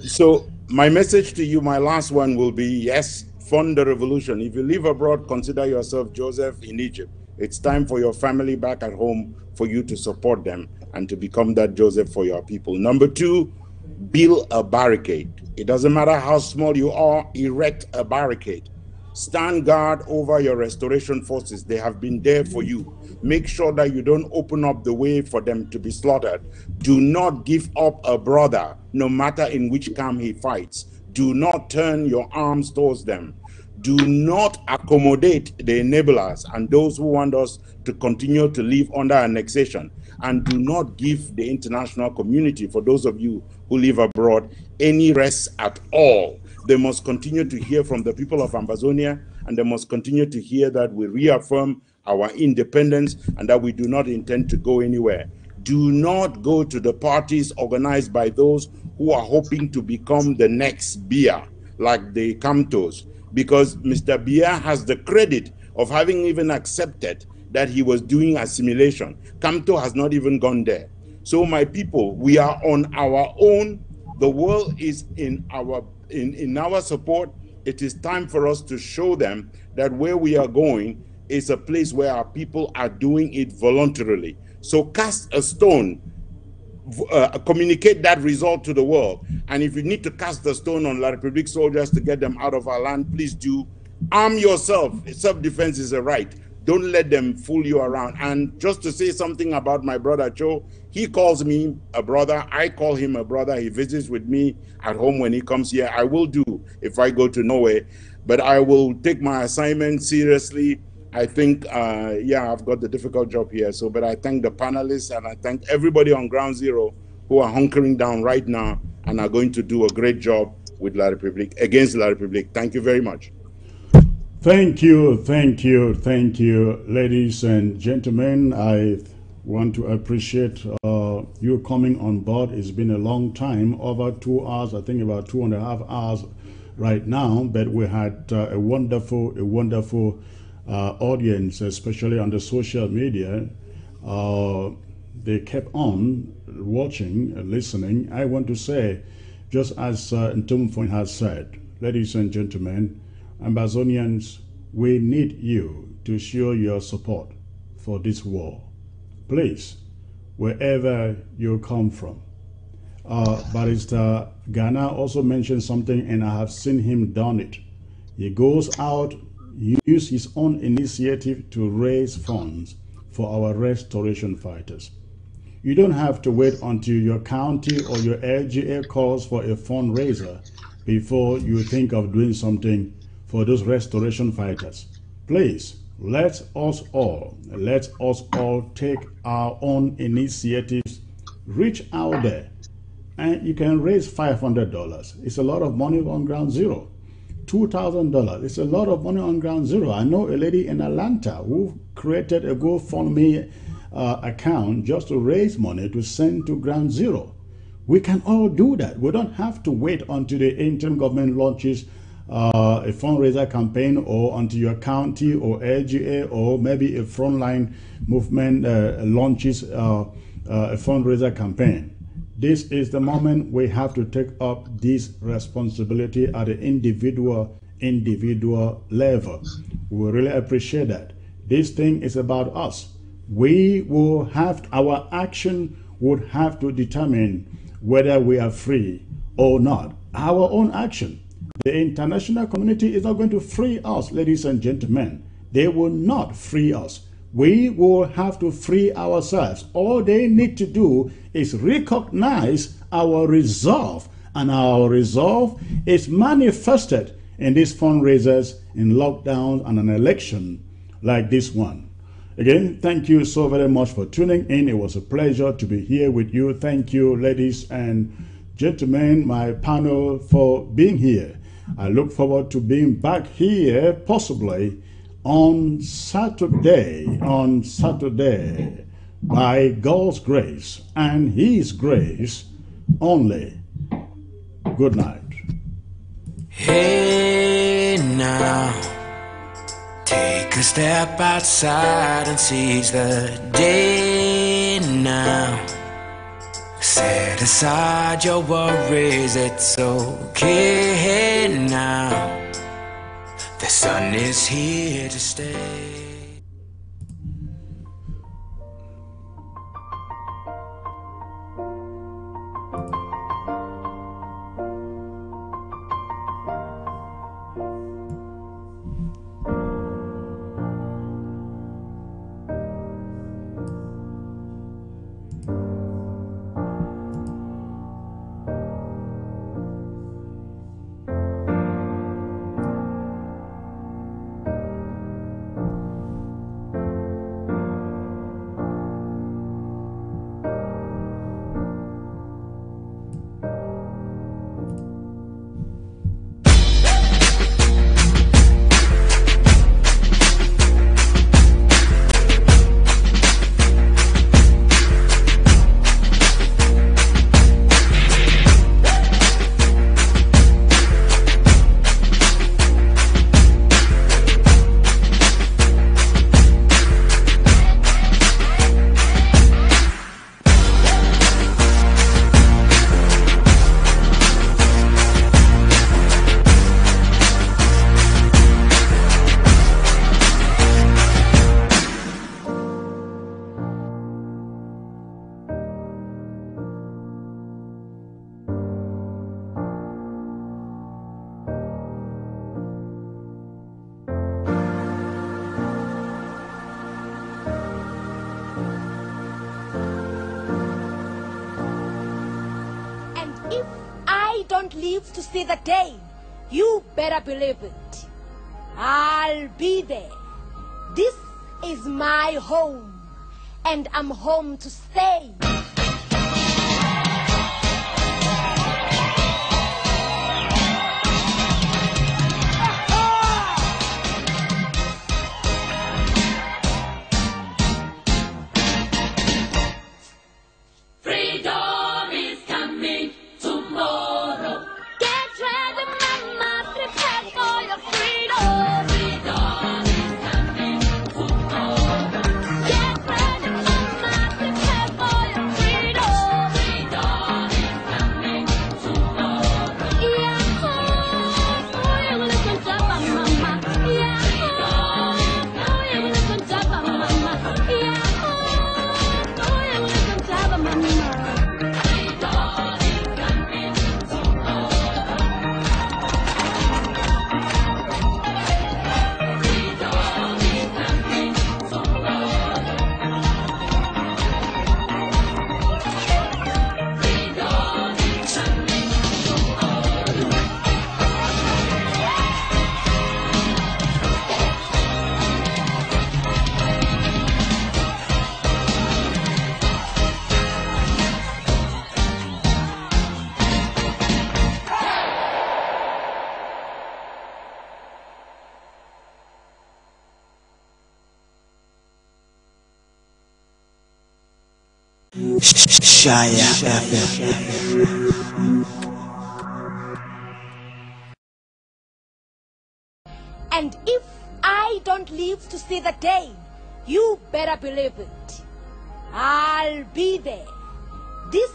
So my message to you, my last one will be, yes, fund the revolution. If you live abroad, consider yourself Joseph in Egypt. It's time for your family back at home for you to support them and to become that Joseph for your people. Number two, build a barricade. It doesn't matter how small you are, erect a barricade. Stand guard over your restoration forces. They have been there for you. Make sure that you don't open up the way for them to be slaughtered. Do not give up a brother, no matter in which camp he fights. Do not turn your arms towards them. Do not accommodate the enablers and those who want us to continue to live under annexation. And do not give the international community, for those of you who live abroad, any rest at all. They must continue to hear from the people of Ambazonia, and they must continue to hear that we reaffirm our independence and that we do not intend to go anywhere. Do not go to the parties organized by those who are hoping to become the next Biya, like the Kamtos, because Mr. Biya has the credit of having even accepted that he was doing assimilation. Kamto has not even gone there. So my people, we are on our own. The world is in our support. It is time for us to show them that where we are going is a place where our people are doing it voluntarily. So cast a stone, communicate that result to the world. And if you need to cast the stone on La Republique soldiers to get them out of our land, please do. Arm yourself. Self-defense is a right. Don't let them fool you around. And just to say something about my brother Cho, he calls me a brother. I call him a brother. He visits with me at home when he comes here. I will do if I go to Norway, but I will take my assignment seriously. I think, yeah, I've got the difficult job here. So, but I thank the panelists and I thank everybody on Ground Zero who are hunkering down right now and are going to do a great job with La Republique, against La Republique. Thank you very much. Thank you, ladies and gentlemen. I want to appreciate you coming on board. It's been a long time, over 2 hours, I think about 2.5 hours right now, but we had a wonderful audience, especially on the social media. They kept on watching and listening. I want to say, just as Ntumfoy has said, ladies and gentlemen, Ambazonians, we need you to show your support for this war. Please, wherever you come from. Barrister Ghana also mentioned something, and I have seen him done it. He goes out, use his own initiative to raise funds for our restoration fighters. You don't have to wait until your county or your LGA calls for a fundraiser before you think of doing something for those restoration fighters. Please, let us all take our own initiatives, reach out there, and you can raise $500. It's a lot of money on Ground Zero. $2,000, it's a lot of money on Ground Zero. I know a lady in Atlanta who created a GoFundMe account just to raise money to send to Ground Zero. We can all do that. We don't have to wait until the interim government launches a fundraiser campaign, or until your county or LGA or maybe a frontline movement launches a fundraiser campaign. This is the moment we have to take up this responsibility at the individual level. We really appreciate that. This thing is about us. We will have, our action would have to determine whether we are free or not. Our own action. The international community is not going to free us, ladies and gentlemen. They will not free us. We will have to free ourselves. All they need to do is recognize our resolve, and our resolve is manifested in these fundraisers, in lockdowns, and an election like this one. Again, thank you so very much for tuning in. It was a pleasure to be here with you. Thank you, ladies and gentlemen, my panel, for being here. I look forward to being back here possibly on Saturday, by God's grace and His grace only. Good night. Hey now, take a step outside and seize the day now. Set aside your worries, it's okay now. The sun is here to stay. live to see the day, you better believe it. I'll be there. This is my home, and I'm home to stay. Freedom is coming tomorrow. Get ready, mama, prepare for your freedom. Freedom is coming tomorrow. Get ready, mama, prepare for your Shaya FM. And if I don't live to see the day, you better believe it. I'll be there. This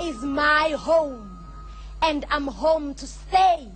is my home, and I'm home to stay.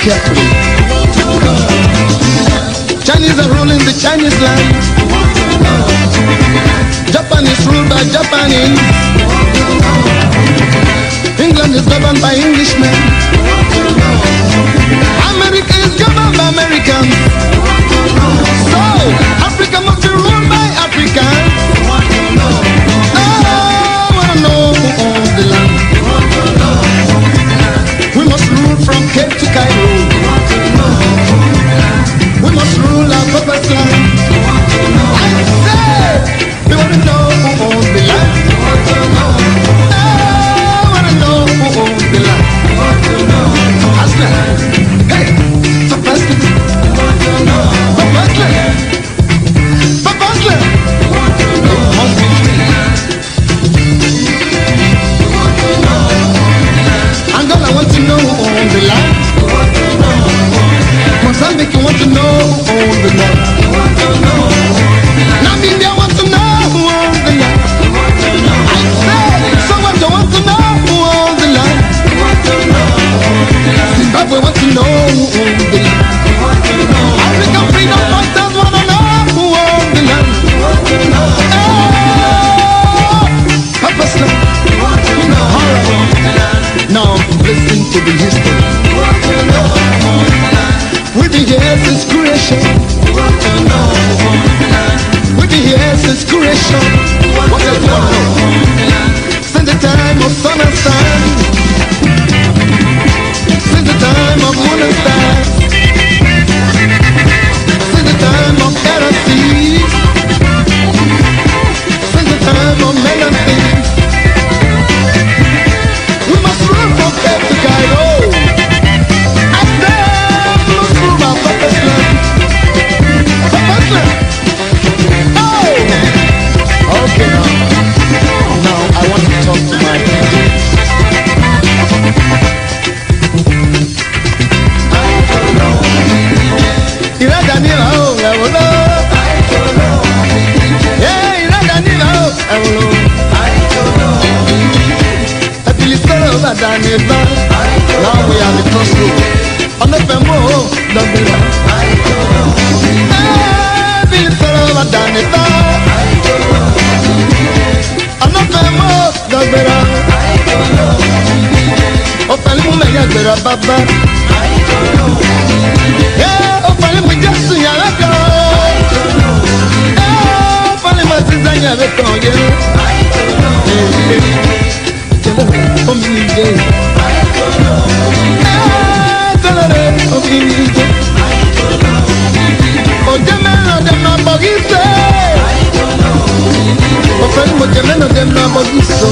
Carefully. Chinese are ruling the Chinese land. Japan is ruled by Japanese. England is governed by Englishmen. America is governed by Americans. So Africa must be ruled by Africans. I wanna know who owns the land. We must rule from Cape to Cairo. We must rule our purpose land. I say, we want to know who owns the land. I want to know who owns the land. Aslan, hey, purpose land. Purpose land. Purpose land. It must be free. Angola wants to know who owns the land. Mozambique want to know who owns the land. Namibia wants to know who owns the land. I say, Soweto wants to know who owns the land. Zimbabwe wants to know who owns the land. African freedom fighters want to know who owns the land. Purpose land. Now listen to the history. With the years since creation, over than ever. Now we are the crossroad. On the Femo, Dambela. Bill over than ever. On the Femo, Dambela. Opalimu meya gbera baba. Opalimu Jesu yalaka. Opalimu Zizanya betonye. Omije. Omije. Ojemelo dem na bogise. Opalimu ojemelo dem na bogiso.